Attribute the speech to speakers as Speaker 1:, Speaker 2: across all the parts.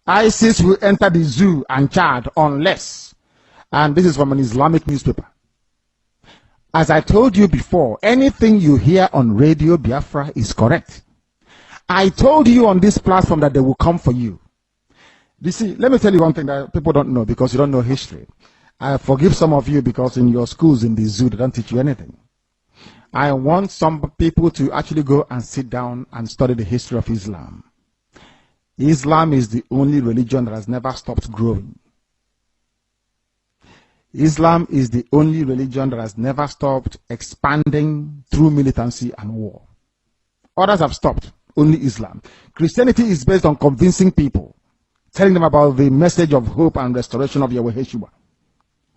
Speaker 1: ISIS will enter the zoo and Chad unless, and this is from an Islamic newspaper. As I told you before, anything you hear on Radio Biafra is correct. I told you on this platform that they will come for you. You see, let me tell you one thing that people don't know because you don't know history. I forgive some of you because in your schools in the zoo, they don't teach you anything. I want some people to actually go and sit down and study the history of Islam. Islam is the only religion that has never stopped growing. Islam is the only religion that has never stopped expanding through militancy and war. Others have stopped, only Islam. Christianity is based on convincing people, telling them about the message of hope and restoration of Yahweh Yeshua.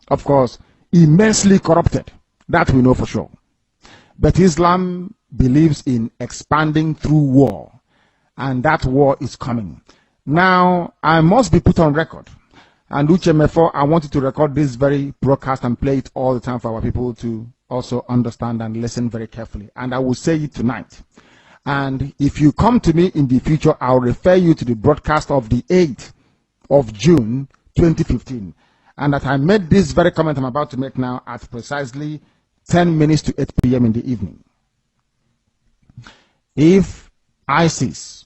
Speaker 1: Of course, immensely corrupted, that we know for sure. But Islam believes in expanding through war, and that war is coming. Now, I must be put on record. And Uchemefo, I want you to record this very broadcast and play it all the time for our people to also understand and listen very carefully. And I will say it tonight. And if you come to me in the future, I'll refer you to the broadcast of the 8th of June, 2015. And that I made this very comment I'm about to make now at precisely 10 minutes to 8 p.m. in the evening. If ISIS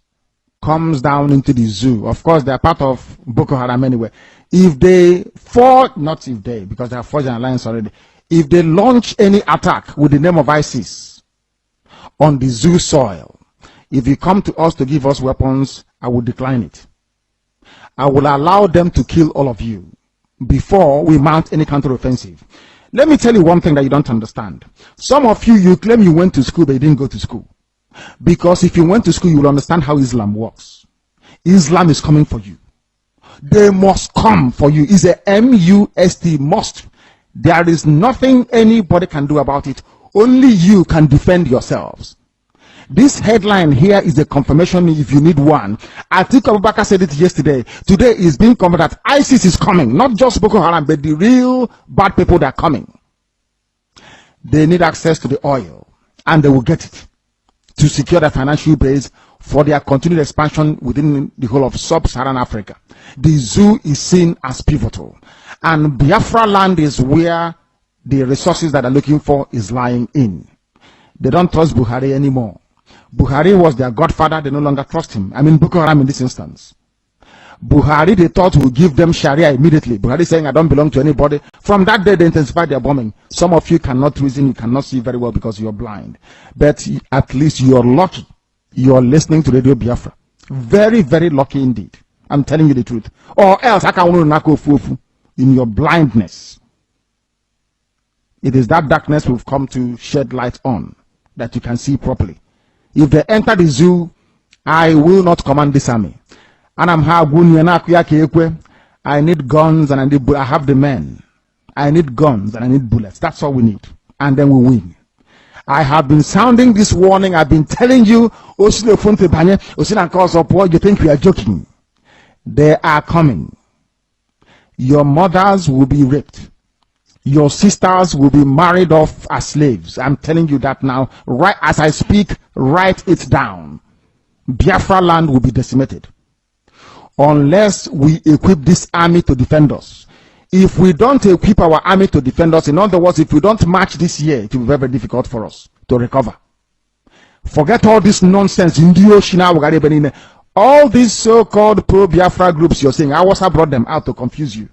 Speaker 1: comes down into the zoo, of course they are part of Boko Haram anyway. If they not if they, because they have forged an alliance already. If they launch any attack with the name of ISIS on the zoo soil, if you come to us to give us weapons, I will decline it. I will allow them to kill all of you before we mount any counteroffensive. Let me tell you one thing that you don't understand. Some of you, you claim you went to school, but you didn't go to school. Because if you went to school, you will understand how Islam works. Islam is coming for you. They must come for you. It's a M-U-S-T, must. There is nothing anybody can do about it. Only you can defend yourselves. This headline here is a confirmation if you need one. Atiku Abubakar said it yesterday. Today is being confirmed that ISIS is coming. Not just Boko Haram, but the real bad people that are coming. They need access to the oil. And they will get it to secure their financial base for their continued expansion within the whole of sub-Saharan Africa. The zoo is seen as pivotal. And Biafra land is where the resources that they're looking for is lying in. They don't trust Buhari anymore. Buhari was their godfather. They no longer trust him. I mean, Boko Haram in this instance. Buhari, they thought, would give them Sharia immediately. Buhari saying, I don't belong to anybody. From that day, they intensified their bombing. Some of you cannot reason, you cannot see very well because you're blind. But at least you're lucky. You're listening to Radio Biafra. Very, very lucky indeed. I'm telling you the truth. Or else, in your blindness. It is that darkness we've come to shed light on, that you can see properly. If they enter the zoo, I will not command this army. And I need guns and I have the men. I need guns and I need bullets. That's all we need. And then we win. I have been sounding this warning. I've been telling you, you think we are joking. They are coming. Your mothers will be raped. Your sisters will be married off as slaves. I'm telling you that now. Right as I speak, write it down. Biafra land will be decimated. Unless we equip this army to defend us. If we don't equip our army to defend us, in other words, if we don't march this year, it will be very, very difficult for us to recover. Forget all this nonsense. All these so-called pro-Biafra groups you're saying, Awasa brought them out to confuse you.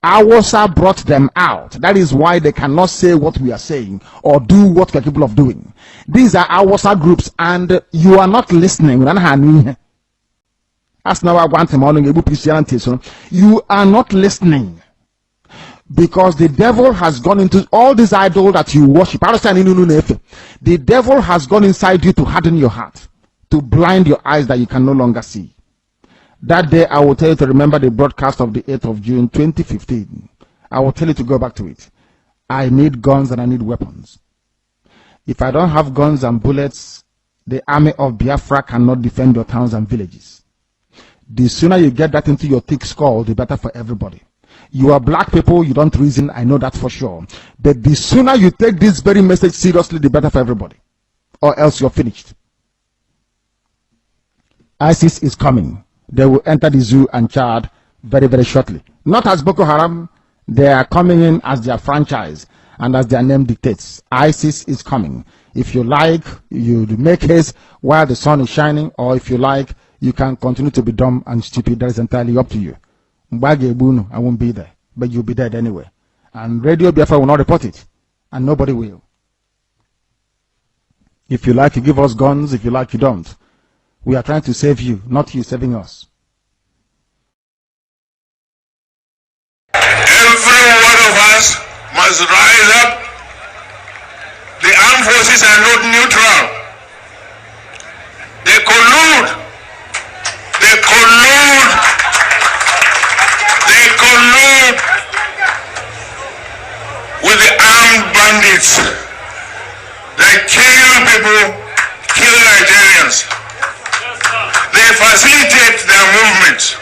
Speaker 1: Awasa brought them out. That is why they cannot say what we are saying or do what we are capable of doing. These are Awasa groups and you are not listening. That's now I want him. You are not listening. Because the devil has gone into all these idols that you worship. The devil has gone inside you to harden your heart, to blind your eyes that you can no longer see. That day I will tell you to remember the broadcast of the 8th of June 2015. I will tell you to go back to it. I need guns and I need weapons. If I don't have guns and bullets, the army of Biafra cannot defend your towns and villages. The sooner you get that into your thick skull, the better for everybody. You are black people, you don't reason, I know that for sure. But the sooner you take this very message seriously, the better for everybody. Or else you're finished. ISIS is coming. they will enter the zoo and Chad very, very shortly. Not as Boko Haram, they are coming in as their franchise and as their name dictates. ISIS is coming. If you like, you make haste while the sun is shining, or if you like, you can continue to be dumb and stupid. That is entirely up to you. Mbage I won't be there, but you'll be dead anyway. And Radio Biafra will not report it, and nobody will. If you like, you give us guns. If you like, you don't. We are trying to save you, not you saving us.
Speaker 2: Every one of us must rise up. The armed forces are not neutral. They collude. They collude. They collude with the armed bandits. They kill people, kill Nigerians. They facilitate their movements.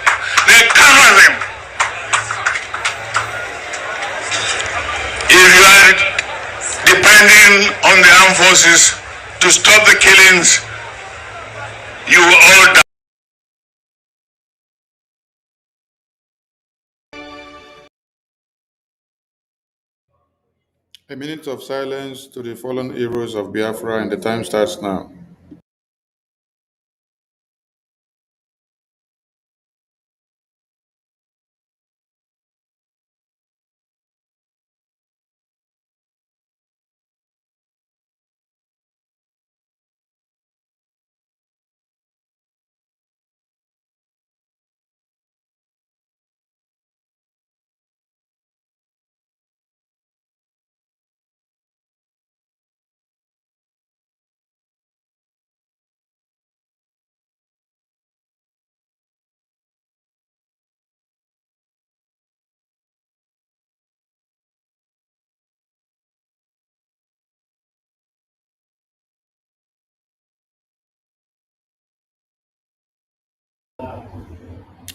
Speaker 2: They cover them. If you are depending on the armed forces to stop the killings, you will all die.
Speaker 3: A minute of silence to the fallen heroes of Biafra, and the time starts now.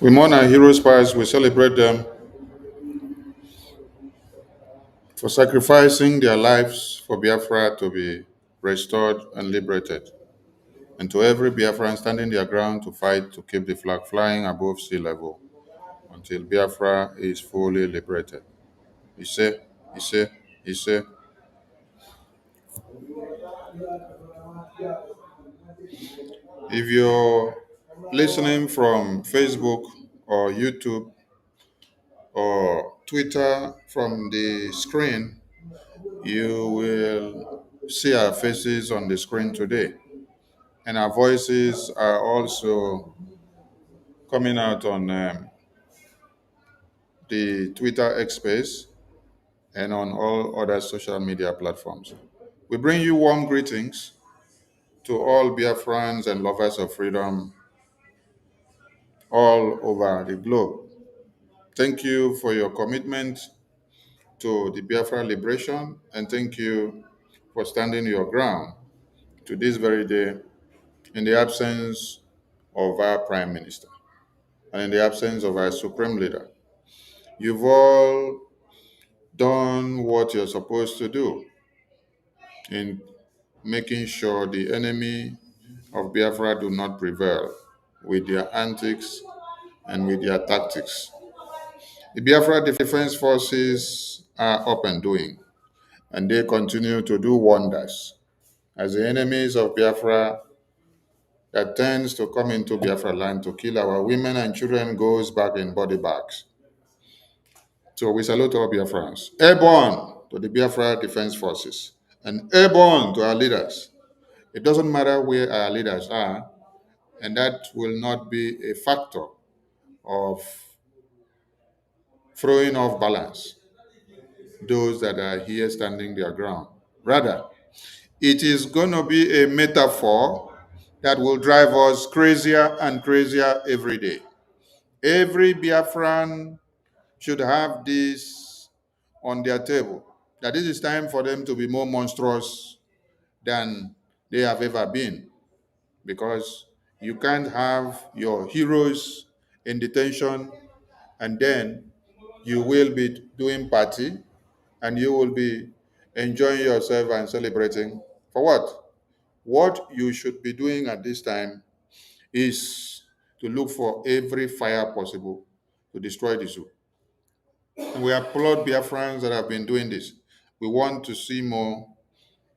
Speaker 3: We mourn our heroes past, we celebrate them for sacrificing their lives for Biafra to be restored and liberated. And to every Biafran standing their ground to fight to keep the flag flying above sea level until Biafra is fully liberated. Ise, Ise, Ise. If you're listening from Facebook or YouTube or Twitter from the screen, you will see our faces on the screen today. And our voices are also coming out on the Twitter X space and on all other social media platforms. We bring you warm greetings to all Biafrans and lovers of freedom all over the globe. Thank you for your commitment to the Biafra liberation, and thank you for standing your ground to this very day in the absence of our Prime Minister and in the absence of our Supreme Leader. You've all done what you're supposed to do in making sure the enemy of Biafra do not prevail with their antics and with their tactics. The Biafra Defense Forces are up and doing, and they continue to do wonders as the enemies of Biafra that tends to come into Biafra land to kill our women and children goes back in body bags. So we salute all Biafrans. Airborne to the Biafra Defense Forces and airborne to our leaders. It doesn't matter where our leaders are, and that will not be a factor of throwing off balance those that are here standing their ground. Rather, it is going to be a metaphor that will drive us crazier and crazier every day. Every Biafran should have this on their table, that this is time for them to be more monstrous than they have ever been, because you can't have your heroes in detention and then you will be doing party and you will be enjoying yourself and celebrating. For what? What you should be doing at this time is to look for every fire possible to destroy the zoo. And we applaud Biafrans that have been doing this. We want to see more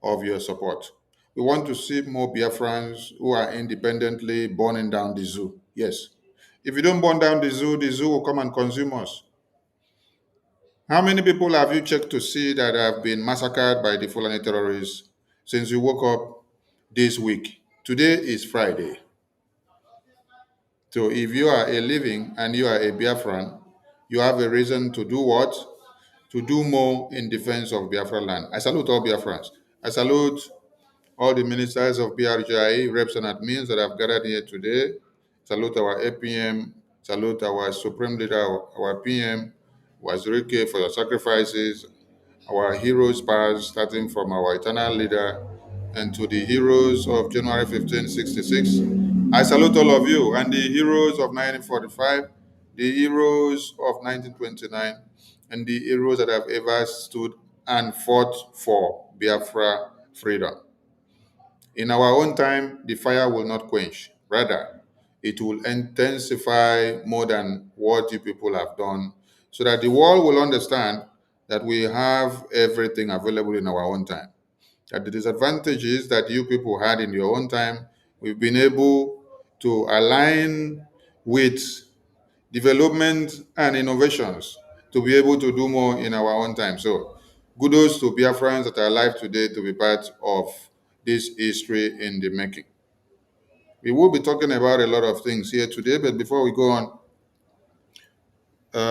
Speaker 3: of your support. We want to see more Biafrans who are independently burning down the zoo. Yes. If you don't burn down the zoo will come and consume us. How many people have you checked to see that have been massacred by the Fulani terrorists since you woke up this week? Today is Friday. So if you are a living and you are a Biafran, you have a reason to do what? To do more in defense of Biafra land. I salute all Biafrans. I salute all the ministers of BRGI, reps and admins that have gathered here today. Salute our APM, salute our Supreme Leader, our PM, Wazirike, for your sacrifices, our heroes past, starting from our eternal leader, and to the heroes of January 1566. I salute all of you, and the heroes of 1945, the heroes of 1929, and the heroes that have ever stood and fought for Biafra freedom. In our own time, the fire will not quench. Rather, it will intensify more than what you people have done, so that the world will understand that we have everything available in our own time. That the disadvantages that you people had in your own time, we've been able to align with development and innovations to be able to do more in our own time. So, kudos to Biafrans that are alive today to be part of this history in the making. We will be talking about a lot of things here today, but before we go on,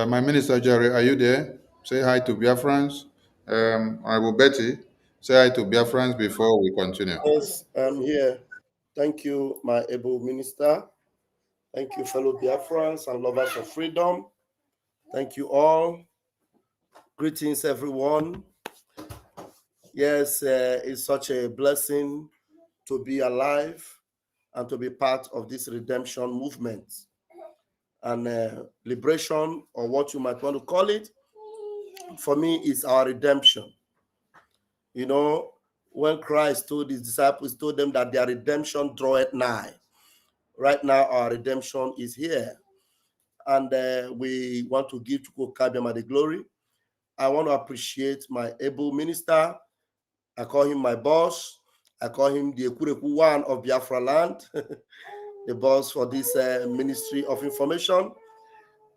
Speaker 3: my Minister Jerry, are you there? Say hi to Biafrans. Honorable Betty, say hi to Biafrans before we continue.
Speaker 4: Yes, I'm here. Thank you, my able minister. Thank you, fellow Biafrans and lovers of freedom. Thank you all. Greetings, everyone. Yes, it's such a blessing to be alive and to be part of this redemption movement and liberation, or what you might want to call it. For me, is our redemption. You know, when Christ told his disciples, told them that their redemption draweth nigh. Right now, our redemption is here. And we want to give to Kabiyama the glory. I want to appreciate my able minister. I call him my boss. I call him the Ekureku one of Biafra land, the boss for this Ministry of Information.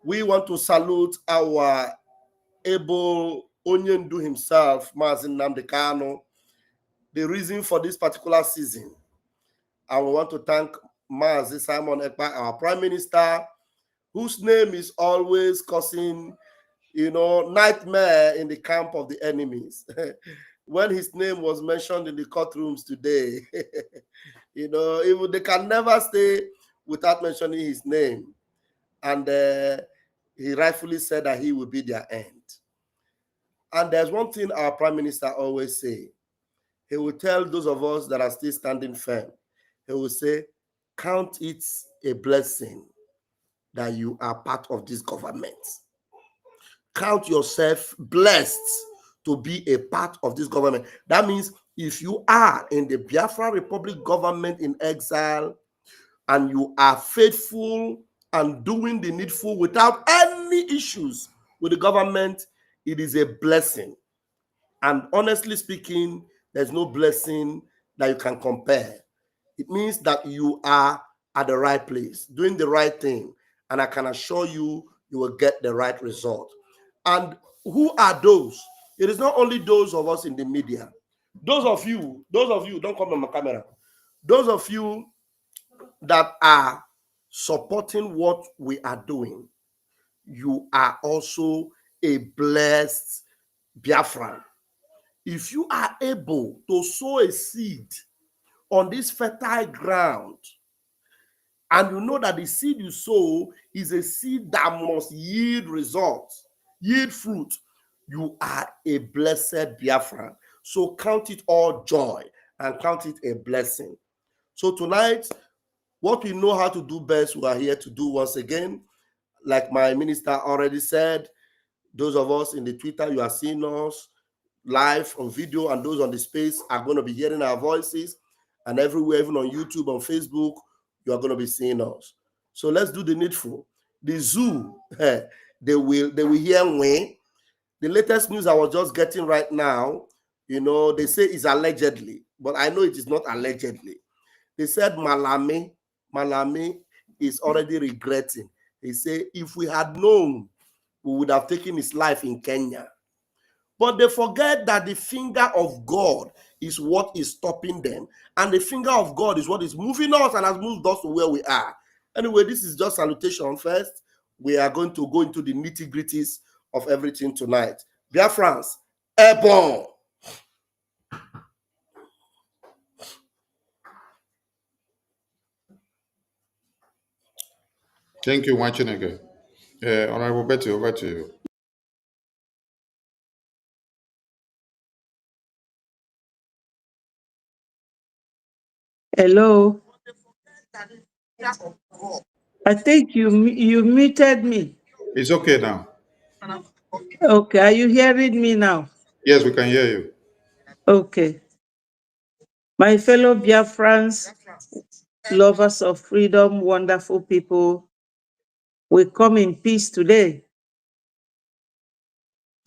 Speaker 4: We want to salute our able Onyendu himself, Mazin Nnamdi Kanu, the reason for this particular season. And we want to thank Mazi Simon Ekpa, our Prime Minister, whose name is always causing, nightmare in the camp of the enemies. When his name was mentioned in the courtrooms today, even they can never stay without mentioning his name. And he rightfully said that he will be their end. And there's one thing our Prime Minister always say. He will tell those of us that are still standing firm, he will say, count it a blessing that you are part of this government. Count yourself blessed to be a part of this government. That means if you are in the Biafra Republic government in exile and you are faithful and doing the needful without any issues with the government, it is a blessing. And honestly speaking, there's no blessing that you can compare. It means that you are at the right place, doing the right thing. And I can assure you, you will get the right result. And who are those? It is not only those of us in the media. Those of you, don't come on my camera. Those of you that are supporting what we are doing, you are also a blessed Biafran. If you are able to sow a seed on this fertile ground, and you know that the seed you sow is a seed that must yield results, yield fruit, you are a blessed Biafran. So count it all joy and count it a blessing. So tonight, what we know how to do best, we are here to do once again. Like my minister already said, those of us in the Twitter, you are seeing us live on video, and those on the space are going to be hearing our voices. And everywhere, even on YouTube, on Facebook, you are going to be seeing us. So let's do the needful. The zoo, they will hear when. The latest news I was just getting right now, they say it's allegedly, but I know it is not allegedly. They said Malami is already regretting. He said, if we had known, we would have taken his life in Kenya. But they forget that the finger of God is what is stopping them. And the finger of God is what is moving us and has moved us to where we are. Anyway, this is just salutation first. We are going to go into the nitty-gritties of everything tonight. Biafrans, airborne.
Speaker 3: Thank you, Wachineke. Honorable Betty, over to you.
Speaker 5: Hello. I think you muted me.
Speaker 3: It's okay now.
Speaker 5: Okay, are you hearing me now?
Speaker 3: Yes, we can hear you.
Speaker 5: Okay. My fellow Biafrans, lovers of freedom, wonderful people, we come in peace today.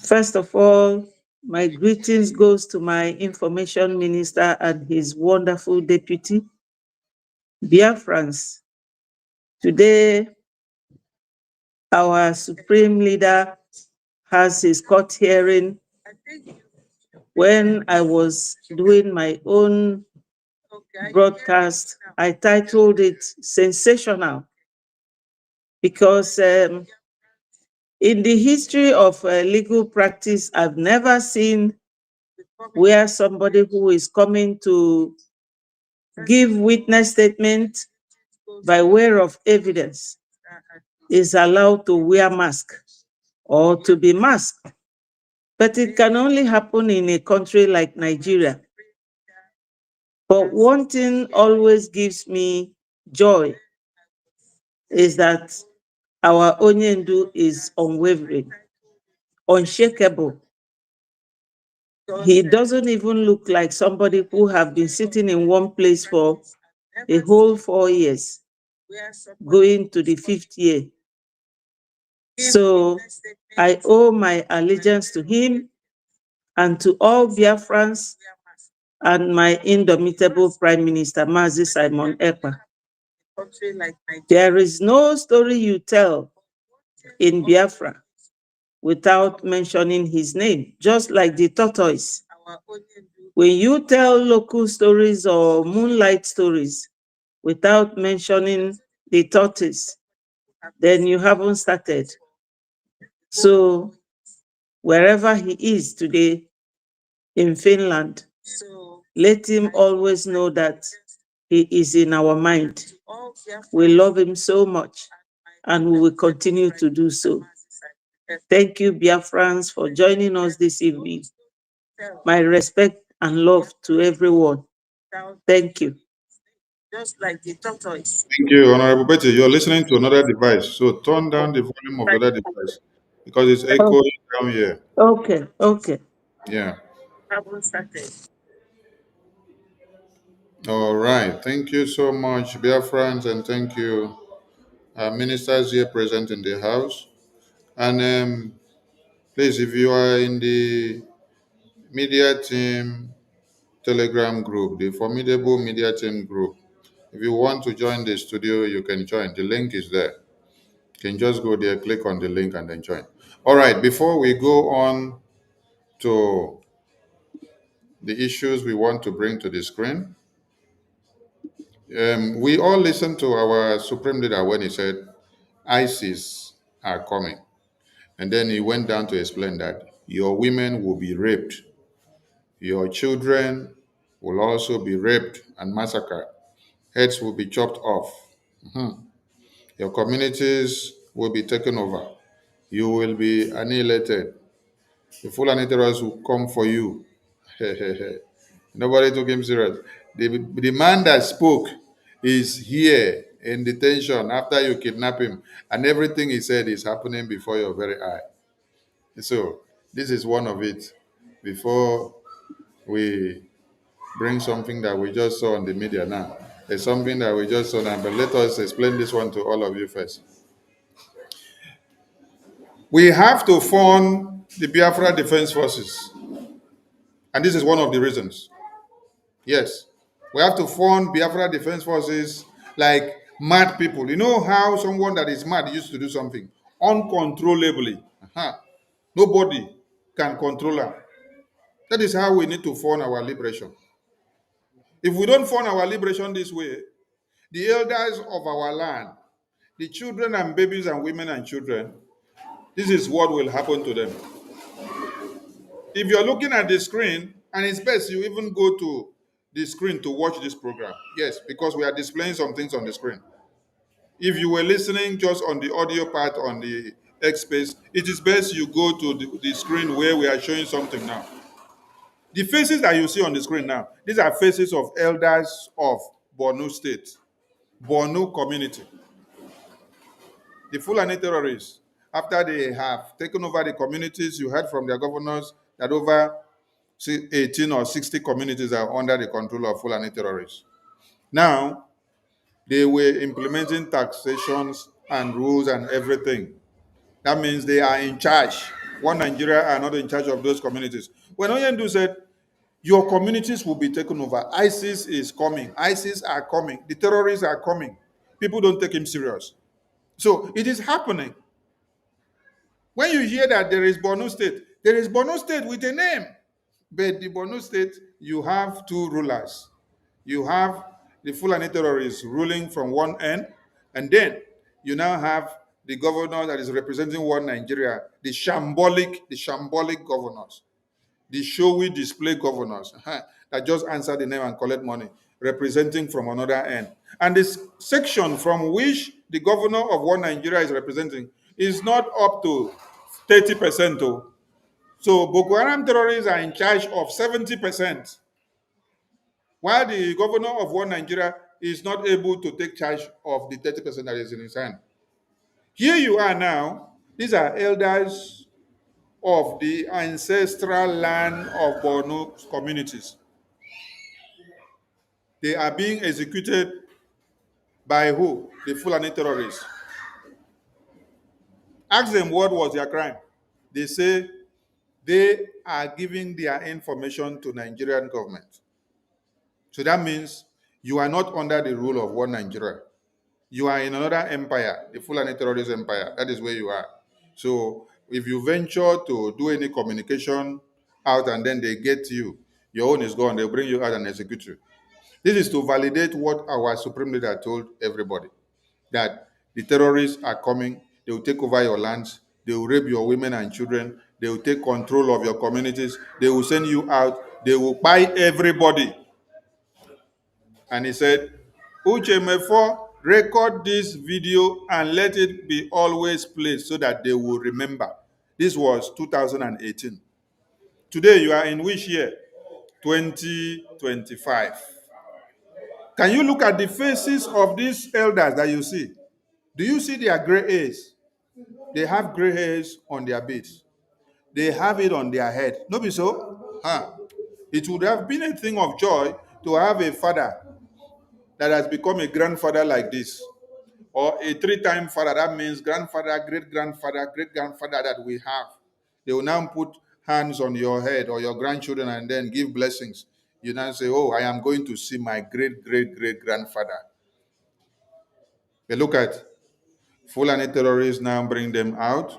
Speaker 5: First of all, my greetings goes to my information minister and his wonderful deputy. Biafrans, today our supreme leader has his court hearing. When I was doing my own broadcast, I titled it Sensational, because in the history of legal practice, I've never seen where somebody who is coming to give witness statement by way of evidence is allowed to wear mask or to be masked. But it can only happen in a country like Nigeria. But one thing always gives me joy is that our Onyendu is unwavering, unshakable. He doesn't even look like somebody who have been sitting in one place for a whole 4 years, going to the 5th year. So I owe my allegiance to him and to all Biafrans and my indomitable Prime Minister, Mazi Simon Ekpa. There is no story you tell in Biafra without mentioning his name, just like the tortoise. When you tell local stories or moonlight stories without mentioning the tortoise, then you haven't started. So wherever he is today in Finland, let him always know that he is in our mind. We love him so much, and we will continue to do so. Thank you, Biafrans, for joining us this evening. My respect and love to everyone. Thank you. Just like the tortoise.
Speaker 3: Thank you, Honorable Betty. You're listening to another device, so turn down the volume of the other device because it's echoing down here.
Speaker 5: Okay.
Speaker 3: Yeah.
Speaker 5: Haven't started.
Speaker 3: All right. Thank you so much, Biafrans, and thank you, ministers here present in the house. And please, if you are in the media team Telegram group, the formidable media team group, if you want to join the studio, you can join. The link is there. You can just go there, click on the link, and then join. All right. Before we go on to the issues we want to bring to the screen, we all listened to our supreme leader when he said ISIS are coming. And then he went down to explain that your women will be raped. Your children will also be raped and massacred. Heads will be chopped off. Mhm. Your communities will be taken over. You will be annihilated. The Fulani terrorists will come for you. Nobody took him serious. The man that spoke is here in detention after you kidnap him, and everything he said is happening before your very eye. So this is one of it. Before we bring something that we just saw on the media now. It's something that we just saw now, but let us explain this one to all of you first. We have to fund the Biafra Defense Forces. And this is one of the reasons. Yes. We have to fund Biafra Defense Forces like mad people. You know how someone that is mad used to do something uncontrollably? Nobody can control her. That is how we need to fund our liberation. If we don't fund our liberation this way, the elders of our land, the children and babies and women and children, this is what will happen to them. If you're looking at the screen, and it's best you even go to the screen to watch this program. Yes, because we are displaying some things on the screen. If you were listening just on the audio part on the X space, it is best you go to the screen where we are showing something now. The faces that you see on the screen now, these are faces of elders of Borno State, Borno community. The Fulani terrorists, after they have taken over the communities, you heard from their governors that over 18 or 60 communities are under the control of Fulani terrorists. Now, they were implementing taxations and rules and everything. That means they are in charge. One Nigeria are not in charge of those communities. When Oyendu said, your communities will be taken over, ISIS is coming, ISIS are coming, the terrorists are coming. People don't take him serious. So it is happening. When you hear that there is Borno State, there is Borno State with a name. But the Borno State, you have two rulers. You have the Fulani terrorists ruling from one end, and then you now have the governor that is representing one Nigeria, the shambolic governors, the showy display governors that just answer the name and collect money, representing from another end. And this section from which the governor of one Nigeria is representing is not up to 30%. So Boko Haram terrorists are in charge of 70%, while the governor of one Nigeria is not able to take charge of the 30% that is in his hand. Here you are now. These are elders of the ancestral land of Borno communities. They are being executed by who? The Fulani terrorists. Ask them what was their crime. They say they are giving their information to Nigerian government. So that means you are not under the rule of one Nigeria. You are in another empire, the Fulani terrorist empire. That is where you are. So if you venture to do any communication out and then they get you, your own is gone. They'll bring you out and execute you. This is to validate what our supreme leader told everybody, that the terrorists are coming. They will take over your lands. They will rape your women and children. They will take control of your communities. They will send you out. They will buy everybody. And he said, Uche Mefo, record this video and let it be always played so that they will remember. This was 2018. Today, you are in which year? 2025. Can you look at the faces of these elders that you see? Do you see their gray hairs? They have gray hairs on their beards. They have it on their head. No be so? It would have been a thing of joy to have a father that has become a grandfather like this, or a three-time father. That means grandfather, great-grandfather, great-grandfather that we have. They will now put hands on your head or your grandchildren and then give blessings. You now say, oh, I am going to see my great-great-great-grandfather. They look at Fulani terrorists now, bring them out,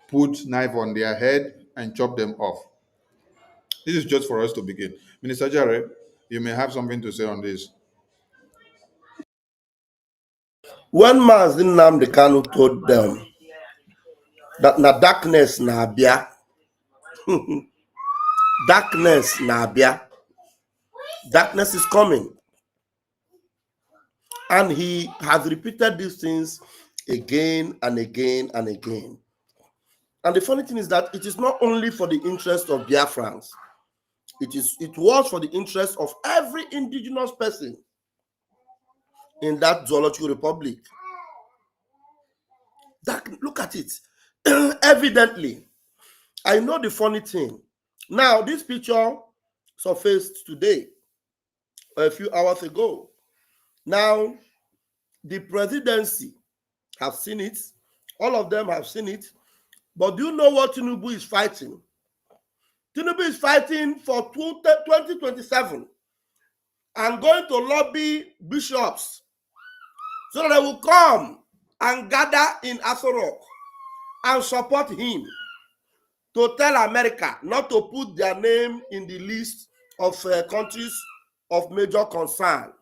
Speaker 3: put knife on their head and chop them off. This is just for us to begin. Minister Jare, you may have something to say on this.
Speaker 4: When Mazi Nnamdi Kanu told them that na darkness na abia, darkness na abia, darkness is coming. And he has repeated these things again and again and again. And the funny thing is that it is not only for the interest of Biafrans, it was for the interest of every indigenous person in that zoological republic. Look at it. Evidently, I know the funny thing. Now, this picture surfaced today, a few hours ago. Now, the presidency have seen it. All of them have seen it. But do you know what Tinubu is fighting? Tinubu is fighting for 2027 and going to lobby bishops so that they will come and gather in Aso Rock and support him to tell America not to put their name in the list of countries of major concern.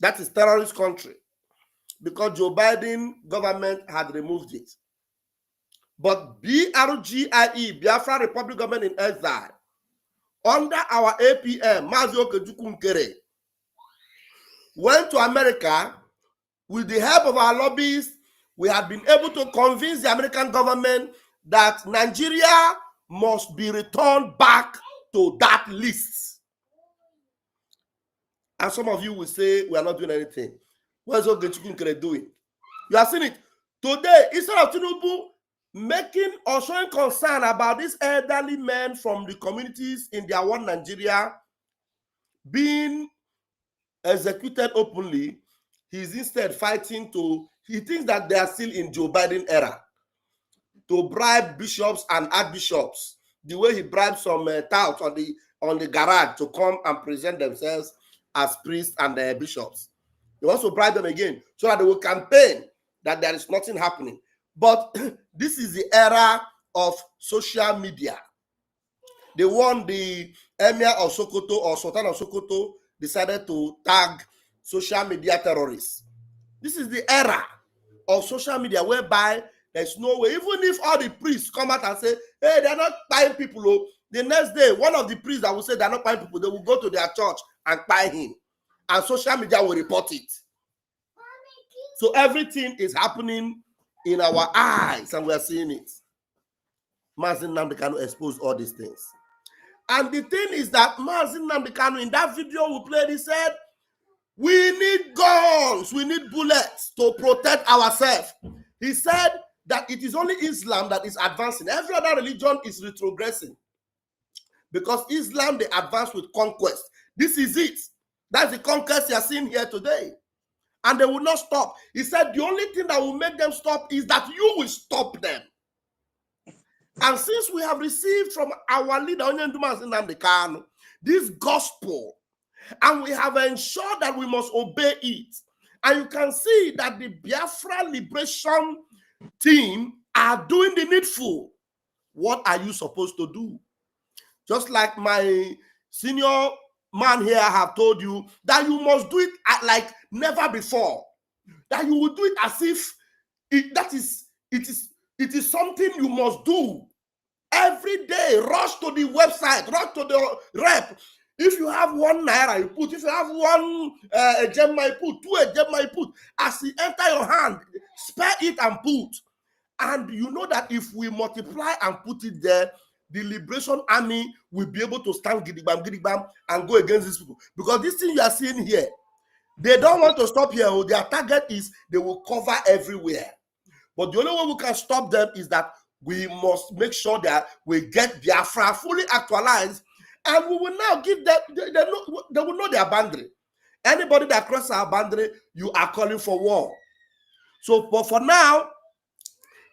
Speaker 4: That is terrorist country, because Joe Biden government had removed it. But BRGIE, Biafra Republic Government in Exile, under our APM, Mazio Kejukunkere, went to America with the help of our lobbyists. We have been able to convince the American government that Nigeria must be returned back to that list. And some of you will say we are not doing anything. What is Ogechukwunkere doing? You have seen it. Today, instead of Tinubu making or showing concern about these elderly men from the communities in their one Nigeria being executed openly, he's instead fighting he thinks that they are still in Joe Biden era, to bribe bishops and archbishops, the way he bribed some touts on the garage to come and present themselves as priests and bishops. He wants to bribe them again so that they will campaign that there is nothing happening. But this is the era of social media. They won the Emir of Sokoto or Sultan of Sokoto decided to tag social media terrorists. This is the era of social media whereby there's no way, even if all the priests come out and say, hey, they're not buying people, oh, the next day, one of the priests that will say they're not buying people, they will go to their church and buy him. And social media will report it. So everything is happening in our eyes and we're seeing it. Mazin Nnamdi Kanu exposed all these things. And the thing is that Mazin Nnamdi Kanu, in that video we played, he said, we need guns, we need bullets to protect ourselves. He said that it is only Islam that is advancing. Every other religion is retrogressing. Because Islam, they advance with conquest. This is it. That's the conquest you are seeing here today. And they will not stop. He said the only thing that will make them stop is that you will stop them. And since we have received from our leader, Nnamdi Kanu, this gospel, and we have ensured that we must obey it, and you can see that the Biafra liberation team are doing the needful. What are you supposed to do? Just like my senior man here have told you, that you must do it like never before. That you will do it as if it is something you must do. Every day, rush to the website, rush to the rep. If you have 1 naira, you put. If you have 1 gemma, you put. 2 gemma, you put. As it enter your hand, spare it and put. And you know that if we multiply and put it there, the Liberation Army will be able to stand gidigbam and go against these people. Because this thing you are seeing here, they don't want to stop here. Their target is they will cover everywhere. But the only way we can stop them is that we must make sure that we get Biafra fully actualized, and we will now give them, they will know their boundary. Anybody that crosses our boundary, you are calling for war. So, but for now,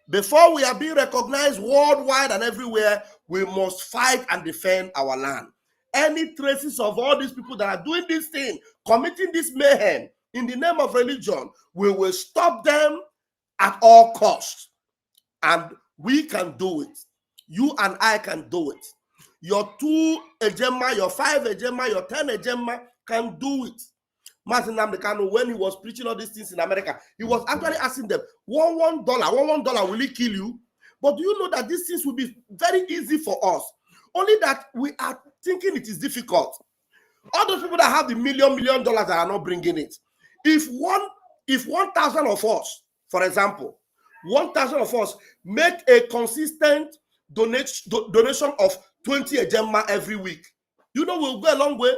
Speaker 4: before we are being recognized worldwide and everywhere, we must fight and defend our land. Any traces of all these people that are doing this thing, committing this mayhem in the name of religion, we will stop them at all costs. And we can do it. You and I can do it. Your 2 ejema, your 5 ejema, your 10 ejema can do it. Martin Nnamdi Kanu, when he was preaching all these things in America, he was actually asking them, $1 will it kill you? But do you know that these things will be very easy for us? Only that we are thinking it is difficult. All those people that have the $million that are not bringing it. If 1,000 of us, for example, 1,000 of us make a consistent donation of 20 ejema every week, you know we'll go a long way.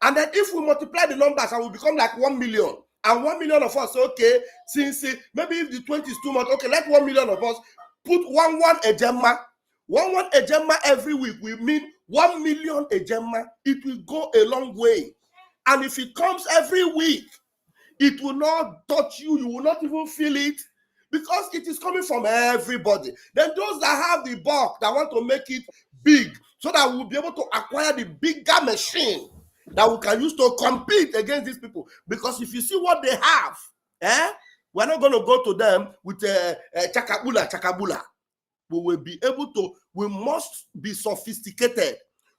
Speaker 4: And then if we multiply the numbers and we become like 1 million, and 1 million of us say, okay, since maybe if the 20 is too much, okay, let 1 million of us put one ejema, one ejema every week. We mean 1 million ejema. It will go a long way. And if it comes every week, it will not touch you. You will not even feel it because it is coming from everybody. Then those that have the bulk, that want to make it big so that we'll be able to acquire the bigger machine that we can use to compete against these people. Because if you see what they have, we're not going to go to them with chakabula. We will be able to, we must be sophisticated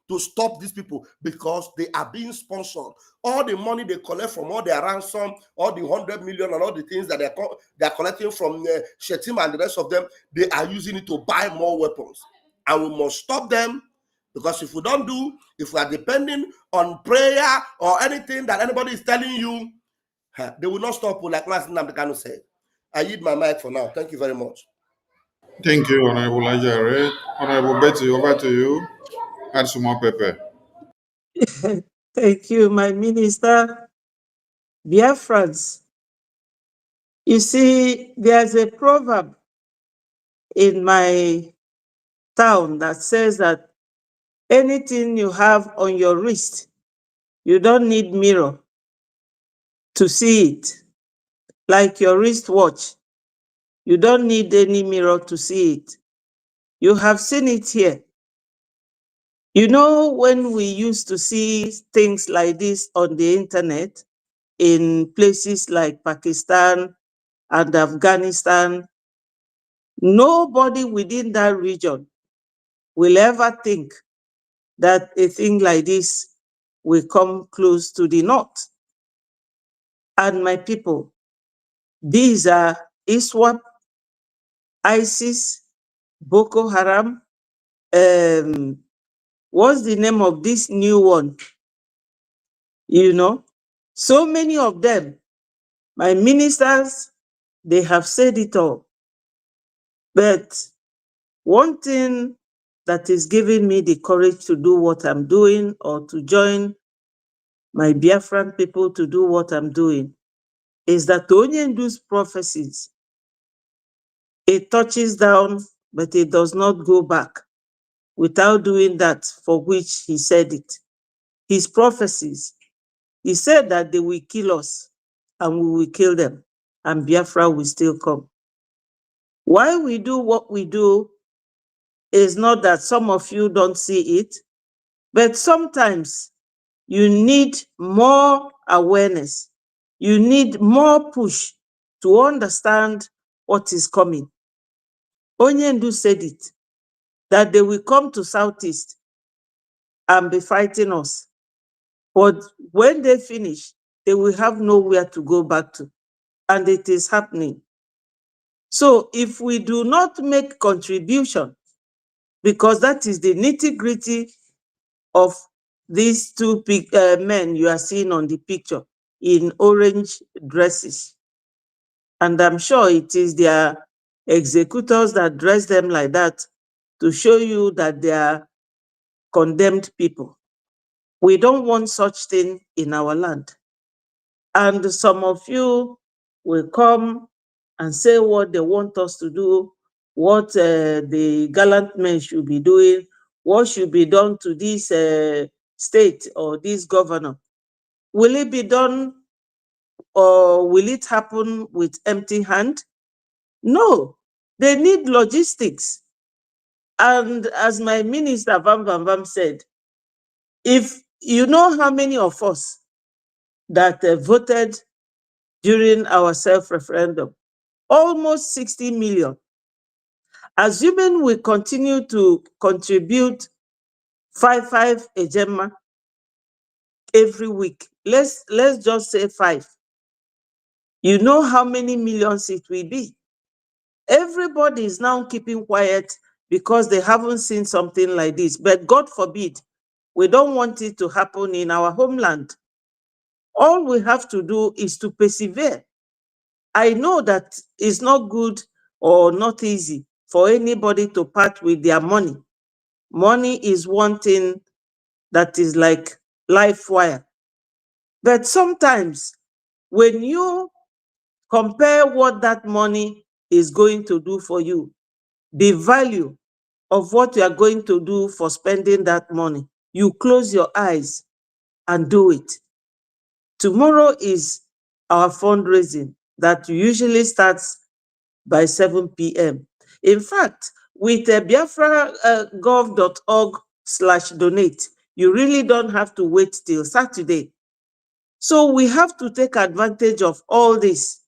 Speaker 4: to stop these people because they are being sponsored. All the money they collect from all their ransom, all the 100 million and all the things that they're collecting from Shetima and the rest of them, they are using it to buy more weapons. And we must stop them, because if we don't do, if we are depending on prayer or anything that anybody is telling you, they will not stop, like Master Namdekanu said. I yield my mic for now. Thank you very much.
Speaker 3: Thank you, Honorable Ajare. Honorable Betty, over to you. Add some more pepper.
Speaker 5: Thank you, my minister. Biafrans, you see, there's a proverb in my town that says that anything you have on your wrist, you don't need mirror to see it. Like your wristwatch, you don't need any mirror to see it. You have seen it here. You know, when we used to see things like this on the internet in places like Pakistan and Afghanistan, nobody within that region will ever think that a thing like this will come close to the north. And my people, these are ISWAP, ISIS, Boko Haram. What's the name of this new one? You know, so many of them, my ministers, they have said it all. But one thing that is giving me the courage to do what I'm doing, or to join my Biafran people to do what I'm doing, is that Onyendu's prophecies, it touches down, but it does not go back without doing that for which he said it. His prophecies, he said that they will kill us and we will kill them, and Biafra will still come. Why we do what we do is not that some of you don't see it, but sometimes you need more awareness. You need more push to understand what is coming. Onyendu said it, that they will come to Southeast and be fighting us. But when they finish, they will have nowhere to go back to. And it is happening. So if we do not make contribution, because that is the nitty-gritty of these two men you are seeing on the picture in orange dresses. And I'm sure it is their executors that dress them like that to show you that they are condemned people. We don't want such thing in our land. And some of you will come and say what they want us to do, what the gallant men should be doing, what should be done to this state or this governor. Will it be done, or will it happen with empty hand? No, they need logistics. And as my minister Vam Vam Vam said, if you know how many of us that voted during our self-referendum, almost 60 million. Assuming we continue to contribute 5 ejema every week, let's just say 5. You know how many millions it will be. Everybody is now keeping quiet because they haven't seen something like this. But God forbid, we don't want it to happen in our homeland. All we have to do is to persevere. I know that it's not good or not easy for anybody to part with their money. Money is one thing that is like life wire. But sometimes when you compare what that money is going to do for you, the value of what you are going to do for spending that money, you close your eyes and do it. Tomorrow is our fundraising that usually starts by 7 p.m. In fact, with biafragov.org/donate, you really don't have to wait till Saturday. So we have to take advantage of all this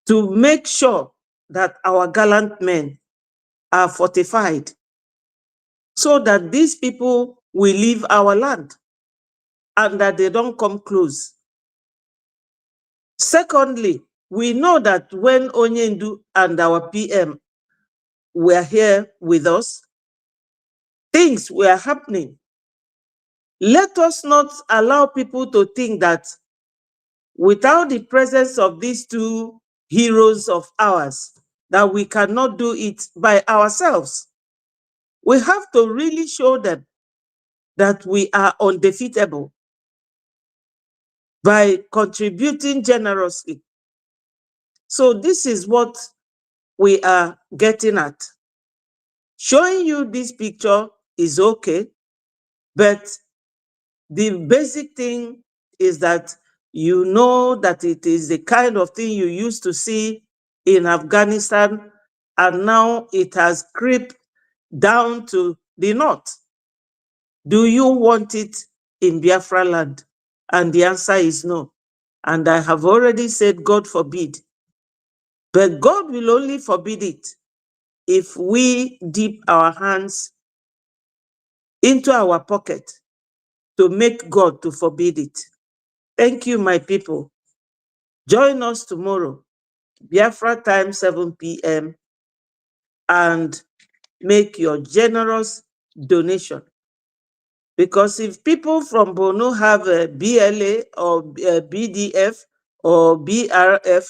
Speaker 5: to make sure that our gallant men are fortified so that these people will leave our land and that they don't come close. Secondly, we know that when Onyendu and our PM were here with us, things were happening. Let us not allow people to think that without the presence of these two heroes of ours, that we cannot do it by ourselves. We have to really show them that we are undefeatable by contributing generously. So this is what we are getting at. Showing you this picture is okay, but the basic thing is that you know that it is the kind of thing you used to see in Afghanistan, and now it has crept down to the north. Do you want it in Biafra land? And the answer is no. And I have already said, God forbid. But God will only forbid it if we dip our hands into our pocket to make God to forbid it. Thank you, my people. Join us tomorrow, Biafra time, 7 p.m., and make your generous donation. Because if people from Borno have a BLA or a BDF or BRF,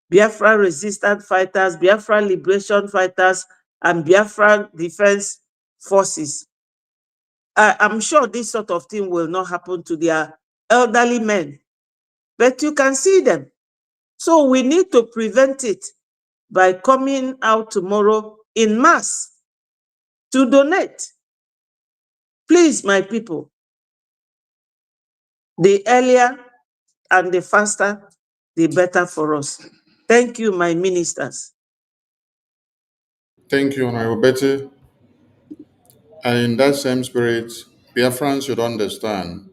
Speaker 5: Biafra Resistance Fighters, Biafra Liberation Fighters, and Biafra Defense Forces, I'm sure this sort of thing will not happen to their elderly men, but you can see them. So we need to prevent it by coming out tomorrow in mass to donate. Please, my people, the earlier and the faster, the better for us. Thank you, my ministers.
Speaker 3: Thank you, Honorable Betty. And in that same spirit, Biafrans should understand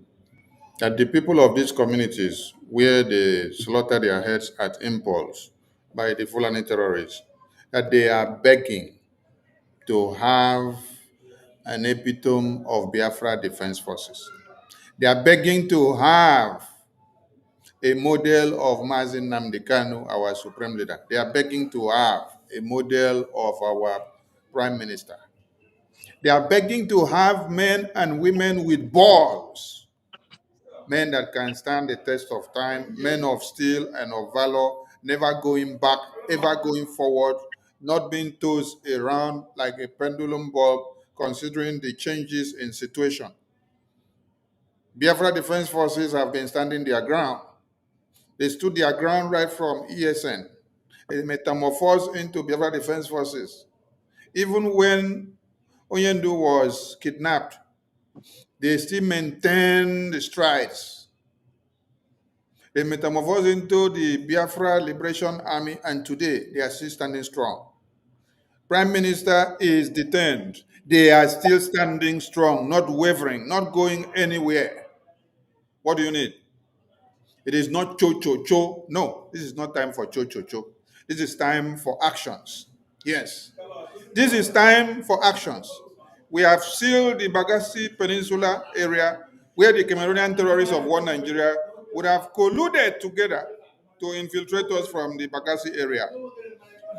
Speaker 3: that the people of these communities where they slaughter their heads at impulse by the Fulani terrorists, that they are begging to have an epitome of Biafra Defense Forces. They are begging to have a model of Mazin Nnamdi Kanu, our supreme leader. They are begging to have a model of our prime minister. They are begging to have men and women with balls, men that can stand the test of time, men of steel and of valor, never going back, ever going forward, not being tossed around like a pendulum bulb, considering the changes in situation. Biafra Defense Forces have been standing their ground. They stood their ground right from ESN. They metamorphosed into Biafra Defense Forces. Even when Onyendu was kidnapped, they still maintain the strides. They metamorphosed into the Biafra Liberation Army, and today they are still standing strong. Prime Minister is detained. They are still standing strong, not wavering, not going anywhere. What do you need? It is not cho-cho-cho. No, this is not time for cho-cho-cho. This is time for actions. Yes. This is time for actions. We have sealed the Bagassi Peninsula area where the Cameroonian terrorists of one Nigeria would have colluded together to infiltrate us from the Bagassi area,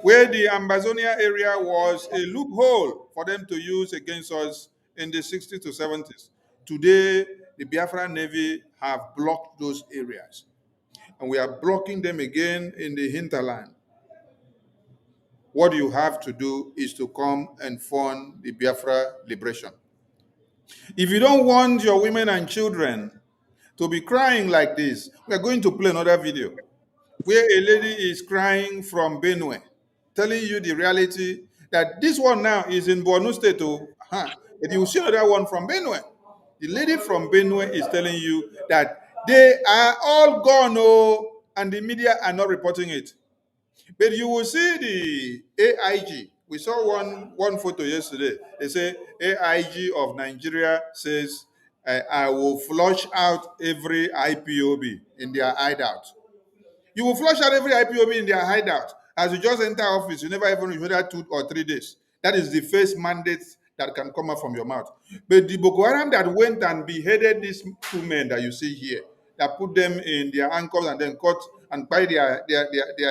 Speaker 3: where the Ambazonia area was a loophole for them to use against us in the 60s to 70s. Today, the Biafra Navy have blocked those areas, and we are blocking them again in the hinterland. What you have to do is to come and fund the Biafra liberation. If you don't want your women and children to be crying like this, we are going to play another video where a lady is crying from Benue, telling you the reality that this one now is in Borno State. But you see another one from Benue. The lady from Benue is telling you that They are all gone, oh, and the media are not reporting it. But you will see the AIG. We saw one photo yesterday. They say AIG of Nigeria says, I will flush out every IPOB in their hideout. You will flush out every IPOB in their hideout. As you just enter office, you never even whether 2 or 3 days. That is the first mandate that can come out from your mouth. But the Boko Haram that went and beheaded these 2 men that you see here, that put them in their ankles and then cut and by their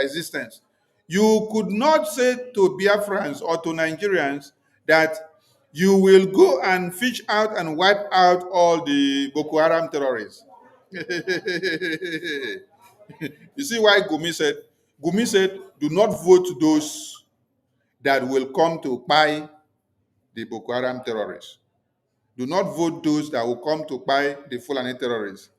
Speaker 3: existence. You could not say to Biafrans or to Nigerians that you will go and fish out and wipe out all the Boko Haram terrorists. You see why Gumi said, do not vote those that will come to buy the Boko Haram terrorists. Do not vote those that will come to buy the Fulani terrorists.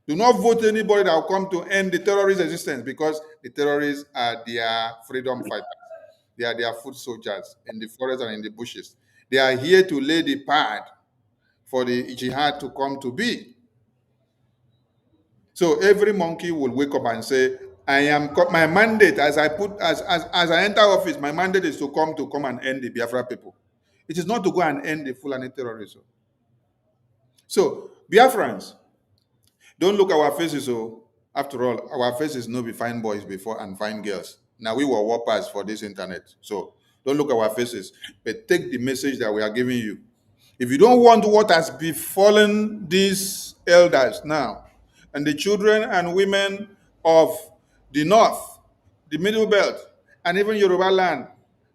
Speaker 3: Do not vote anybody that will come to end the terrorist existence, because the terrorists are their freedom fighters. They are their foot soldiers in the forest and in the bushes. They are here to lay the pad for the jihad to come to be. So every monkey will wake up and say, my mandate as I enter office, my mandate is to come and end the Biafra people. It is not to go and end the Fulani terrorism. So Biafrans, don't look our faces. So after all, our faces no be fine boys before and fine girls. Now we were warpers for this internet. So don't look our faces, but take the message that we are giving you. If you don't want what has befallen these elders now, and the children and women of the north, the middle belt, and even Yoruba land,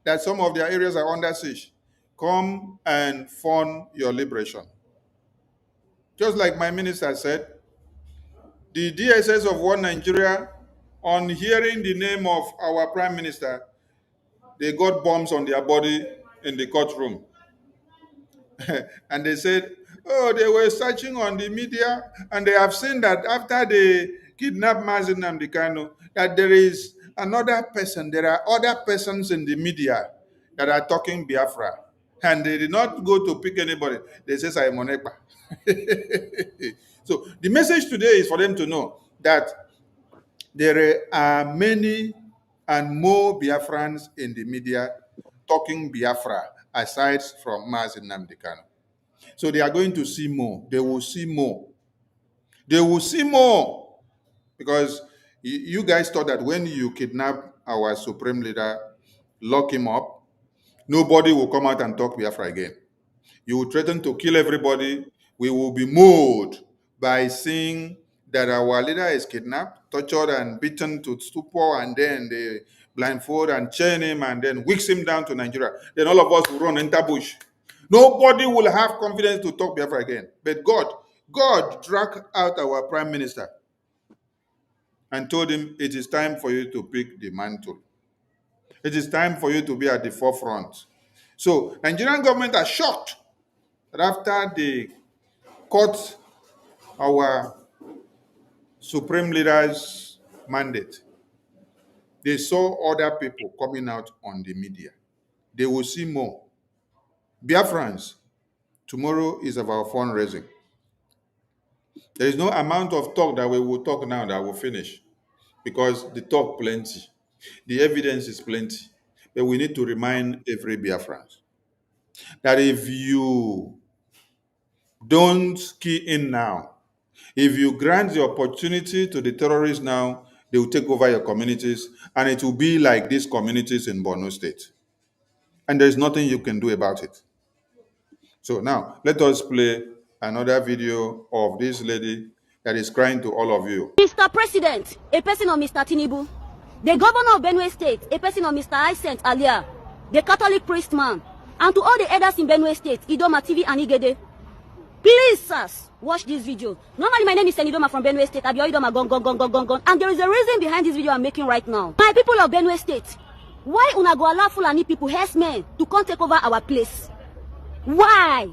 Speaker 3: that some of their areas are under siege, come and fund your liberation. Just like my minister said, the DSS of One Nigeria, on hearing the name of our prime minister, they got bombs on their body in the courtroom. And they said, oh, they were searching on the media and they have seen that after they kidnapped Mazi Nnamdi Kanu, that there is another person, there are other persons in the media that are talking Biafra. And they did not go to pick anybody. They say Saimonekpa. So the message today is for them to know that there are many and more Biafrans in the media talking Biafra aside from Mazi Nnamdi Kanu. So they are going to see more. They will see more. They will see more. Because you guys thought that when you kidnap our supreme leader, lock him up, nobody will come out and talk Biafra again. You will threaten to kill everybody. We will be moved by seeing that our leader is kidnapped, tortured, and beaten to stupor, and then they blindfold and chain him and then wicks him down to Nigeria. Then all of us will run enter bush. Nobody will have confidence to talk Biafra again. But God dragged out our prime minister and told him, it is time for you to pick the mantle. It is time for you to be at the forefront. So Nigerian government are shocked that after they caught our supreme leader's mandate, they saw other people coming out on the media. They will see more. Biafrans, tomorrow is about fundraising. There is no amount of talk that we will talk now that will finish, because the talk plenty. The evidence is plenty. But we need to remind every Biafran that if you don't key in now, if you grant the opportunity to the terrorists now, they will take over your communities, and it will be like these communities in Borno State. And there's nothing you can do about it. So now, let us play another video of this lady that is crying to all of you.
Speaker 6: Mr. President, a person of Mr. Tinubu. The governor of Benue State, a person of Mr. Hyacinth Alia. The Catholic priest man. And to all the elders in Benue State, Idoma TV and Igede. Please, sirs, watch this video. Normally, my name is Senidoma from Benue State. Abio Idoma, gone. And there is a reason behind this video I'm making right now. My people of Benue State, why una go allow Fulani people, herdsmen, to come take over our place? Why?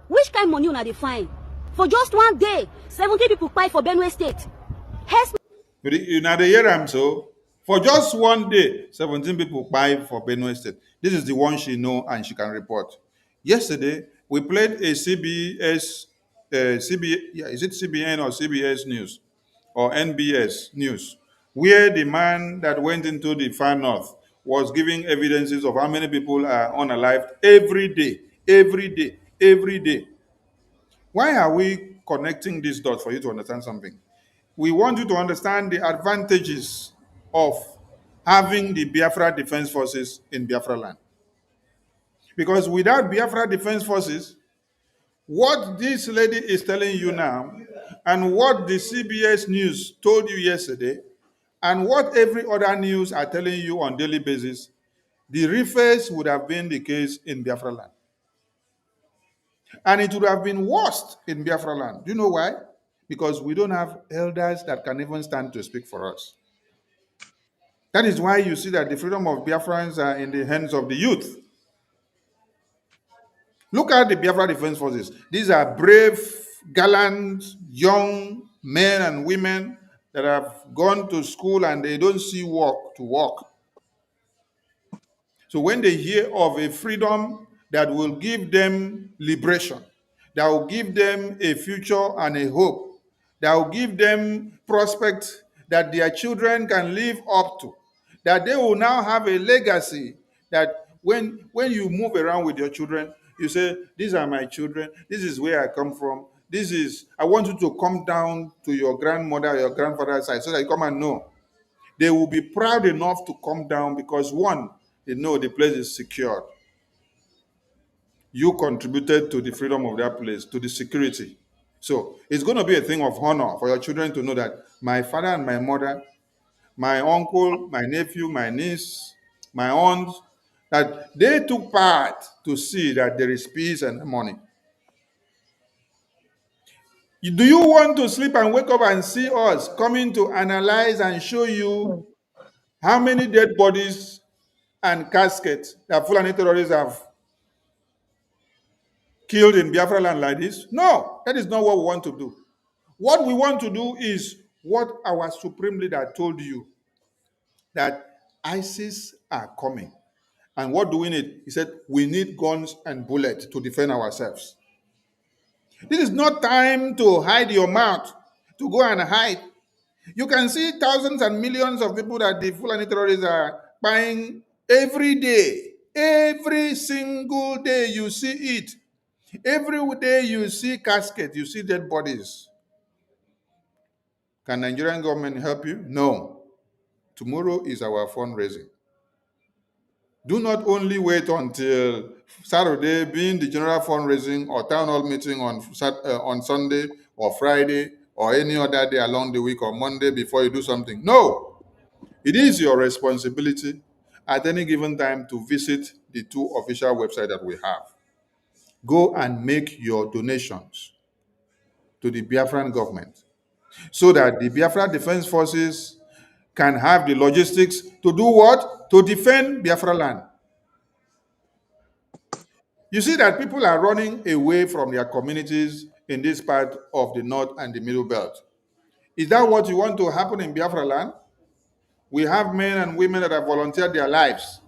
Speaker 6: Which kind of money una dey find? For just one day, 70 people fight for Benue State.
Speaker 3: You know the hear am so? For just one day, 17 people buy for Benue State. This is the one she know and she can report. Yesterday, we played a CBS yeah, is it CBN or CBS News or NBS News, where the man that went into the far north was giving evidences of how many people are unalived every day, every day, every day. Why are we connecting these dots for you to understand something? We want you to understand the advantages of having the Biafra Defense Forces in Biafra land. Because without Biafra Defense Forces, what this lady is telling you now, and what the CBS News told you yesterday, and what every other news are telling you on daily basis, the reverse would have been the case in Biafra land. And it would have been worse in Biafra land. Do you know why? Because we don't have elders that can even stand to speak for us. That is why you see that the freedom of Biafrans are in the hands of the youth. Look at the Biafra Defense Forces. These are brave, gallant, young men and women that have gone to school and they don't see work to work. So when they hear of a freedom that will give them liberation, that will give them a future and a hope, that will give them prospects that their children can live up to, that they will now have a legacy, that when you move around with your children, you say, these are my children, this is where I come from, I want you to come down to your grandmother, your grandfather's side, so that you come and know. They will be proud enough to come down because, one, they know the place is secured. You contributed to the freedom of that place, to the security. So it's going to be a thing of honor for your children to know that my father and my mother, my uncle, my nephew, my niece, my aunt, that they took part to see that there is peace and harmony. Do you want to sleep and wake up and see us coming to analyze and show you how many dead bodies and caskets that Fulani terrorists have killed in Biafra land like this? No, that is not what we want to do. What we want to do is what our supreme leader told you, that ISIS are coming. And what do we need? He said, we need guns and bullets to defend ourselves. This is not time to hide your mouth, to go and hide. You can see thousands and millions of people that the Fulani terrorists are buying every day. Every single day you see it. Every day you see caskets, you see dead bodies. Can Nigerian government help you? No. Tomorrow is our fundraising. Do not only wait until Saturday being the general fundraising or town hall meeting on Sunday or Friday or any other day along the week or Monday before you do something. No. It is your responsibility at any given time to visit the two official websites that we have. Go and make your donations to the Biafran government so that the Biafra Defense Forces can have the logistics to do what? To defend Biafra land. You see that people are running away from their communities in this part of the North and the Middle Belt. Is that what you want to happen in Biafra land? We have men and women that have volunteered their lives.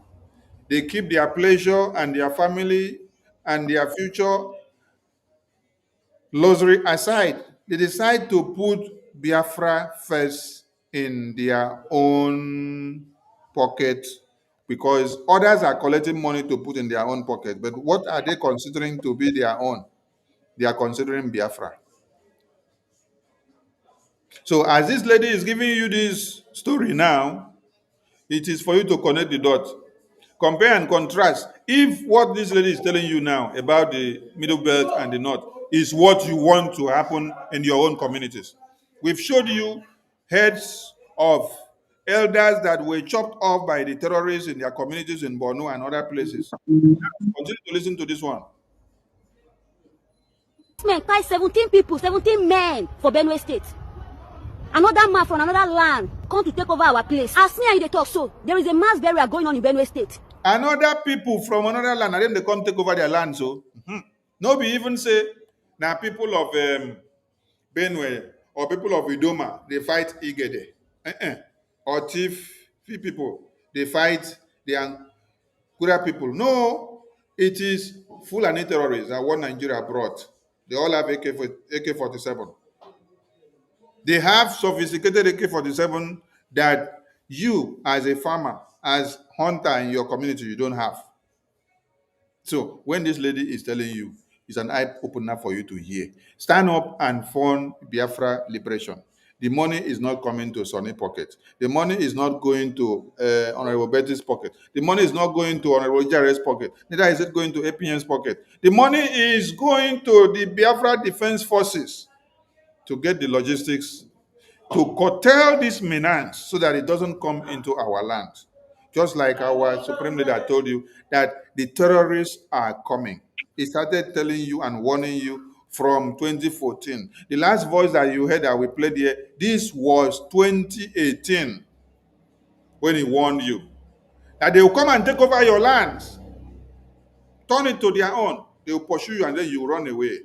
Speaker 3: They keep their pleasure and their family and their future luxury aside. They decide to put Biafra first in their own pocket because others are collecting money to put in their own pocket. But what are they considering to be their own? They are considering Biafra. So as this lady is giving you this story now, it is for you to connect the dots. Compare and contrast. If what this lady is telling you now about the Middle Belt and the North is what you want to happen in your own communities. We've showed you heads of elders that were chopped off by the terrorists in their communities in Borno and other places. Continue to listen to this one.
Speaker 6: Men carry 17 people, 17 men for Benue State. Another man from another land come to take over our place. As me and you talk so, there is a mass burial going on in Benue State.
Speaker 3: Another people from another land, and then they come take over their land. So, no be even say, now people of Benue or people of Idoma, they fight Igede. Or Chief people, they fight the Ankura people. No, it is Fulani terrorists that what Nigeria brought They all have AK-47. They have sophisticated AK-47 that you, as a farmer, as hunter in your community, you don't have. So when this lady is telling you, it's an eye opener for you to hear. Stand up and fund Biafra liberation. The money is not coming to Sonny pocket. The money is not going to Honorable Betty's pocket. The money is not going to Honorable Jared's pocket. Neither is it going to APN's pocket. The money is going to the Biafra Defense Forces to get the logistics to curtail this menace so that it doesn't come into our land. Just like our Supreme Leader told you that the terrorists are coming. He started telling you and warning you from 2014. The last voice that you heard that we played here, this was 2018 when he warned you that they will come and take over your lands, turn it to their own. They will pursue you and then you run away.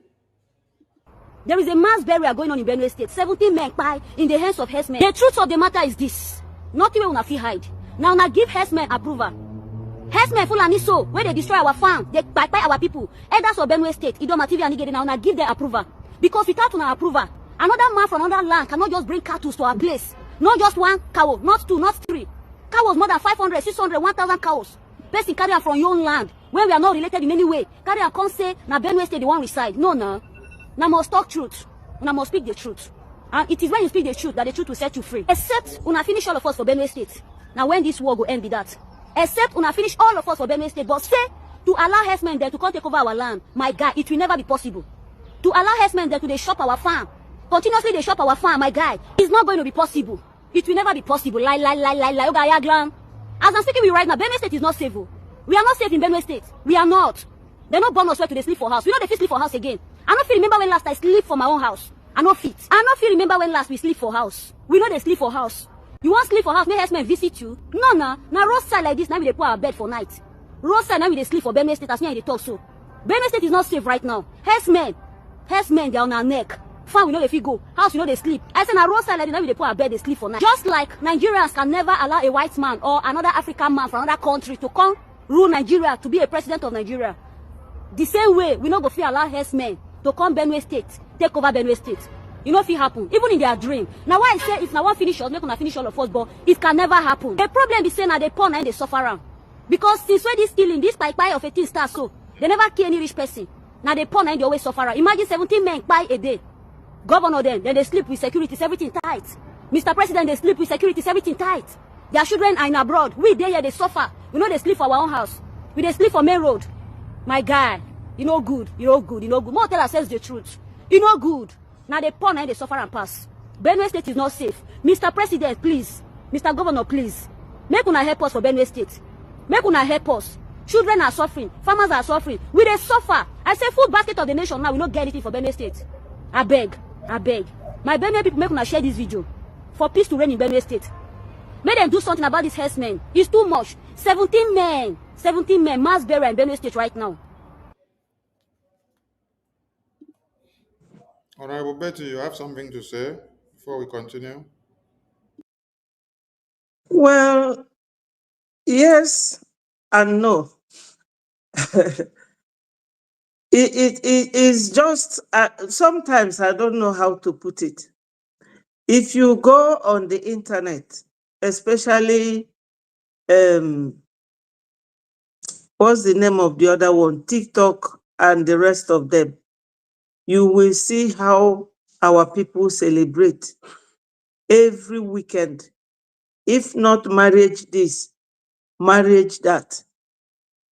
Speaker 6: There is a mass burial going on in Benue State. 17 men die in the hands of herdsmen. The truth of the matter is this. Nothing will not hide. Now give herdsmen approval. Herdsmen Fulani so where they destroy our farm, they buy our people. Elders of Benue State, Idoma TV and Igede now give them approval. Because without an approval, another man from another land cannot just bring cattle to our place. Not just one cow, not two, not three. Cows more than 500, 600, 1,000 cows. Person carry am from your own land when we are not related in any way. Carry am come say na Benue State the one reside. No. Now must talk truth. Una must speak the truth. And it is when you speak the truth that the truth will set you free. Except una finish all of us for Benue State. Now when this war will end be that. Except una finish all of us for Benue State. But say to allow herdsmen there to come take over our land, my guy, it will never be possible. To allow herdsmen there to they shop our farm. Continuously they shop our farm, my guy. It's not going to be possible. It will never be possible. Lie. As I'm speaking with you right now, Benue State is not safe. We are not safe in Benue State. We are not. They not born us where to they sleep for house. We know they fit sleep for house again. I don't feel remember when last I sleep for my own house. I not fit. I not feel remember when last we sleep for house. We know they sleep for house. You want sleep for house, may herdsmen visit you? No. Now roadside like this, now we they put our bed for night. Roadside now we they sleep for Benue State, as me and they talk so. Benue State is not safe right now. Herdsmen, they are on our neck. Farm we know if you go. House we know they sleep. I say now roadside like this, now we they put our bed, they sleep for night. Just like Nigerians can never allow a white man or another African man from another country to come rule Nigeria, to be a president of Nigeria. The same way, we not go feel allow herdsmen to come Benue State, take over Benue State. You know if it happen, even in their dream. Now why I say if now one finish us, make una finish all of us, but it can never happen. The problem is saying that they poor and they suffer around. Because since when this killing, this pie of 18 stars so, they never kill any rich person. Now they poor and they always suffer around. Imagine 17 men buy a day. Governor then they sleep with securities, everything tight. Mr. President, they sleep with securities, everything tight. Their children are in abroad. We there here, they suffer. We know they sleep for our own house. We they sleep for main road. My guy, you know good. More tell ourselves the truth. You know good. Now they poor and they suffer and pass. Benue State is not safe. Mr. President, please. Mr. Governor, please. Make una help us for Benue State. Make una help us. Children are suffering. Farmers are suffering. We they suffer. I say food basket of the nation now. We don't get anything for Benue State. I beg. My Benue people, make una share this video. For peace to reign in Benue State. Make them do something about these herdsmen. It's too much. 17 men, mass burial in Benue State right now.
Speaker 3: Honorable Betty, you have something to say before we continue?
Speaker 5: Well, yes and no. It is just, sometimes I don't know how to put it. If you go on the internet, especially, what's the name of the other one? TikTok and the rest of them, you will see how our people celebrate every weekend. If not marriage this, marriage that.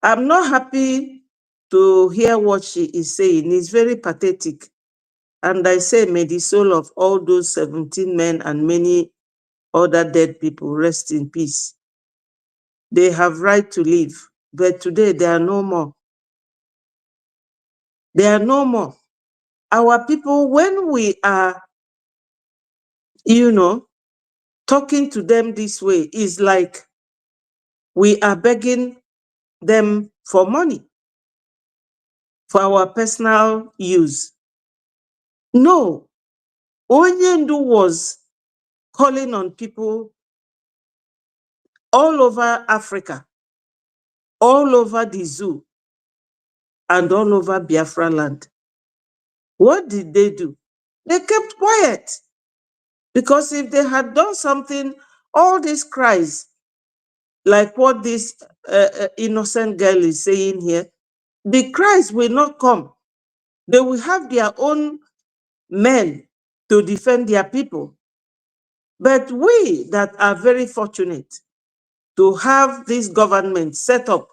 Speaker 5: I'm not happy to hear what she is saying. It's very pathetic. And I say, may the soul of all those 17 men and many other dead people rest in peace. They have right to live, but today they are no more. They are no more. Our people, when we are, talking to them this way, is like we are begging them for money for our personal use. No, Onyendu was calling on people all over Africa, all over the zoo, and all over Biafra land What did they do? They kept quiet. Because if they had done something, all these cries, like what this innocent girl is saying here, the cries will not come. They will have their own men to defend their people. But we that are very fortunate to have this government set up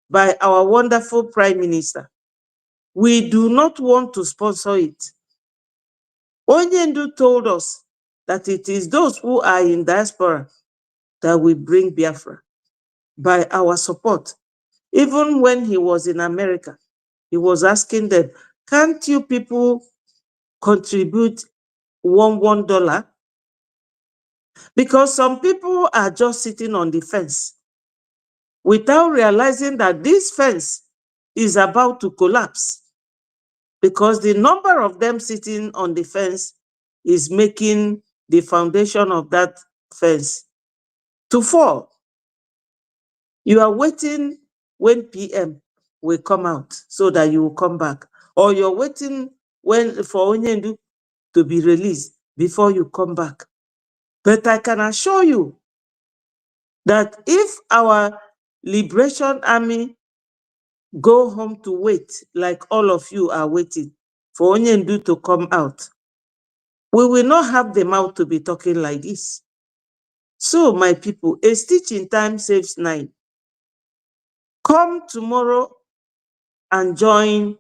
Speaker 5: by our wonderful Prime Minister, we do not want to sponsor it. Onyendu told us that it is those who are in diaspora that will bring Biafra by our support. Even when he was in America, he was asking them, can't you people contribute $1? Because some people are just sitting on the fence without realizing that this fence is about to collapse, because the number of them sitting on the fence is making the foundation of that fence to fall. You are waiting when PM will come out so that you will come back, or you're waiting for Onyendu to be released before you come back. But I can assure you that if our Liberation Army go home to wait, like all of you are waiting for Onyendu to come out, we will not have the mouth to be talking like this. So, my people, a stitch in time saves 9. Come tomorrow and join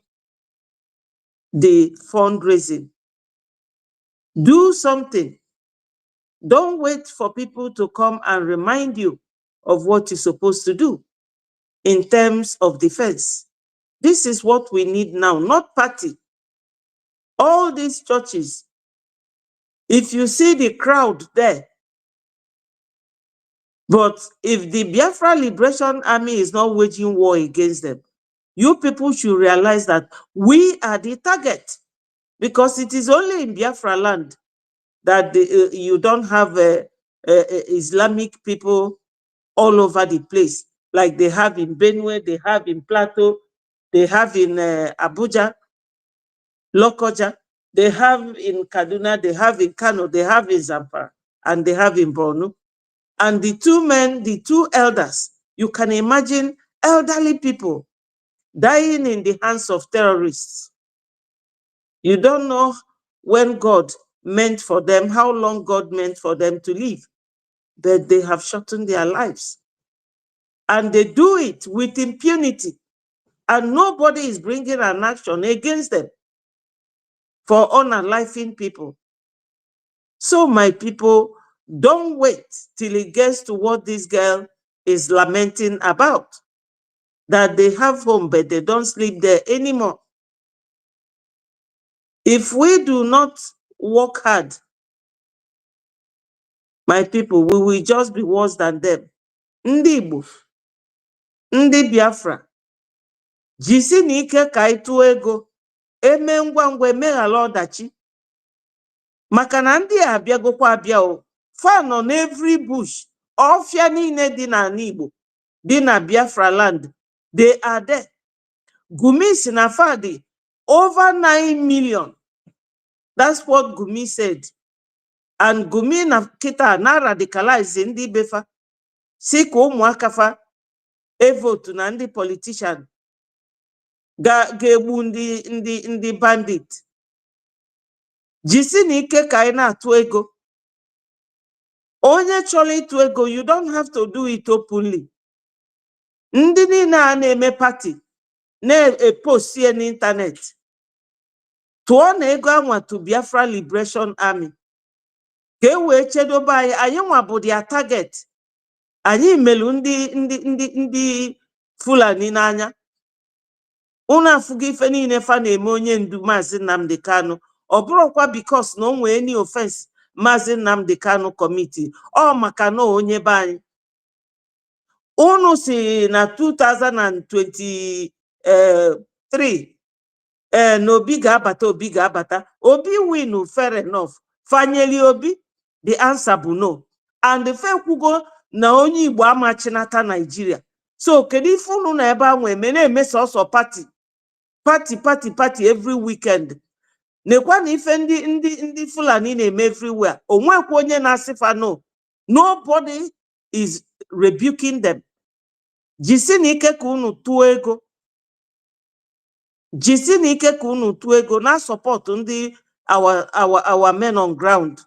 Speaker 5: the fundraising. Do something. Don't wait for people to come and remind you of what you're supposed to do in terms of defense. This is what we need now, not party. All these churches, if you see the crowd there, but if the Biafra Liberation Army is not waging war against them, you people should realize that we are the target, because it is only in Biafra land that you don't have Islamic people all over the place, like they have in Benue, they have in Plateau, they have in Abuja, Lokoja, they have in Kaduna, they have in Kano, they have in Zamfara, and they have in Borno. And the two elders, you can imagine elderly people dying in the hands of terrorists. You don't know when God meant for them, how long God meant for them to live, but they have shortened their lives. And they do it with impunity. And nobody is bringing an action against them for unaliving people. So, my people, don't wait till it gets to what this girl is lamenting about, that they have home, but they don't sleep there anymore. If we do not work hard, my people, we will just be worse than them. Ndị Igbo, ndị Biafra, jisi n'ike ka anyị tụọ ego, eme ngwa ngwa emeghala ọdachi. Maka na ndị a abịagokwa abịa o, fa nọ n'every bush, ọfịa niile dị n'ala Igbo, dị na Biafra land, they are there. Gumi si na fa dị over 9 million. That's what Gumi said. And Gumi na kita na radicalize ndị befa, si ka ụmụaka fa evotu na ndị politician ga-egbu ndị bandit. Jisi n'ike ka anyị na-atụ ego. Onye chọrọ ịtụ ego, you don't have to do it openly. Ndị niile a na-eme party na-epost ya n'internet, tụọ na ego anwa to Biafra Liberation Army ka e wee chedobe anyị. Anyị nwa bụ their target. Anyị melu ndị Fulani n'anya. Unu afụgo ife niile fa na-eme Onyendu Maazị Nnamdi Kanu. Ọ bụrụkwa because na o nwee any offense Maazị Nnamdi Kanu committee, ọ maka na onye be anyị. Unu si na 2023 na Obi ga-abata. Obi win, fair enough. Fanyeli Obi, the answer bụ no. And the fact kwugo na onye Igbo amachinata Nigeria. So kedu ife unu na ebe anwe eme na-eme sọsọ party every weekend. nekwa na ife ndị Fulani na-eme everywhere. Onwekwa onye na-asịfa no. Nobody is rebuking them. Jisi na ike ka unu tụọ ego. Jisi na ike ka unu tụọ ego na support ndị our men on ground.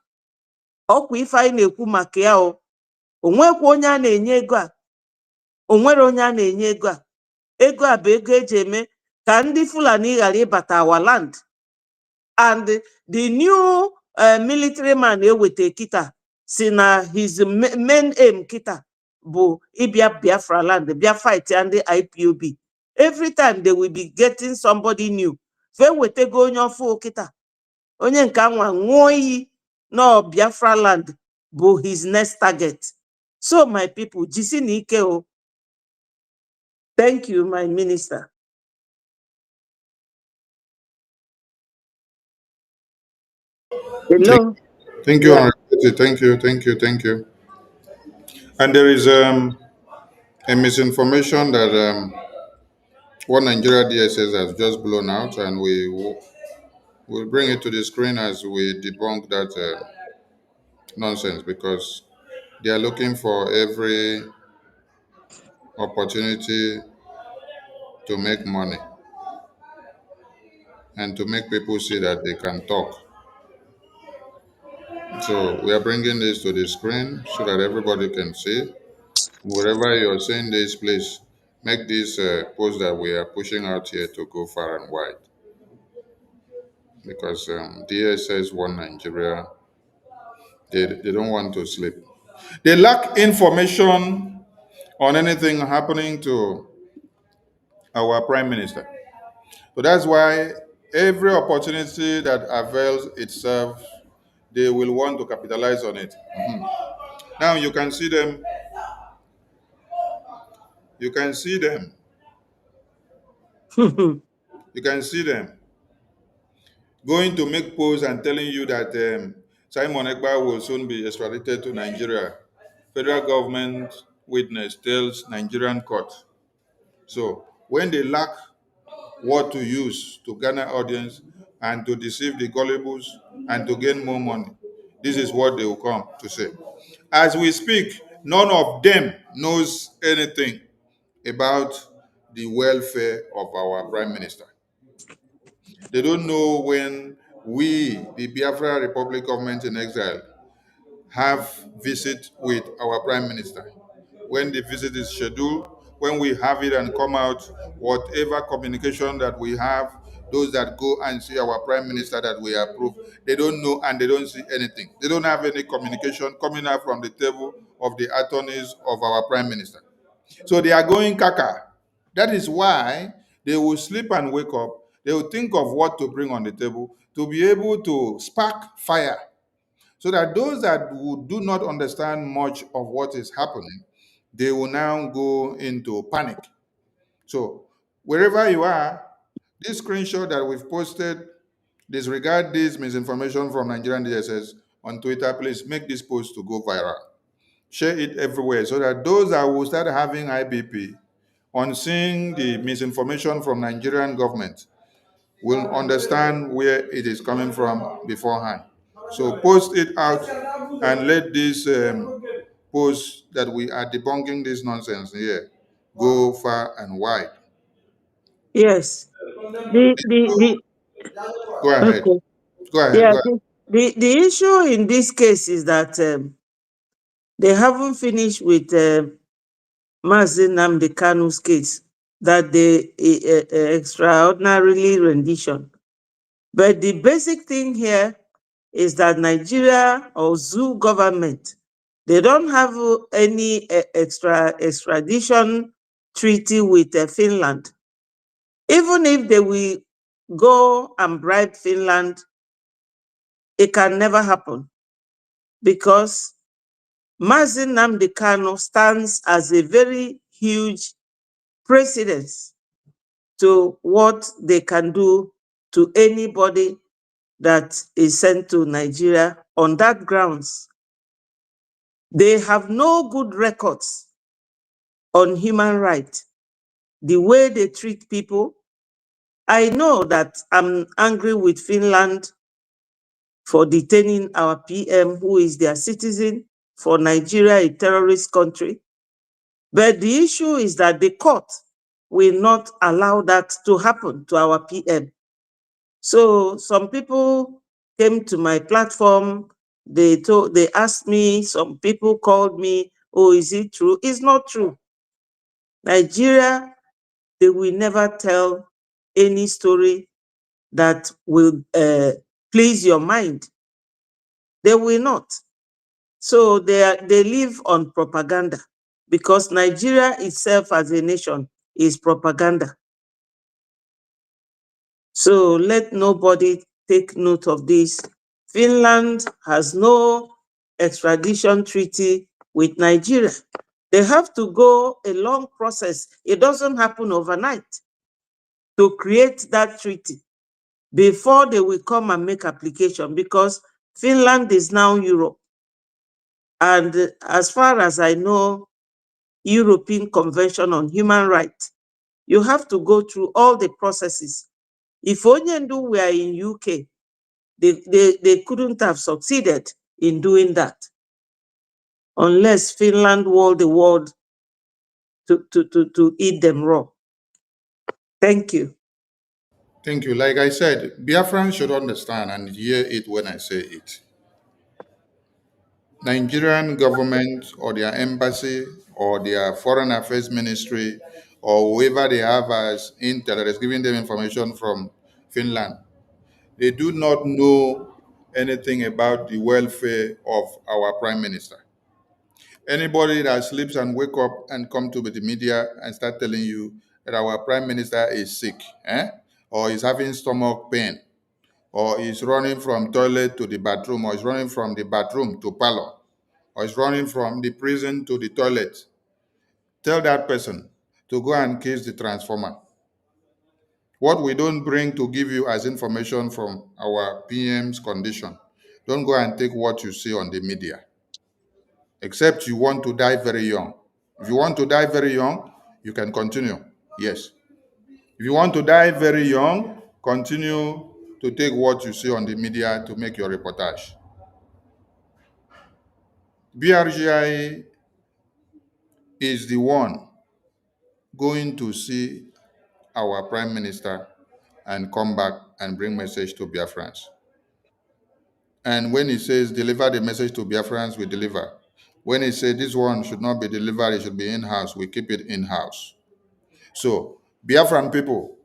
Speaker 5: Ọkwa ife anyị na-ekwu maka ya o. Onwekwa onye a na-enye ego a. Onwere onye a na-enye ego a. Ego a bụ ego eji eme ka ndị Fulani ghara ịbata our land. And the new military man ewete kita si na his main aim kita bụ ịbịa Biafra land, bịa fight and the IPOB. Every time they will be getting somebody new. Fe wetego onye ọfụ kita. Onye nke anwa ṅụọ iyi no Biafra land bụ his next target. So my people, jisi na ike o. Thank you, my minister. Hello.
Speaker 3: Thank you, thank you. And there is a misinformation that one Nigeria DSS has just blown out, and we'll bring it to the screen as we debunk that nonsense, because they are looking for every opportunity to make money and to make people see that they can talk. So we are bringing this to the screen so that everybody can see. Wherever you're seeing this, please make this post that we are pushing out here to go far and wide. Because DSS One Nigeria, they don't want to sleep. They lack information on anything happening to our Prime Minister. So that's why every opportunity that avails itself, they will want to capitalize on it. Now you can see them. You can see them. You can see them going to make posts and telling you that Simon Ekpa will soon be extradited to Nigeria. Federal government witness tells Nigerian court. So when they lack what to use to garner audience and to deceive the gullibles and to gain more money, this is what they will come to say. As we speak, none of them knows anything about the welfare of our Prime Minister. They don't know when we, the Biafra Republic government in exile, have visit with our Prime Minister. When the visit is scheduled, when we have it and come out, whatever communication that we have, those that go and see our Prime Minister that we approve, they don't know and they don't see anything. They don't have any communication coming out from the table of the attorneys of our Prime Minister. So they are going caca. That is why they will sleep and wake up. They will think of what to bring on the table to be able to spark fire, so that those that do not understand much of what is happening, they will now go into panic. So wherever you are, this screenshot that we've posted, disregard this misinformation from Nigerian DSS on Twitter. Please make this post to go viral. Share it everywhere so that those that will start having IBP on seeing the misinformation from Nigerian government will understand where it is coming from beforehand. So post it out and let this post that we are debunking this nonsense here go far and wide.
Speaker 5: Yes.
Speaker 3: Go ahead.
Speaker 5: Okay.
Speaker 3: Go ahead.
Speaker 5: Yeah.
Speaker 3: Go ahead.
Speaker 5: The issue in this case is that they haven't finished with Mazi Nnamdi Kanu's case, that the extraordinarily rendition. But the basic thing here is that Nigeria or zoo government, they don't have any extradition treaty with Finland. Even if they will go and bribe Finland, it can never happen, because Mazi Nnamdi Kanu stands as a very huge precedence to what they can do to anybody that is sent to Nigeria on that grounds. They have no good records on human rights, the way they treat people, I know that I'm angry with Finland for detaining our PM, who is their citizen, for Nigeria, a terrorist country. But the issue is that the court will not allow that to happen to our PM. So some people came to my platform, they asked me, some people called me, oh, is it true? It's not true. Nigeria, they will never tell any story that will please your mind. They will not. So they live on propaganda, because Nigeria itself as a nation is propaganda. So let nobody take note of this. Finland has no extradition treaty with Nigeria. They have to go a long process. It doesn't happen overnight to create that treaty before they will come and make application, because Finland is now Europe. And as far as I know, European Convention on Human Rights, you have to go through all the processes. If Onyendu were in UK, they couldn't have succeeded in doing that unless Finland walled the world to eat them raw. Thank you.
Speaker 3: Thank you. Like I said, Biafrans should understand and hear it when I say it. Nigerian government or their embassy or their foreign affairs ministry or whoever they have as intel that is giving them information from Finland, they do not know anything about the welfare of our prime minister. Anybody that sleeps and wake up and come to the media and start telling you that our prime minister is sick, or is having stomach pain, or is running from toilet to the bathroom, or is running from the bathroom to parlor, or is running from the prison to the toilet, tell that person to go and kiss the transformer. What we don't bring to give you as information from our PM's condition, don't go and take what you see on the media, except you want to die very young. If you want to die very young, you can continue. Yes. If you want to die very young, continue to take what you see on the media to make your reportage. BRGI is the one going to see our prime minister and come back and bring message to Biafrans. And when he says deliver the message to Biafrans, we deliver. When he says this one should not be delivered, it should be in-house, we keep it in-house. So, Biafran people,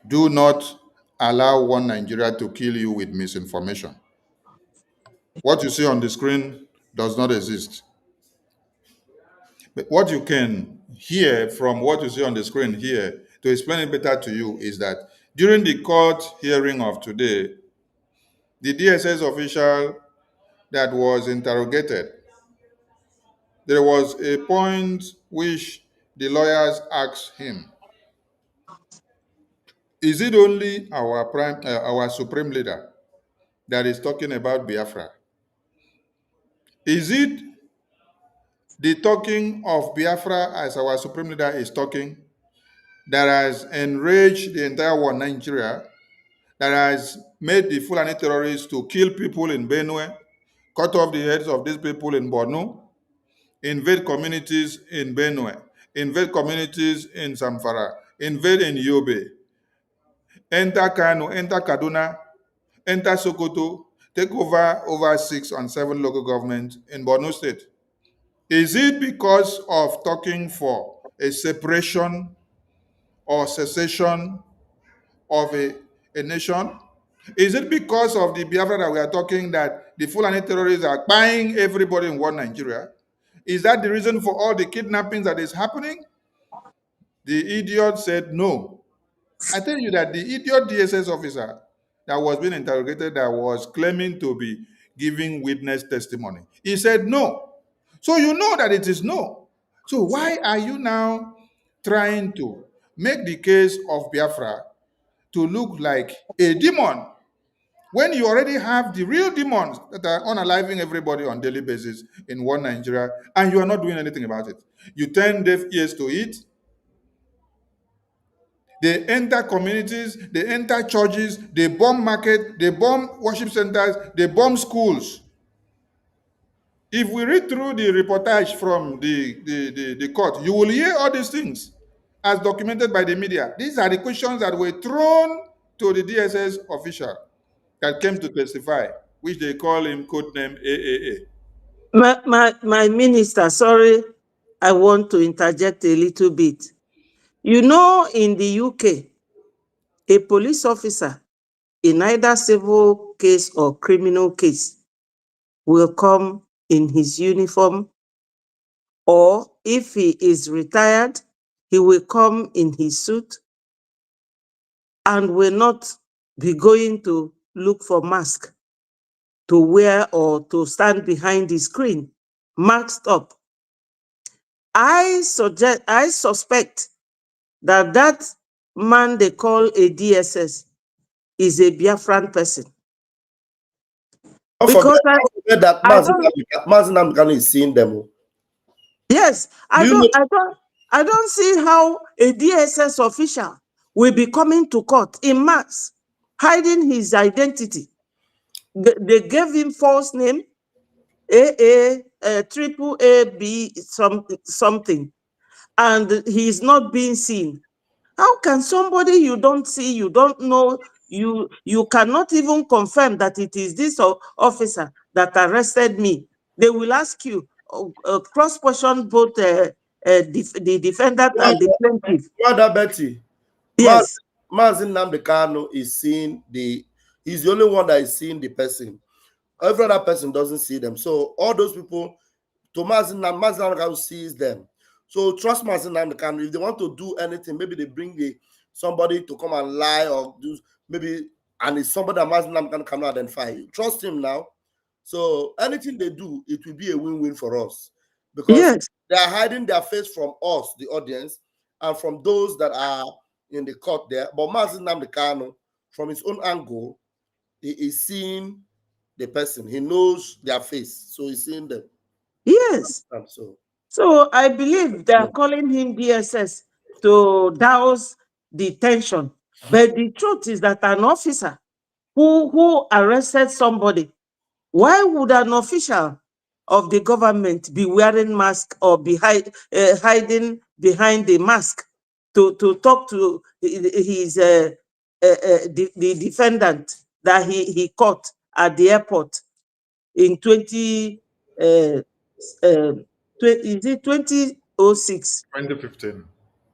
Speaker 3: do not allow one Nigeria to kill you with misinformation. What you see on the screen does not exist. But what you can hear from what you see on the screen here, to explain it better to you, is that during the court hearing of today, the DSS official that was interrogated, there was a point which the lawyers asked him, is it only our supreme leader that is talking about Biafra? Is it the talking of Biafra as our supreme leader is talking that has enraged the entire world, Nigeria, that has made the Fulani terrorists to kill people in Benue, cut off the heads of these people in Borno, invade communities in Benue, invade communities in Zamfara, invade in Yobe, enter Kano, enter Kaduna, enter Sokoto, take over 6 and 7 local governments in Borno State? Is it because of talking for a separation or secession of a nation? Is it because of the Biafra that we are talking that the Fulani terrorists are buying everybody in one Nigeria? Is that the reason for all the kidnappings that is happening? The idiot said no. I tell you that the idiot DSS officer that was being interrogated, that was claiming to be giving witness testimony, he said no. So you know that it is no. So why are you now trying to make the case of Biafra to look like a demon when you already have the real demons that are unaliving everybody on a daily basis in one Nigeria, and you are not doing anything about it? You turn deaf ears to it. They enter communities, they enter churches, they bomb market, they bomb worship centers, they bomb schools. If we read through the reportage from the court, you will hear all these things as documented by the media. These are the questions that were thrown to the DSS official that came to testify, which they call him codename AAA.
Speaker 5: My minister, sorry, I want to interject a little bit. You know, in the UK, a police officer in either civil case or criminal case will come in his uniform, or if he is retired, he will come in his suit and will not be going to look for mask to wear or to stand behind the screen, masked up. I suspect that that man they call a DSS is a Biafran person.
Speaker 4: Don't
Speaker 5: Because
Speaker 4: forget that Mazin Namdekanu is seeing them.
Speaker 5: yes, I don't see how a DSS official will be coming to court in mass, hiding his identity. They gave him false name, triple A B something, and he is not being seen. How can somebody you don't see, you don't know, you cannot even confirm that it is this officer that arrested me? They will ask you, cross-question both the defendant and the plaintiff.
Speaker 4: Mother Betty,
Speaker 5: Yes.
Speaker 4: Mazin Namdekanu is seeing he's the only one that is seeing the person. Every other person doesn't see them. So all those people, to Mazin Namdekanu sees them. So trust Mazin Namdekanu. If they want to do anything, maybe they bring somebody to come and lie or do maybe, and it's somebody that Mazin Namdekanu cannot identify. Trust him now. So anything they do, it will be a win-win for us, because
Speaker 5: Yes.
Speaker 4: they are hiding their face from us, the audience, and from those that are in the court there. But Mazin Namdekanu, from his own angle, he is seeing the person. He knows their face, so he's seeing them.
Speaker 5: Yes.
Speaker 4: And
Speaker 5: So I believe they are calling him DSS to douse the tension. But the truth is that an officer who arrested somebody, why would an official of the government be wearing mask or hiding behind the mask to talk to his the defendant that he caught at the airport in 2006?
Speaker 3: 2015.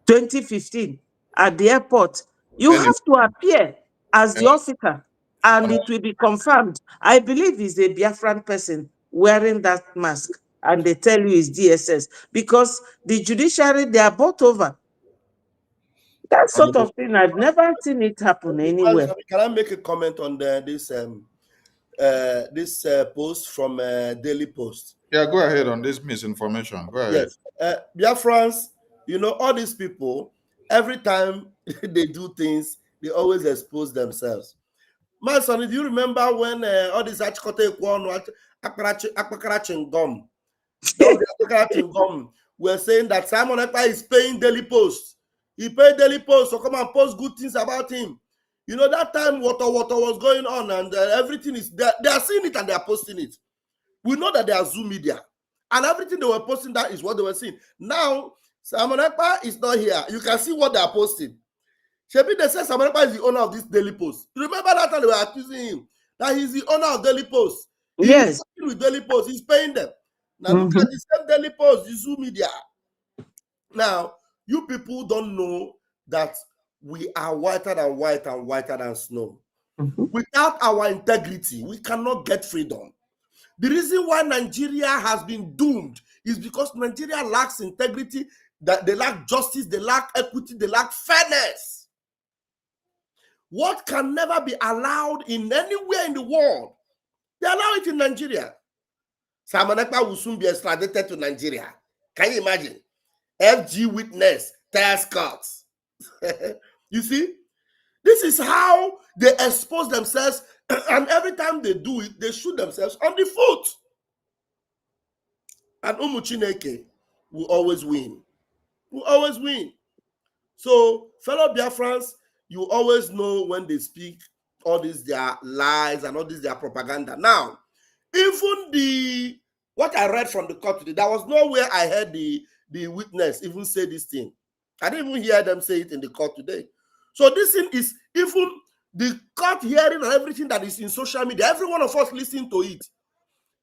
Speaker 5: 2015 at the airport? You
Speaker 3: Anyway,
Speaker 5: have to appear as the officer and it will be confirmed. I believe he's a Biafran person wearing that mask, and they tell you it's DSS because the judiciary, they are bought over. That sort of thing, I've never seen it happen anywhere.
Speaker 4: can I make a comment on this post from Daily Post?
Speaker 3: yeah, go ahead on this misinformation. Go ahead.
Speaker 4: Yes. Biafrans, all these people, every time they do things, they always expose themselves. My son, do you remember when all these gum were saying that Simon Ekpa is paying Daily Post? He paid Daily Post to come and post good things about him. That time water was going on, and everything is there. They are seeing it and they are posting it. We know that they are Zoom media, and everything they were posting, that is what they were seeing. Now, Simon Ekpa is not here. You can see what they are posting. Shebi, they say Simon Ekpa is the owner of this Daily Post. You remember that time they were accusing him that he's the owner of Daily Post?
Speaker 5: Yes.
Speaker 4: He's with Daily Post. He's paying them. Now look at the same Daily Post, the Zoom media. Now, you people don't know that we are whiter than white and whiter than snow. Without our integrity, we cannot get freedom. The reason why Nigeria has been doomed is because Nigeria lacks integrity, that they lack justice, they lack equity, they lack fairness. What can never be allowed in anywhere in the world, they allow it in Nigeria. Simon Ekpa will soon be extradited to Nigeria. Can you imagine? FG witness, task cuts. You see, this is how they expose themselves, and every time they do it, they shoot themselves on the foot. And Umu Chineke will always win. Will always win. So, fellow Biafrans, you always know when they speak all these their lies and all this their propaganda. Now, even what I read from the court today, there was nowhere I heard the witness even say this thing. I didn't even hear them say it in the court today. So this thing is even the court hearing and everything that is in social media. Every one of us listening to it.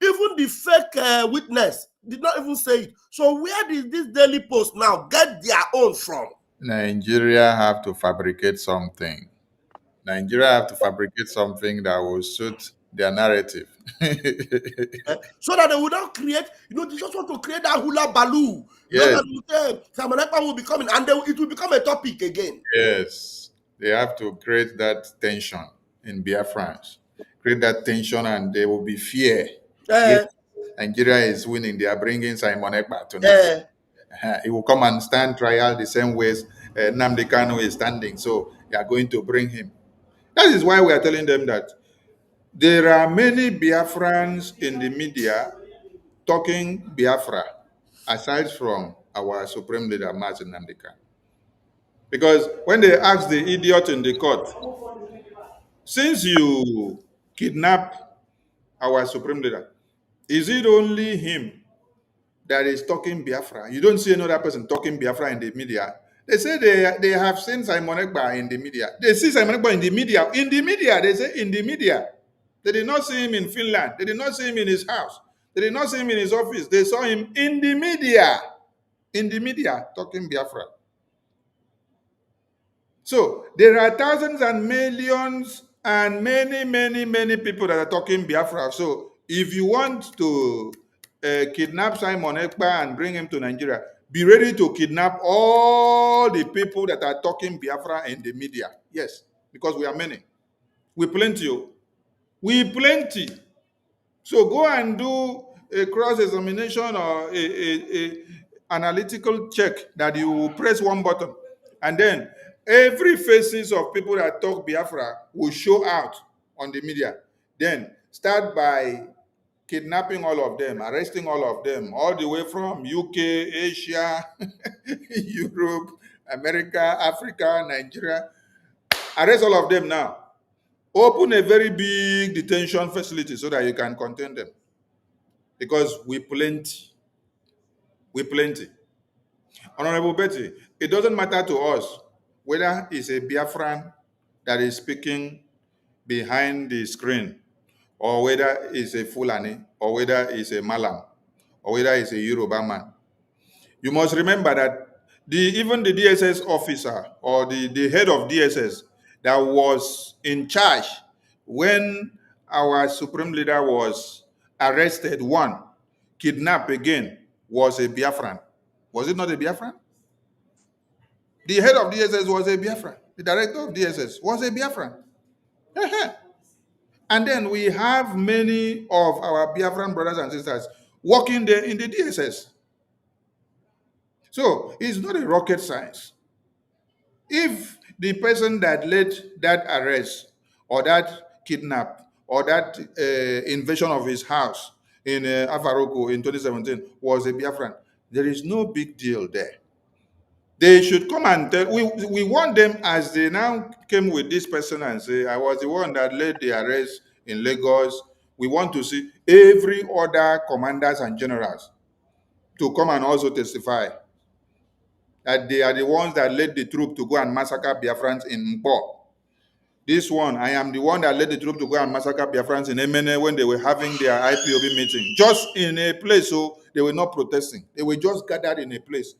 Speaker 4: Even the fake witness did not even say it. So where did this Daily Post now get their own from?
Speaker 3: Nigeria have to fabricate something. Nigeria have to fabricate something that will suit their narrative.
Speaker 4: So that they will not create, they just want to create that hula baloo. Just
Speaker 3: Yes,
Speaker 4: that you say Simon Ekpa will be coming and it will become a topic again.
Speaker 3: yes. They have to create that tension in Biafrans. Create that tension and there will be fear. Yes,
Speaker 4: Uh,
Speaker 3: Nigeria is winning. They are bringing Simon Ekpa tonight. He will come and stand trial the same ways Nnamdi Kanu is standing. So they are going to bring him. That is why we are telling them that there are many Biafrans in the media talking Biafra, aside from our Supreme Leader, Martin Nnamdi Kanu. Because when they asked the idiot in the court, since you kidnap our Supreme Leader, is it only him that is talking Biafra? You don't see another person talking Biafra in the media. They say they have seen Simon Ekpa in the media. They see Simon Ekpa in the media. In the media, they say in the media. They did not see him in Finland. They did not see him in his house. They did not see him in his office. They saw him in the media. In the media, talking Biafra. So there are thousands and millions and many people that are talking Biafra. So if you want to kidnap Simon Ekpa and bring him to Nigeria, be ready to kidnap all the people that are talking Biafra in the media. Yes, because we are many. We plenty. We plenty. So go and do a cross-examination or a analytical check that you press one button. And then every faces of people that talk Biafra will show out on the media. Then start by kidnapping all of them, arresting all of them, all the way from UK, Asia, Europe, America, Africa, Nigeria. Arrest all of them now. Open a very big detention facility so that you can contain them. Because we plenty. We plenty. Honorable Betty, it doesn't matter to us whether it's a Biafran that is speaking behind the screen, or whether it's a Fulani, or whether it's a Malam, or whether it's a Yoruba man. You must remember that even the DSS officer or the head of DSS that was in charge when our supreme leader was arrested, one, kidnapped again, was a Biafran. Was it not a Biafran? The head of DSS was a Biafran. The director of DSS was a Biafran. And then we have many of our Biafran brothers and sisters working there in the DSS. So it's not a rocket science. If the person that led that arrest or that kidnap or that invasion of his house in Afaroko in 2017 was a Biafran, there is no big deal there. They should come and tell. We want them, as they now came with this person and say, I was the one that led the arrest in Lagos. We want to see every other commanders and generals to come and also testify that they are the ones that led the troop to go and massacre Biafrans in Mpo. This one, I am the one that led the troop to go and massacre Biafrans in Emene when they were having their IPOB meeting. Just in a place, so they were not protesting. They were just gathered in a place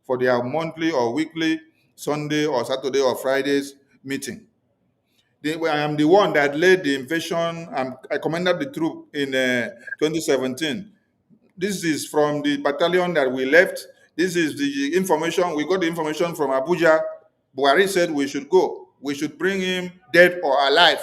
Speaker 3: for their monthly or weekly, Sunday or Saturday or Fridays meeting. I am the one that led the invasion. I commanded the troop in 2017. This is from the battalion that we left. This is the information. We got the information from Abuja. Buhari said we should go. We should bring him dead or alive.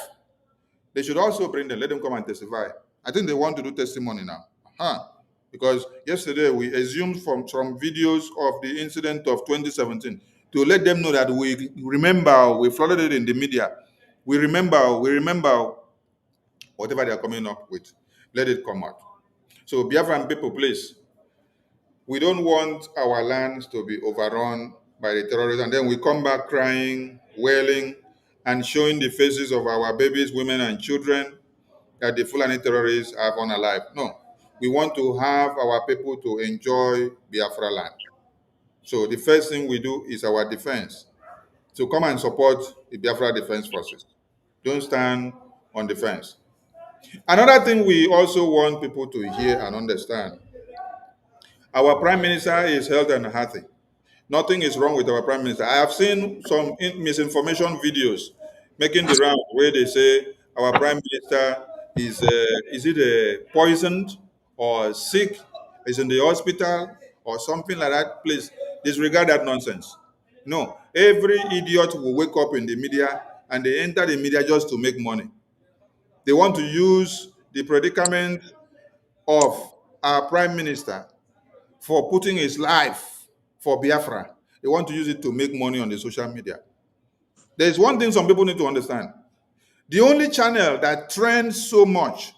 Speaker 3: They should also bring them, let them come and testify. I think they want to do testimony now. Because yesterday we assumed from videos of the incident of 2017 to let them know that we remember, we flooded it in the media. We remember whatever they are coming up with. Let it come out. So Biafran people, please, we don't want our lands to be overrun by the terrorists, and then we come back crying, wailing, and showing the faces of our babies, women, and children that the Fulani terrorists have unalive. No, we want to have our people to enjoy Biafra land. So the first thing we do is our defense. So come and support the Biafra Defense Forces. Don't stand on the fence. Another thing we also want people to hear and understand, our Prime Minister is healthy and healthy. Nothing is wrong with our Prime Minister. I have seen some misinformation videos making the round where they say our Prime Minister is it poisoned or sick, is in the hospital or something like that. Please disregard that nonsense. No, every idiot will wake up in the media and they enter the media just to make money. They want to use the predicament of our Prime Minister for putting his life for Biafra. They want to use it to make money on the social media. There's one thing some people need to understand. The only channel that trends so much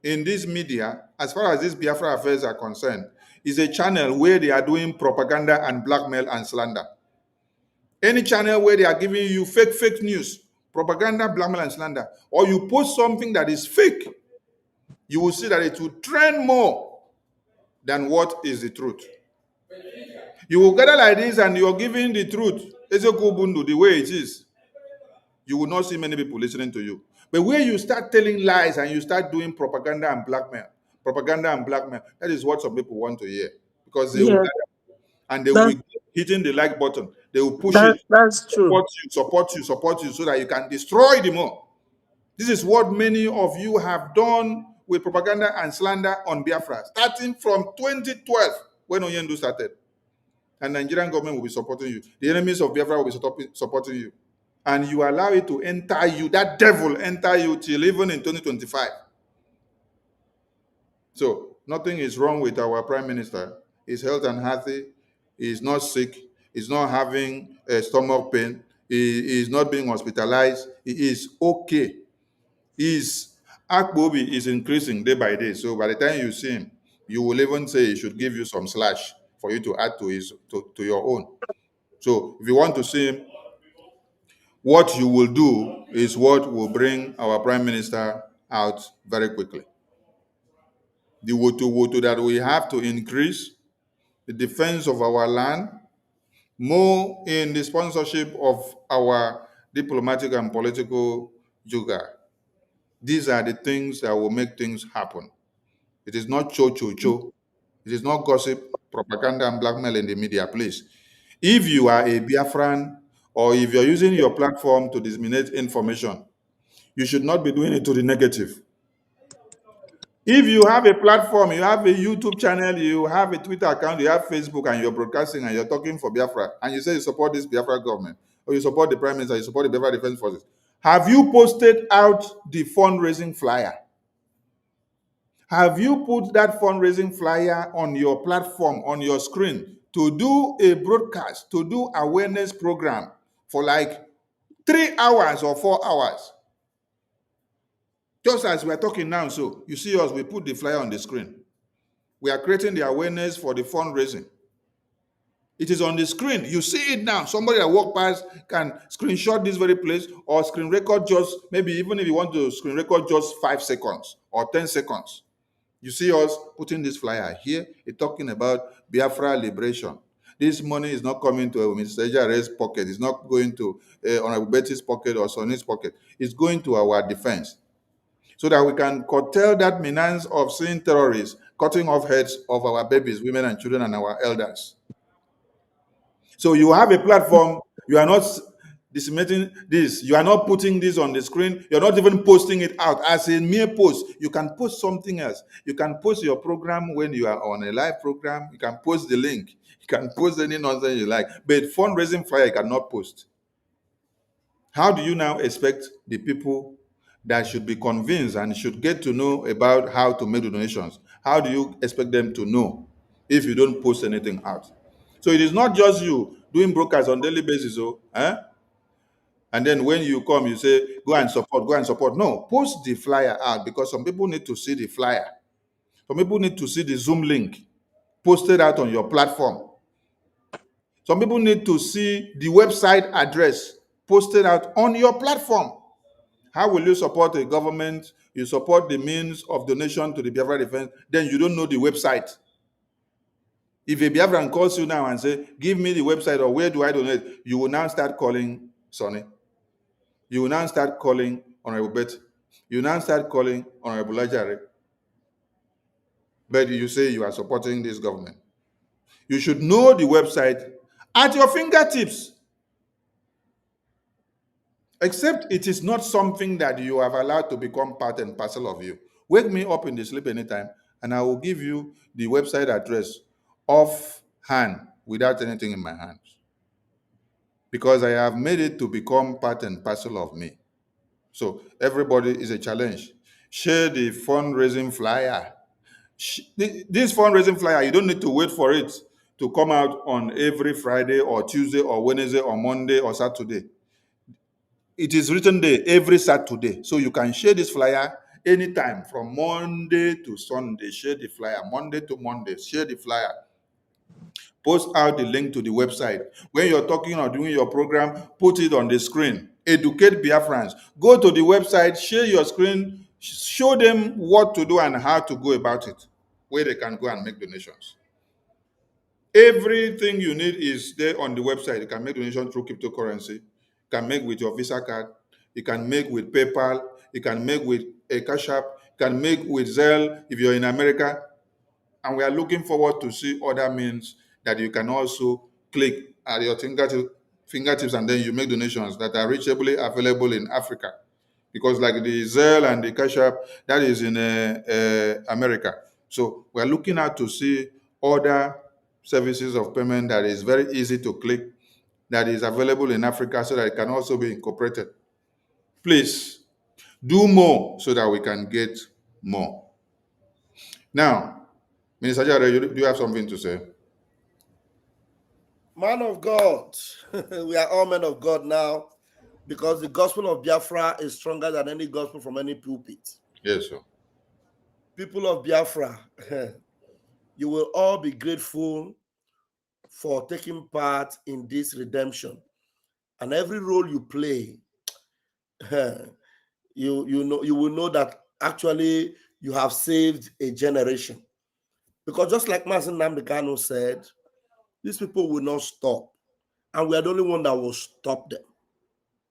Speaker 3: in this media, as far as these Biafra affairs are concerned, is a channel where they are doing propaganda and blackmail and slander. Any channel where they are giving you fake news, propaganda, blackmail, and slander, or you post something that is fake, you will see that it will trend more than what is the truth. You will gather like this and you're giving the truth, the way it is. You will not see many people listening to you. But where you start telling lies and you start doing propaganda and blackmail, that is what some people want to hear. Because they will
Speaker 5: Yeah,
Speaker 3: gather and they will
Speaker 5: that,
Speaker 3: be hitting the like button. They will push it,
Speaker 5: that's true.
Speaker 3: support you, so that you can destroy them more. This is what many of you have done with propaganda and slander on Biafra, starting from 2012 when Oyendu started. And Nigerian government will be supporting you. The enemies of Biafra will be supporting you. And you allow it to enter you, that devil enter you till even in 2025. So nothing is wrong with our Prime Minister. He's healthy and healthy. He's not sick. He's not having a stomach pain. He is not being hospitalized. He is okay. His Akbobi is increasing day by day. So by the time you see him, you will even say he should give you some slash for you to add to your own. So if you want to see him, what you will do is what will bring our Prime Minister out very quickly. The woto that we have to increase, the defense of our land, more in the sponsorship of our diplomatic and political juga. These are the things that will make things happen. It is not cho. It is not gossip, propaganda, and blackmail in the media, please. If you are a Biafran or if you're using your platform to disseminate information, you should not be doing it to the negative. If you have a platform, you have a YouTube channel, you have a Twitter account, you have Facebook, and you're broadcasting and you're talking for Biafra, and you say you support this Biafra government, or you support the Prime Minister, you support the Biafra Defense Forces, have you posted out the fundraising flyer? Have you put that fundraising flyer on your platform, on your screen, to do a broadcast, to do awareness program for like 3 hours or 4 hours? Just as we're talking now, so you see us, we put the flyer on the screen. We are creating the awareness for the fundraising. It is on the screen. You see it now. Somebody that walk past can screenshot this very place or screen record just, maybe even if you want to screen record just 5 seconds or 10 seconds. You see us putting this flyer here. It's talking about Biafra liberation. This money is not coming to Mr. Ejare's pocket. It's not going to Honorable Betty's pocket or Sonny's pocket. It's going to our defense, so that we can curtail that menace of seeing terrorists cutting off heads of our babies, women and children, and our elders. So you have a platform, you are not disseminating this, you are not putting this on the screen, you're not even posting it out as a mere post. You can post something else. You can post your program when you are on a live program, you can post the link, you can post any nonsense you like, but fundraising flyer you cannot post. How do you now expect the people that should be convinced and should get to know about how to make the donations? How do you expect them to know if you don't post anything out? So it is not just you doing broadcasts on daily basis, and then when you come, you say, go and support, go and support. No, post the flyer out, because some people need to see the flyer. Some people need to see the Zoom link posted out on your platform. Some people need to see the website address posted out on your platform. How will you support a government? You support the means of donation to the Biafra defense, then you don't know the website. If a Biafran calls you now and say, give me the website or where do I donate, you will now start calling Sonny. You will now start calling Honorable Bet. You will now start calling Honorable Lajare. But you say you are supporting this government. You should know the website at your fingertips. Except it is not something that you have allowed to become part and parcel of you. Wake me up in the sleep anytime, and I will give you the website address off hand without anything in my hands. Because I have made it to become part and parcel of me. So everybody is a challenge. Share the fundraising flyer. This fundraising flyer, you don't need to wait for it to come out on every Friday or Tuesday or Wednesday or Monday or Saturday. It is written there every Saturday. So you can share this flyer anytime from Monday to Sunday. Share the flyer. Monday to Monday. Share the flyer. Post out the link to the website. When you're talking or doing your program, put it on the screen. Educate Biafrans. Go to the website, share your screen, show them what to do and how to go about it, where they can go and make donations. Everything you need is there on the website. You can make donations through cryptocurrency. You can make with your Visa card. You can make with PayPal. You can make with a Cash App. You can make with Zelle if you're in America. And we are looking forward to see other means that you can also click at your fingertips and then you make donations that are reachably available in Africa. Because like the Zelle and the Cash App, that is in America. So we're looking out to see other services of payment that is very easy to click, that is available in Africa so that it can also be incorporated. Please do more so that we can get more. Now, Minister Jare, do you have something to say?
Speaker 4: Man of God, we are all men of God now because the gospel of Biafra is stronger than any gospel from any pulpit.
Speaker 3: Yes, sir.
Speaker 4: People of Biafra, you will all be grateful for taking part in this redemption. And every role you play, you will know that actually you have saved a generation. Because just like Mazen Namdekano said, these people will not stop. And we are the only one that will stop them.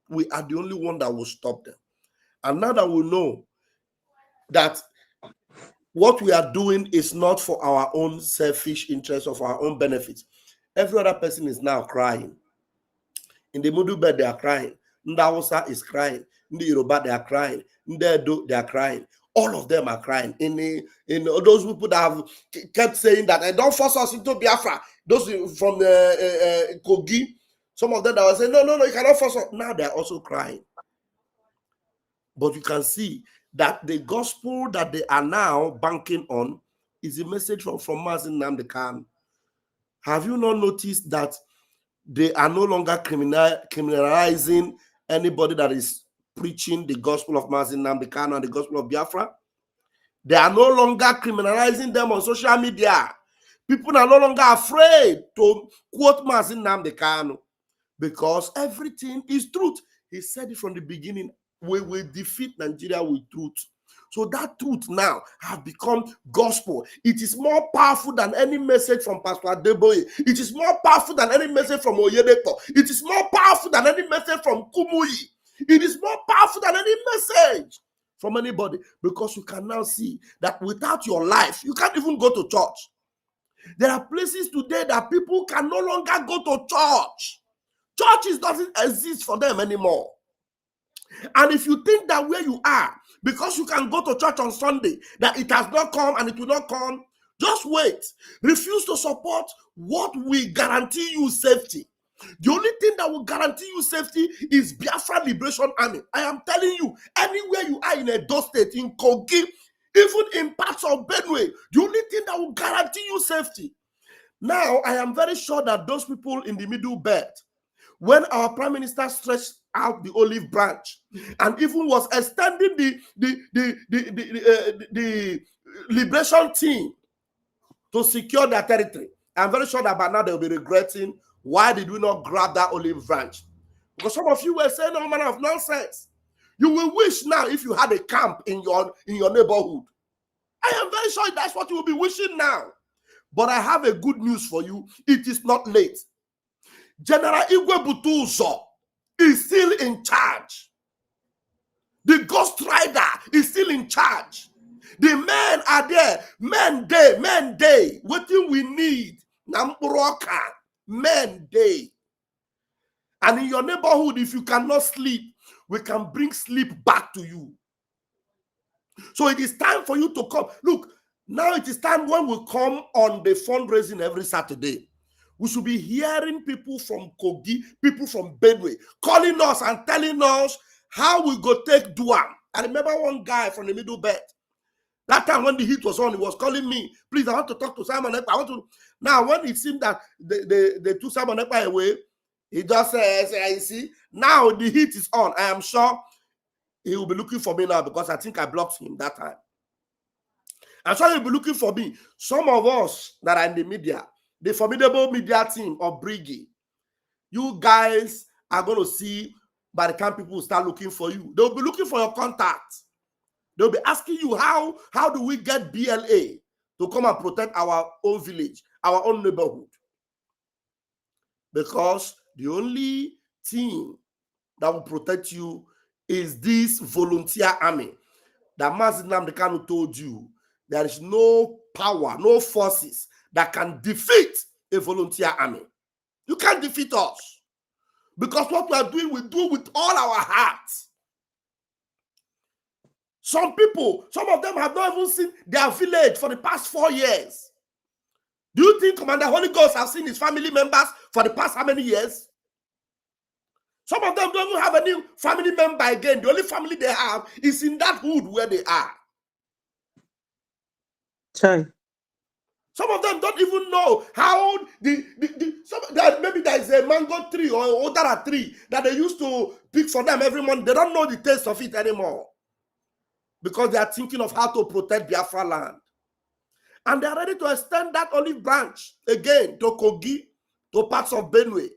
Speaker 4: We are the only one that will stop them. And now that we know that what we are doing is not for our own selfish interest or for our own benefit, every other person is now crying. In the Mudu bed, they are crying. Ndawusa is crying. In the Yoruba, they are crying. In the Edo, they are crying. All of them are crying. In those people that have kept saying that, don't force us into Biafra. Those from the Kogi, some of them that were saying, no, you cannot force us. Now they are also crying. But you can see that the gospel that they are now banking on is a message from Mazen Namdekan. Have you not noticed that they are no longer criminalizing anybody that is preaching the gospel of Mazen Namdekan and the gospel of Biafra? They are no longer criminalizing them on social media. People are no longer afraid to quote Mazen Namdekan because everything is truth. He said it from the beginning. We will defeat Nigeria with truth. So that truth now has become gospel. It is more powerful than any message from Pastor Adeboye. It is more powerful than any message from Oyedepo. It is more powerful than any message from Kumuyi. It is more powerful than any message from anybody, because you can now see that without your life, you can't even go to church. There are places today that people can no longer go to church. Churches doesn't exist for them anymore. And if you think that where you are, because you can go to church on Sunday, that it has not come and it will not come, just wait. Refuse to support what will guarantee you safety. The only thing that will guarantee you safety is Biafra Liberation Army. I am telling you, anywhere you are in Edo State, in Kogi, even in parts of Benue, the only thing that will guarantee you safety. Now, I am very sure that those people in the middle belt, when our Prime Minister stretched out the olive branch and even was extending the liberation team to secure their territory, I'm very sure that by now they'll be regretting Why did we not grab that olive branch? Because some of you were saying all manner of nonsense. You will wish now if you had a camp in your neighborhood. I am very sure that's what you will be wishing now. But I have a good news for you. It is not late. General Igwe Butuzo is still in charge. The Ghost Rider is still in charge. The men are there. Men day. What do we need? Namburoka. Men day. And in your neighborhood, if you cannot sleep, we can bring sleep back to you. So it is time for you to come. Look, now it is time when we come on the fundraising every Saturday. We should be hearing people from Kogi, people from Benue, calling us and telling us how we go take Duam. I remember one guy from the Middle Belt. That time when the heat was on, he was calling me, please, I want to talk to Simon Ekpa. I want to. Now, when it seemed that they took Simon Ekpa away, he just says, you see, now the heat is on. I am sure he will be looking for me now because I think I blocked him that time. I'm sure he'll be looking for me. Some of us that are in the media, the formidable media team of Briggy, you guys are going to see by the time people start looking for you. They'll be looking for your contact. They'll be asking you, how do we get BLA to come and protect our own village, our own neighborhood? Because the only team that will protect you is this volunteer army that Mazi Nnamdi Kanu told you. There is no power, no forces that can defeat a volunteer army. You can't defeat us. Because what we are doing, we do with all our hearts. Some people, some of them have not even seen their village for the past 4 years. Do you think Commander Holy Ghost has seen his family members for the past how many years? Some of them don't even have any family member again. The only family they have is in that hood where they are.
Speaker 5: Sorry.
Speaker 4: Some of them don't even know how maybe there is a mango tree or other tree that they used to pick for them every month. They don't know the taste of it anymore because they are thinking of how to protect Biafra land. And they are ready to extend that olive branch again to Kogi, to parts of Benue.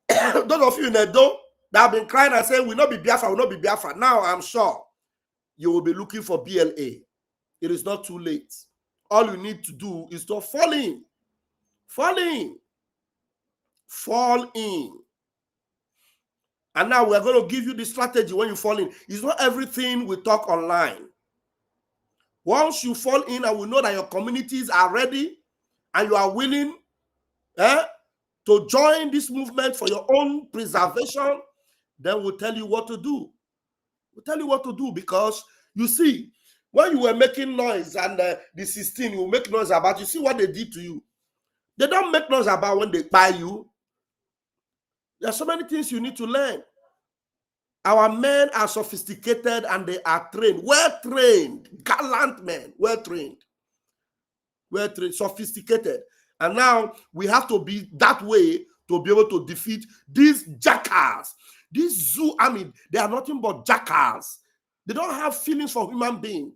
Speaker 4: Those of you in Edo that have been crying and saying, will not be Biafra, will not be Biafra. Now I'm sure you will be looking for BLA. It is not too late. All you need to do is to fall in. Fall in. Fall in. And now we're going to give you the strategy when you fall in. It's not everything we talk online. Once you fall in and we know that your communities are ready and you are willing to join this movement for your own preservation, then we'll tell you what to do. We'll tell you what to do because, you see, when you were making noise and the 16 you make noise about, you see what they did to you. They don't make noise about when they buy you. There are so many things you need to learn. Our men are sophisticated and they are trained, well-trained, gallant men, well-trained, sophisticated. And now we have to be that way to be able to defeat these jackals. These zoo army, they are nothing but jackals. They don't have feelings for human beings.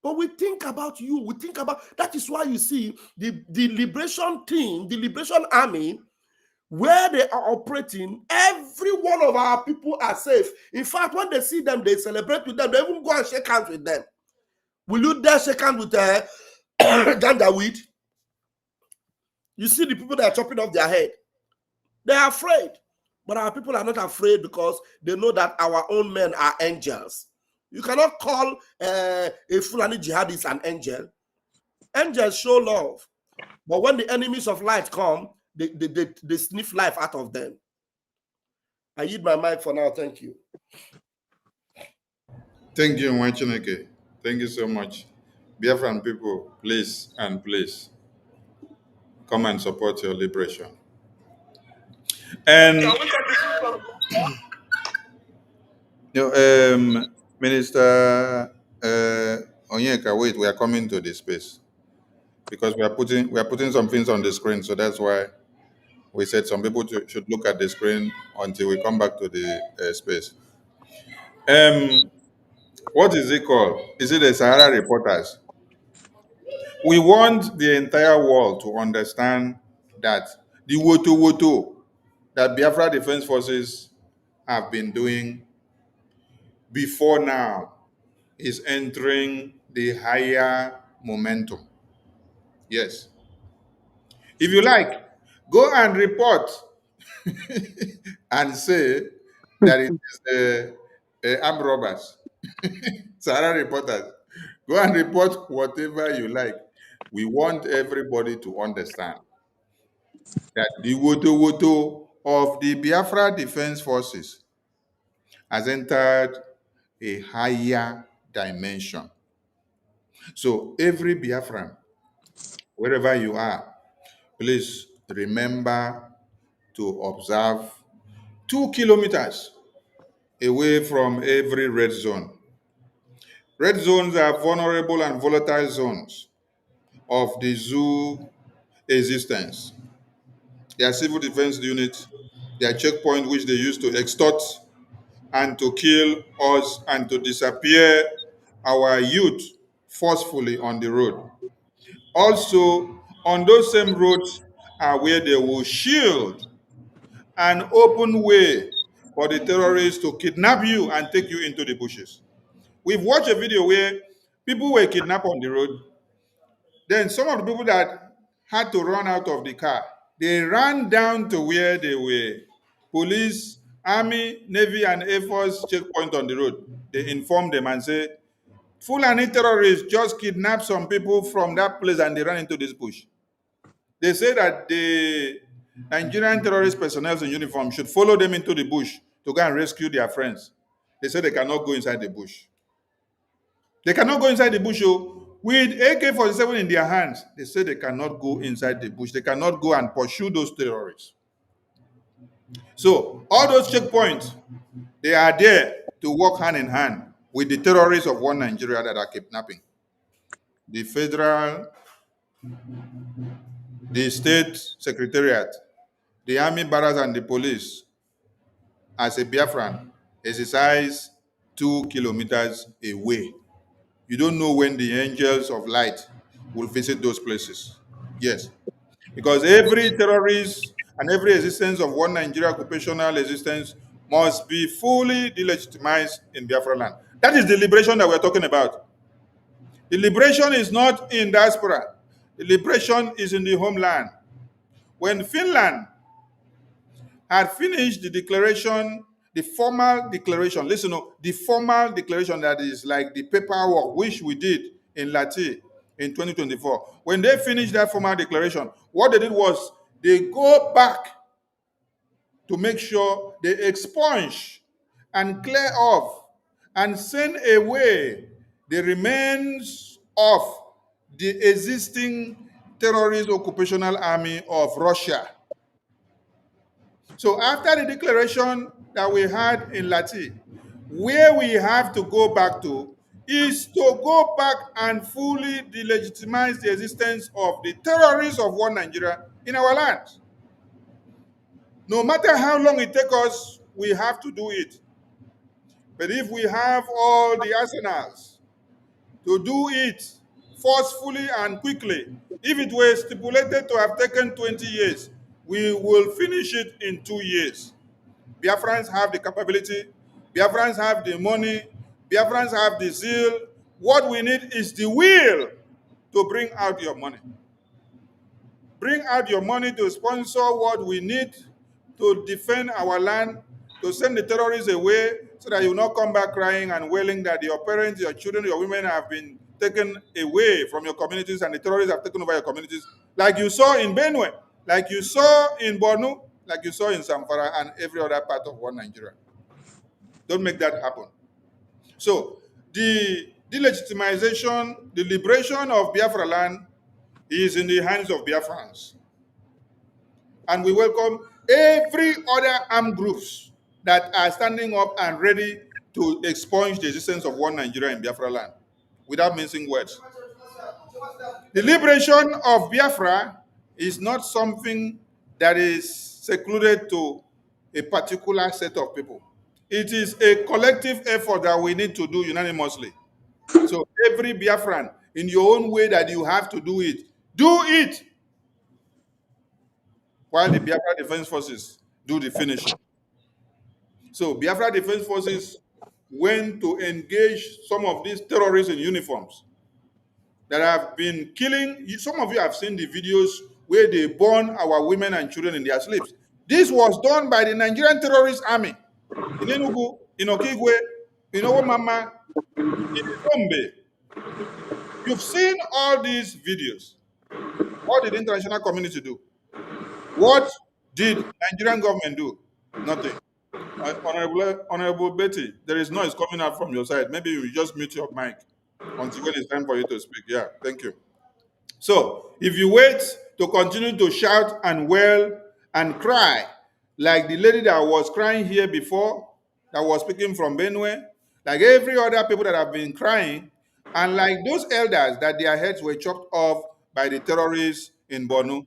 Speaker 4: But we think about you. We think about, that is why you see the liberation team, the liberation army, where they are operating, every one of our people are safe. In fact, when they see them, they celebrate with them. They even go and shake hands with them. Will you dare shake hands with ganja weed? You see the people that are chopping off their head. They are afraid. But our people are not afraid because they know that our own men are angels. You cannot call a Fulani jihadist an angel. Angels show love. But when the enemies of light come, they sniff life out of them. I yield my mic for now. Thank you.
Speaker 3: Thank you, Mwachineke. Thank you so much. Biafran people, please and please come and support your liberation. And Minister Onyeka, wait, we are coming to this space because we are putting some things on the screen, so that's why we said some people should look at the screen until we come back to the space. What is it called? Is it the Sahara Reporters? We want the entire world to understand that The woto that Biafra Defense Forces have been doing before now is entering the higher momentum. Yes. If you like, go and report and say that it is armed robbers, Sahara reporters. Go and report whatever you like. We want everybody to understand that the woto of the Biafra Defense Forces has entered a higher dimension. So every Biafran, wherever you are, please remember to observe 2 kilometers away from every red zone. Red zones are vulnerable and volatile zones of the zoo existence. Their civil defense units, their checkpoint which they use to extort and to kill us and to disappear our youth forcefully on the road. Also, on those same roads are where they will shield an open way for the terrorists to kidnap you and take you into the bushes. We've watched a video where people were kidnapped on the road. Then some of the people that had to run out of the car, they ran down to where they were police, army, navy, and air force checkpoint on the road. They informed them and said, Fulani terrorists just kidnapped some people from that place and they ran into this bush. They say that the Nigerian terrorist personnel in uniform should follow them into the bush to go and rescue their friends. They say they cannot go inside the bush. They cannot go inside the bush. With AK-47 in their hands, they say they cannot go inside the bush. They cannot go and pursue those terrorists. So all those checkpoints, they are there to work hand in hand with the terrorists of one Nigeria that are kidnapping. The federal, the state secretariat, the army barracks and the police, as a Biafran, exercise 2 kilometers away. You don't know when the angels of light will visit those places. Yes. Because every terrorist and every existence of one Nigeria occupational existence must be fully delegitimized in Biafra land. That is the liberation that we're talking about. The liberation is not in diaspora. The liberation is in the homeland. When Finland had finished the declaration, the formal declaration, listen, the formal declaration that is like the paperwork which we did in Lati in 2024. When they finished that formal declaration, what they did was they go back to make sure they expunge and clear off and send away the remains of the existing terrorist occupational army of Russia. So after the declaration that we had in Lati, where we have to go back to is to go back and fully delegitimize the existence of the terrorists of one Nigeria in our land. No matter how long it takes us, we have to do it. But if we have all the arsenals to do it forcefully and quickly, if it were stipulated to have taken 20 years, we will finish it in 2 years. Biafrans have the capability, Biafrans have the money, Biafrans have the zeal. What we need is the will to bring out your money. Bring out your money to sponsor what we need to defend our land, to send the terrorists away so that you will not come back crying and wailing that your parents, your children, your women have been taken away from your communities and the terrorists have taken over your communities, like you saw in Benue, like you saw in Borno, like you saw in Zamfara and every other part of one Nigeria. Don't make that happen. So the delegitimization, the liberation of Biafra land is in the hands of Biafrans. And we welcome every other armed groups that are standing up and ready to expunge the existence of one Nigeria in Biafra land, without mincing words. The liberation of Biafra is not something that is secluded to a particular set of people. It is a collective effort that we need to do unanimously. So every Biafran, in your own way that you have to do it, do it. while the Biafra Defense Forces do the finishing. So Biafra Defense Forces went to engage some of these terrorists in uniforms that have been killing. Some of you have seen the videos where they burn our women and children in their sleeps. This was done by the Nigerian terrorist army in Enugu, in Okigwe, in Owamama, in Gombe. You've seen all these videos. What did the international community do? What did Nigerian government do? Nothing. Honorable Betty, there is noise coming out from your side. Maybe you just mute your mic until when it's time for you to speak. Yeah, thank you. So if you wait to continue to shout and wail and cry, like the lady that was crying here before, that was speaking from Benue, like every other people that have been crying, and like those elders that their heads were chopped off by the terrorists in Borno,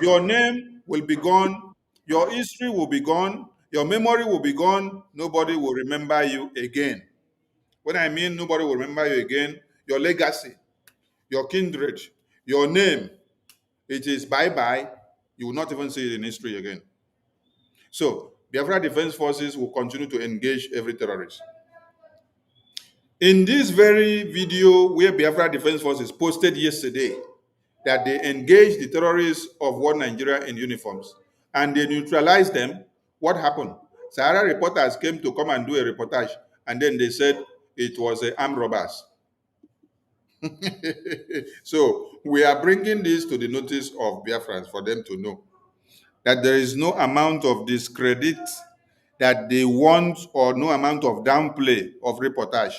Speaker 3: your name will be gone, your history will be gone, your memory will be gone, nobody will remember you again. When I mean nobody will remember you again, your legacy, your kindred, your name, it is bye-bye. You will not even see it in history again. So, Biafra Defense Forces will continue to engage every terrorist. In this very video where Biafra Defense Forces posted yesterday that they engaged the terrorists of One Nigeria in uniforms and they neutralized them, what happened? Sahara reporters came to come and do a reportage, and then they said it was armed robbers. So we are bringing this to the notice of Biafrans for them to know that there is no amount of discredit that they want, or no amount of downplay of reportage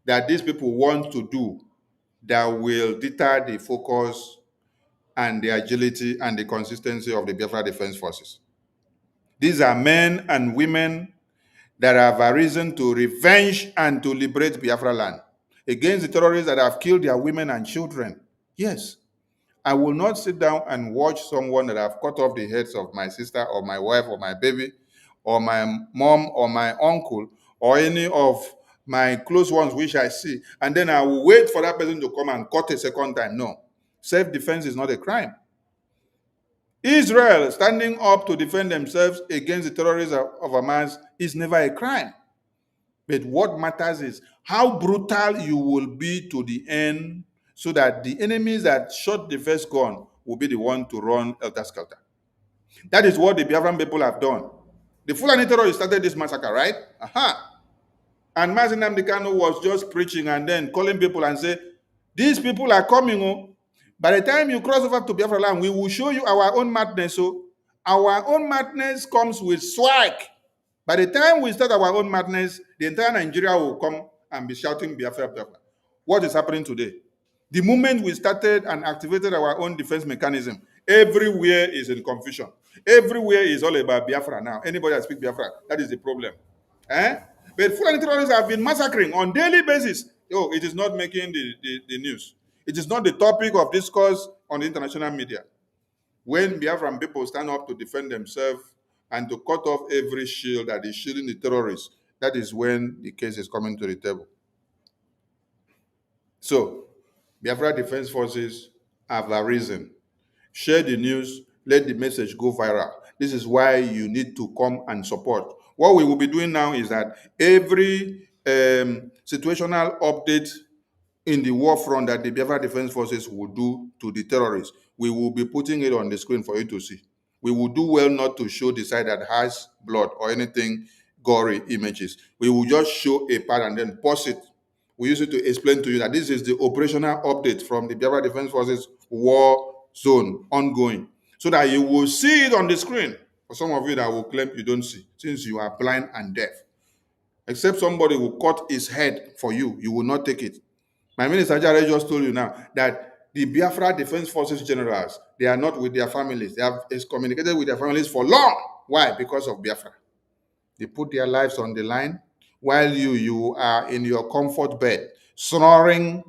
Speaker 3: that these people want to do that will deter the focus and the agility and the consistency of the Biafra Defense Forces. These are men and women that have arisen to revenge and to liberate Biafra land against the terrorists that have killed their women and children. Yes, I will not sit down and watch someone that have cut off the heads of my sister or my wife or my baby or my mom or my uncle or any of my close ones which I see, and then I will wait for that person to come and cut a second time. No, self-defense is not a crime. Israel standing up to defend themselves against the terrorists of Hamas is never a crime. But what matters is how brutal you will be to the end, so that the enemies that shot the first gun will be the one to run helter-skelter. That is what the Biafran people have done. The Fulani terrorists started this massacre, right? Aha. And Mazi Nnamdi Kanu was just preaching and then calling people and say, these people are coming. Oh. By the time you cross over to Biafra land, we will show you our own madness. So our own madness comes with swag. By the time we start our own madness, the entire Nigeria will come and be shouting Biafra, Biafra. What is happening today? The moment we started and activated our own defense mechanism, everywhere is in confusion. Everywhere is all about Biafra now. Anybody that speaks Biafra, that is the problem. But Fulani terrorists have been massacring on daily basis. Oh, it is not making the news. It is not the topic of discourse on the international media. When Biafran people stand up to defend themselves and to cut off every shield that is shielding the terrorists, that is when the case is coming to the table. So, Biafra Defense Forces have arisen. Share the news, let the message go viral. This is why you need to come and support. What we will be doing now is that every situational update in the war front that the Biafra Defense Forces will do to the terrorists, we will be putting it on the screen for you to see. We will do well not to show the side that has blood or anything gory images. We will just show a part and then pause it. We use it to explain to you that this is the operational update from the Biafra Defense Forces war zone ongoing, so that you will see it on the screen. For some of you that will claim you don't see, since you are blind and deaf. Except somebody will cut his head for you, you will not take it. My minister Jare just told you now that the Biafra Defense Forces generals, they are not with their families. They have excommunicated with their families for long. Why? Because of Biafra. They put their lives on the line while you are in your comfort bed, snoring,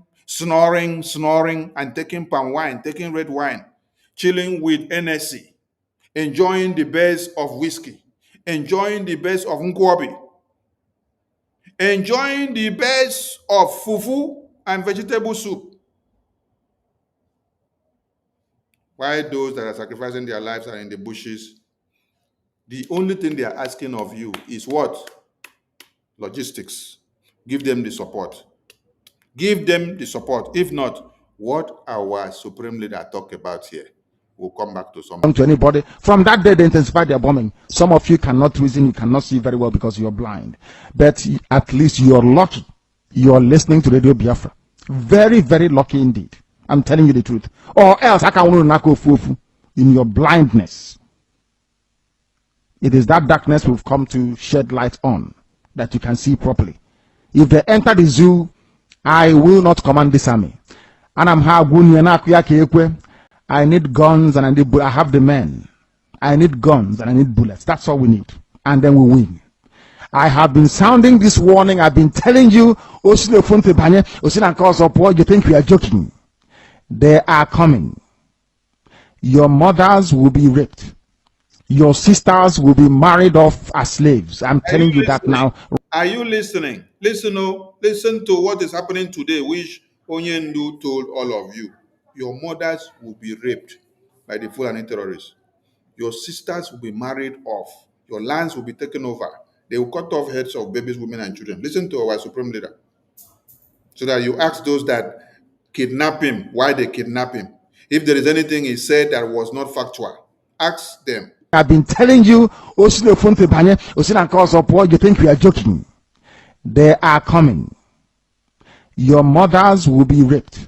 Speaker 3: and taking palm wine, taking red wine, chilling with NSC, enjoying the best of whiskey, enjoying the best of nkwobi, enjoying the best of fufu and vegetable soup. Why those that are sacrificing their lives are in the bushes? The only thing they are asking of you is what? Logistics. Give them the support. Give them the support. If not, what our supreme leader talked about here, we'll come back to some.
Speaker 1: To anybody. From that day, they intensified their bombing. Some of you cannot reason, you cannot see very well because you're blind. But at least you're lucky. You're listening to Radio Biafra. Very, very lucky indeed. I'm telling you the truth. Or else, I can't in your blindness. It is that darkness we've come to shed light on that you can see properly. If they enter the zoo, I will not command this army. And I need guns and I have the men. I need guns and I need bullets. That's all we need. And then we win. I have been sounding this warning. I've been telling you, you think we are joking. They are coming. Your mothers will be raped. Your sisters will be married off as slaves. I'm telling you that now.
Speaker 3: Are you listening? Listen to what is happening today, which Onyendu told all of you. Your mothers will be raped by the Fulani terrorists. Your sisters will be married off. Your lands will be taken over. They will cut off heads of babies, women, and children. Listen to our supreme leader. So that you ask those that kidnap him why they kidnap him. If there is anything he said that was not factual, ask them.
Speaker 1: I've been telling you, you think we are joking. They are coming. Your mothers will be raped.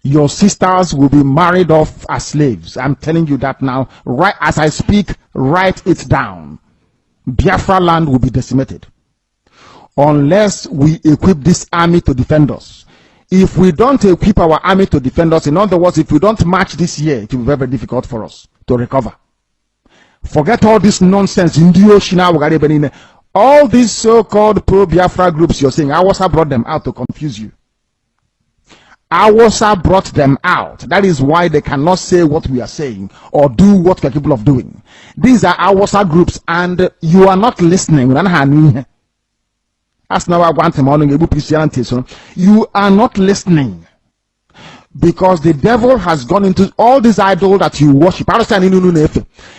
Speaker 1: Your sisters will be married off as slaves. I'm telling you that now. Right as I speak, write it down. Biafra land will be decimated. Unless we equip this army to defend us. If we don't equip our army to defend us, in other words, if we don't march this year, it will be very, very difficult for us to recover. Forget all this nonsense. All these so-called pro-Biafra groups you're saying, Awasa brought them out to confuse you. Awasa brought them out. That is why they cannot say what we are saying or do what we are capable of doing. These are Awasa groups and you are not listening. You are not listening. Because the devil has gone into all these idols that you worship.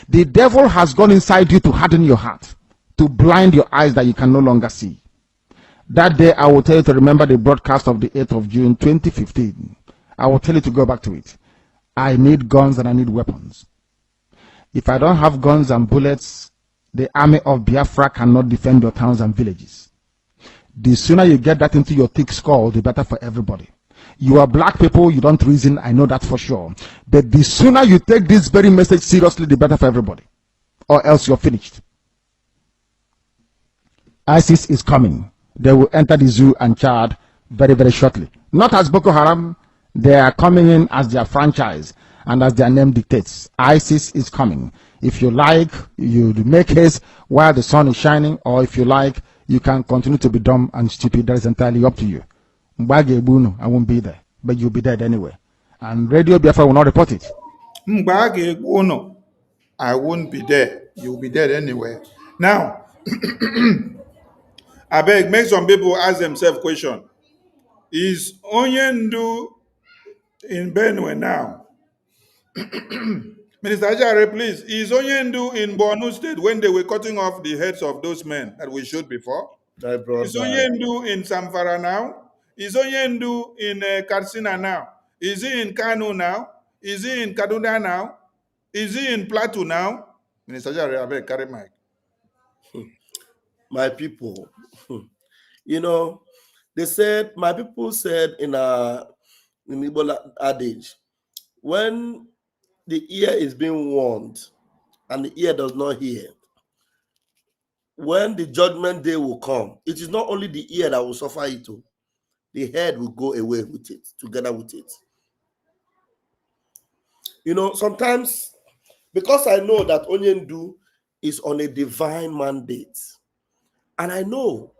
Speaker 1: The devil has gone inside you to harden your heart, to blind your eyes that you can no longer see. That day, I will tell you to remember the broadcast of the 8th of June, 2015. I will tell you to go back to it. I need guns and I need weapons. If I don't have guns and bullets, the army of Biafra cannot defend your towns and villages. The sooner you get that into your thick skull, the better for everybody. You are black people, you don't reason, I know that for sure. But the sooner you take this very message seriously, the better for everybody. Or else you're finished. ISIS is coming. They will enter the zoo and Chad very, very shortly. Not as Boko Haram, they are coming in as their franchise and as their name dictates. ISIS is coming. If you like, you make haste while the sun is shining, or if you like, you can continue to be dumb and stupid. That is entirely up to you. I won't be there, but you'll be dead anyway. And Radio Biafra will not report it.
Speaker 3: I won't be there. You'll be dead anyway. Now, I beg, make some people ask themselves question. Is Onyendu in Benue now? Minister Ajare, please, is Onyendu in Borno State when they were cutting off the heads of those men that we showed before? Is Onyendu in Samfara now? Is Onyendu in Katsina now? Is he in Kano now? Is he in Kaduna now? Is he in Plateau now? Minister Ajare, I beg, carry mic.
Speaker 4: My people, you know, they said, my people said in Igbo adage, when the ear is being warned and the ear does not hear, when the judgment day will come, it is not only the ear that will suffer it, the head will go away with it, together with it. You know, sometimes, because I know that Onyendu is on a divine mandate, and I know,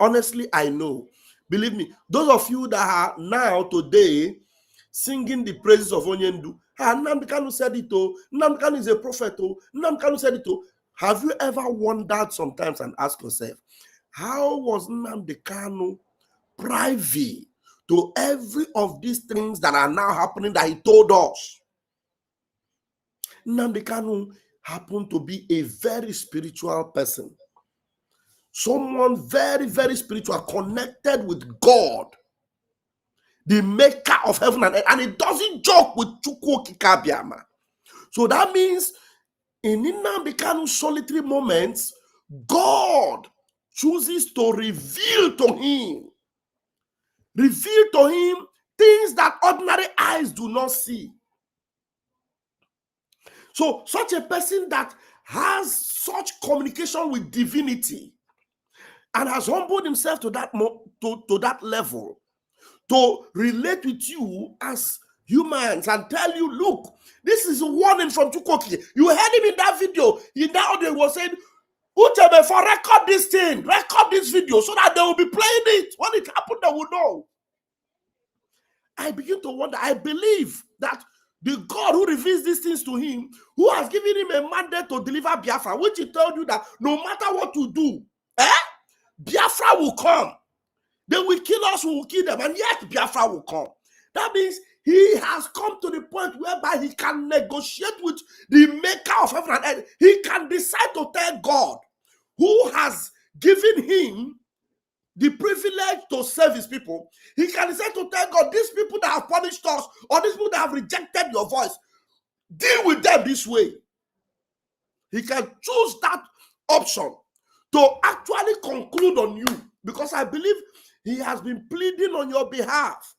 Speaker 4: honestly, I know, believe me, those of you that are now today singing the praises of Onyendu, Nnamdi Kanu said it, Nnamdi Kanu is a prophet, Nnamdi Kanu said it. Have you ever wondered sometimes and asked yourself, how was Nnamdi Kanu privy to every of these things that are now happening that he told us? Nnamdi Kanu happened to be a very spiritual person. Someone very, very spiritual, connected with God, the maker of heaven and earth. And it doesn't joke with Chukwu Okike Abiama. So that means in Nnamdi Kanu's solitary moments, God chooses to reveal to him things that ordinary eyes do not see. So such a person that has such communication with divinity and has humbled himself to that level to relate with you as humans and tell you, look, this is a warning from Chukwuokike. You heard him in that video. In that audio, he was saying, Uchebe, for record this thing, record this video so that they will be playing it. When it happened, they will know. I begin to wonder. I believe that the God who reveals these things to him, who has given him a mandate to deliver Biafra, which he told you that no matter what you do, Biafra will come. They will kill us, we will kill them, and yet Biafra will come. That means he has come to the point whereby he can negotiate with the maker of heaven and earth. He can decide to tell God, who has given him the privilege to serve his people, he can decide to tell God, these people that have punished us, or these people that have rejected your voice, deal with them this way. He can choose that option to actually conclude on you, because I believe he has been pleading on your behalf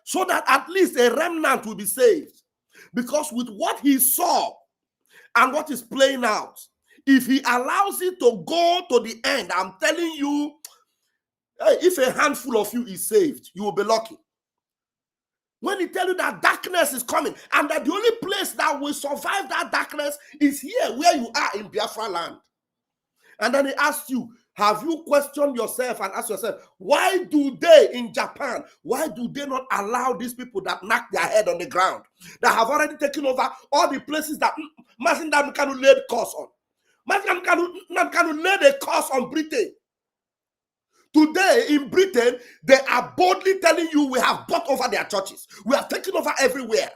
Speaker 4: so that at least a remnant will be saved. Because with what he saw and what is playing out, if he allows it to go to the end, I'm telling you, if a handful of you is saved, you will be lucky. When he tells you that darkness is coming and that the only place that will survive that darkness is here where you are in Biafra land. And then he asks you, have you questioned yourself and asked yourself, why do they in Japan, why do they not allow these people that knock their head on the ground, that have already taken over all the places that Mazi Nnamdi Kanu laid curse on? Mazi Nnamdi Kanu laid a curse on Britain. Today in Britain, they are boldly telling you we have bought over their churches. We have taken over everywhere.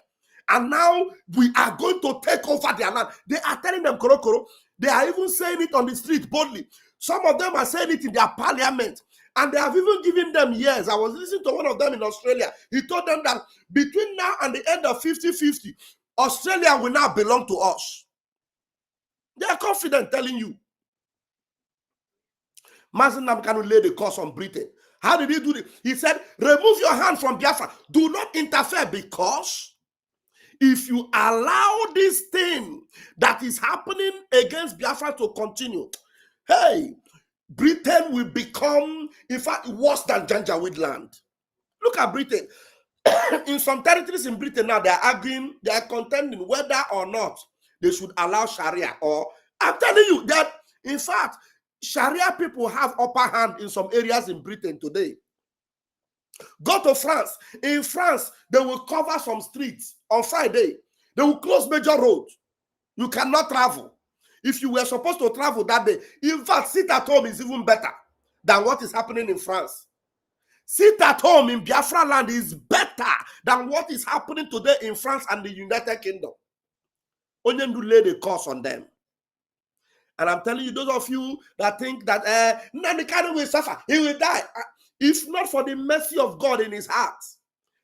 Speaker 4: And now we are going to take over their land. They are telling them, Korokoro. They are even saying it on the street boldly. Some of them are saying it in their parliament. And they have even given them years. I was listening to one of them in Australia. He told them that between now and the end of 50-50, Australia will now belong to us. They are confident telling you. Mazi Nnamdi Kanu laid a curse on Britain. How did he do it? He said, remove your hand from Biafra. Do not interfere, because if you allow this thing that is happening against Biafra to continue, hey, Britain will become, in fact, worse than Janjaweed land. Look at Britain. In some territories in Britain now, they are arguing, they are contending whether or not they should allow Sharia. Or I'm telling you that, in fact, Sharia people have upper hand in some areas in Britain today. Go to France. In France, they will cover some streets on Friday. They will close major roads. You cannot travel. If you were supposed to travel that day, in fact, sit at home is even better than what is happening in France. Sit at home in Biafra land is better than what is happening today in France and the United Kingdom. Onyendu laid a curse on them. And I'm telling you, those of you that think that Nnamdi Kanu will suffer, he will die. If not for the mercy of God in his heart.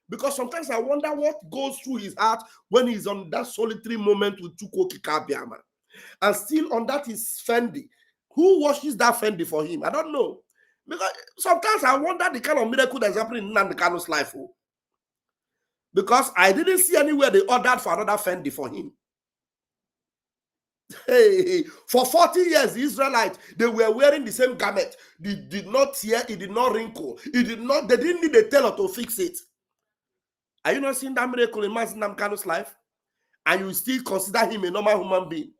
Speaker 4: Because sometimes I wonder what goes through his heart when he's on that solitary moment with Chukwu Okike Abiama. And still on that is Fendi. Who washes that Fendi for him? I don't know. Because sometimes I wonder the kind of miracle that's happening in Nnamdi Kanu's life. Because I didn't see anywhere they ordered for another Fendi for him. Hey, for 40 years, the Israelites, they were wearing the same garment. It did not tear, it did not wrinkle, they didn't need a tailor to fix it. Are you not seeing that miracle in Mazi Nnamdi Kanu's life? And you still consider him a normal human being,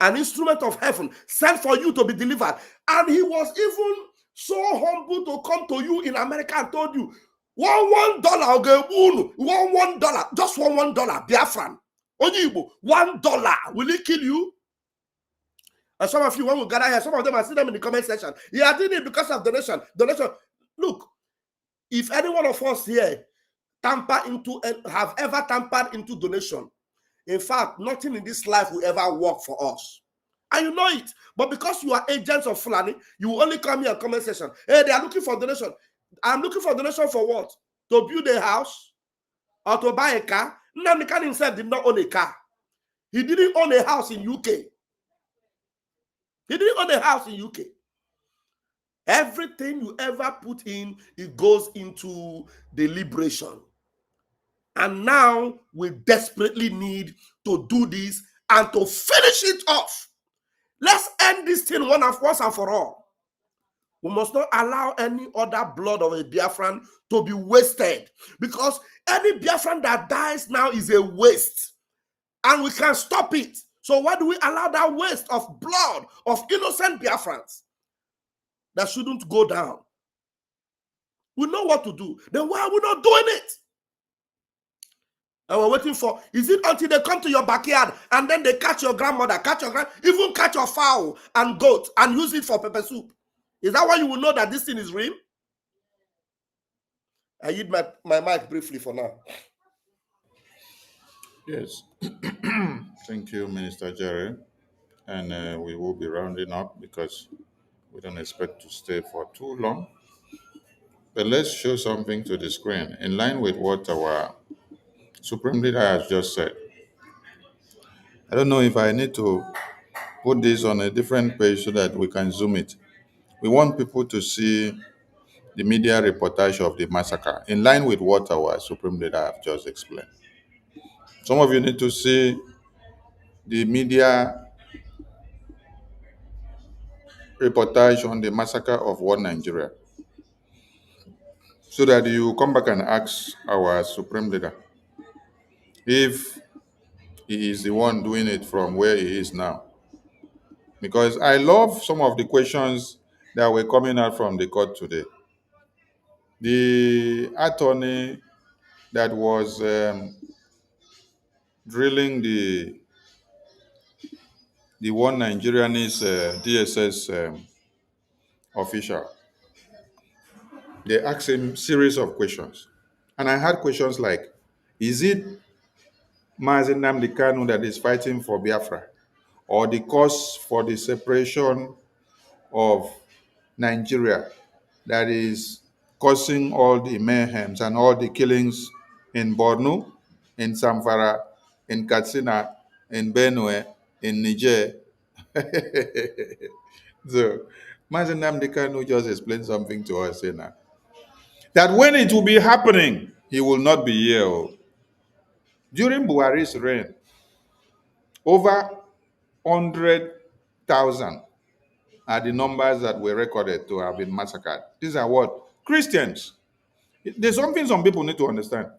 Speaker 4: an instrument of heaven sent for you to be delivered. And he was even so humble to come to you in America and told you, $1, $1, just $1, Biafran. $1, will he kill you? And some of you, when we gather here, some of them, I see them in the comment section. You are doing it because of donation. Look, if any one of us here have ever tampered into donation, In fact, nothing in this life will ever work for us. And you know it. But because you are agents of Fulani, you will only come here and comment section. Hey, they are looking for donation. I'm looking for donation for what? To build a house or to buy a car? Nnamdi Kanu himself did not own a car. He didn't own a house in UK. He didn't own a house in UK. Everything you ever put in, it goes into the liberation. And now we desperately need to do this and to finish it off. Let's end this thing once and for all. We must not allow any other blood of a Biafran to be wasted, because any Biafran that dies now is a waste, and we can stop it. So why do we allow that waste of blood of innocent Biafrans that shouldn't go down? We know what to do. Then why are we not doing it? And we're waiting for, is it until they come to your backyard and then they catch your grandmother, even catch your fowl and goat and use it for pepper soup? Is that why you will know that this thing is real? I yield my mic briefly for now.
Speaker 3: Yes. Thank you, Minister Jerry. And we will be rounding up because we don't expect to stay for too long. But let's show something to the screen in line with what our Supreme Leader has just said. I don't know if I need to put this on a different page so that we can zoom it. We want people to see the media reportage of the massacre in line with what our Supreme Leader have just explained. Some of you need to see the media reportage on the massacre of one Nigeria so that you come back and ask our Supreme Leader if he is the one doing it from where he is now. Because I love some of the questions that were coming out from the court today. The attorney that was drilling the one Nigerianese DSS official, they asked him series of questions. And I had questions like, is it Mazi Nnamdi Kanu that is fighting for Biafra, or the cause for the separation of Nigeria that is causing all the mayhems and all the killings in Borno, in Zamfara, in Katsina, in Benue, in Niger? So, Mazi Nnamdi Kanu just explained something to us now. That when it will be happening, he will not be here. Oh. During Buhari's reign, over 100,000 are the numbers that were recorded to have been massacred. These are what? Christians. There's something some people need to understand.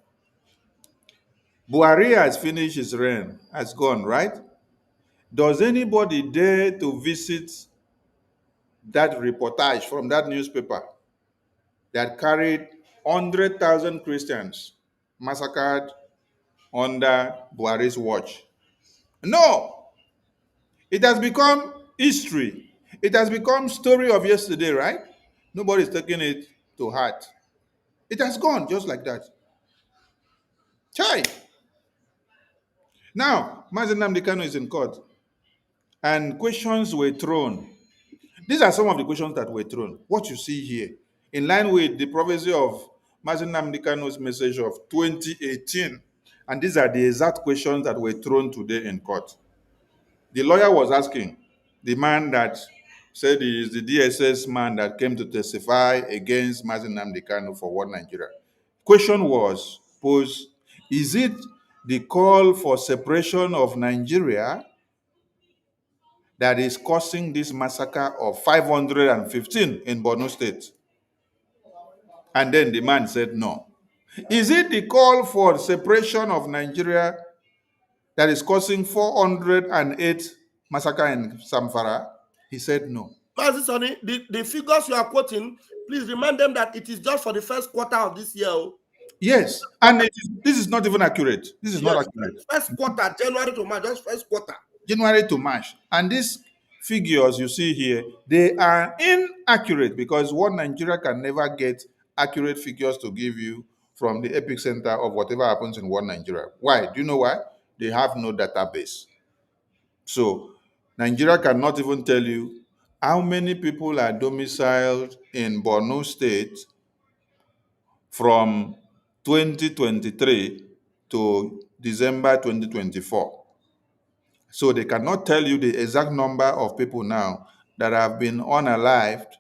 Speaker 3: Buhari has finished his reign, has gone, right? Does anybody dare to visit that reportage from that newspaper that carried 100,000 Christians massacred under Buhari's watch? No. It has become history. It has become story of yesterday, right? Nobody's taking it to heart. It has gone just like that. Chai. Now, Mazi Nnamdi Kanu is in court, and questions were thrown. These are some of the questions that were thrown. What you see here, in line with the prophecy of Mazi Nnamdi Kanu's message of 2018, and these are the exact questions that were thrown today in court. The lawyer was asking the man that said he is the DSS man that came to testify against Mazi Nnamdi Kanu for One Nigeria. Question was posed, is it the call for separation of Nigeria that is causing this massacre of 515 in Borno State? And then the man said no. Is it the call for separation of Nigeria that is causing 408 massacre in Zamfara? He said no.
Speaker 4: Mazi Sonny, the figures you are quoting, please remind them that it is just for the first quarter of this year.
Speaker 3: Yes, and this is not even accurate. This is not accurate.
Speaker 4: First quarter, January to March, just first quarter.
Speaker 3: January to March. And these figures you see here, they are inaccurate because one Nigeria can never get accurate figures to give you from the epicenter of whatever happens in one Nigeria. Why? Do you know why? they have no database. So Nigeria cannot even tell you how many people are domiciled in Borno State from 2023 to December 2024. So they cannot tell you the exact number of people now that have been unalived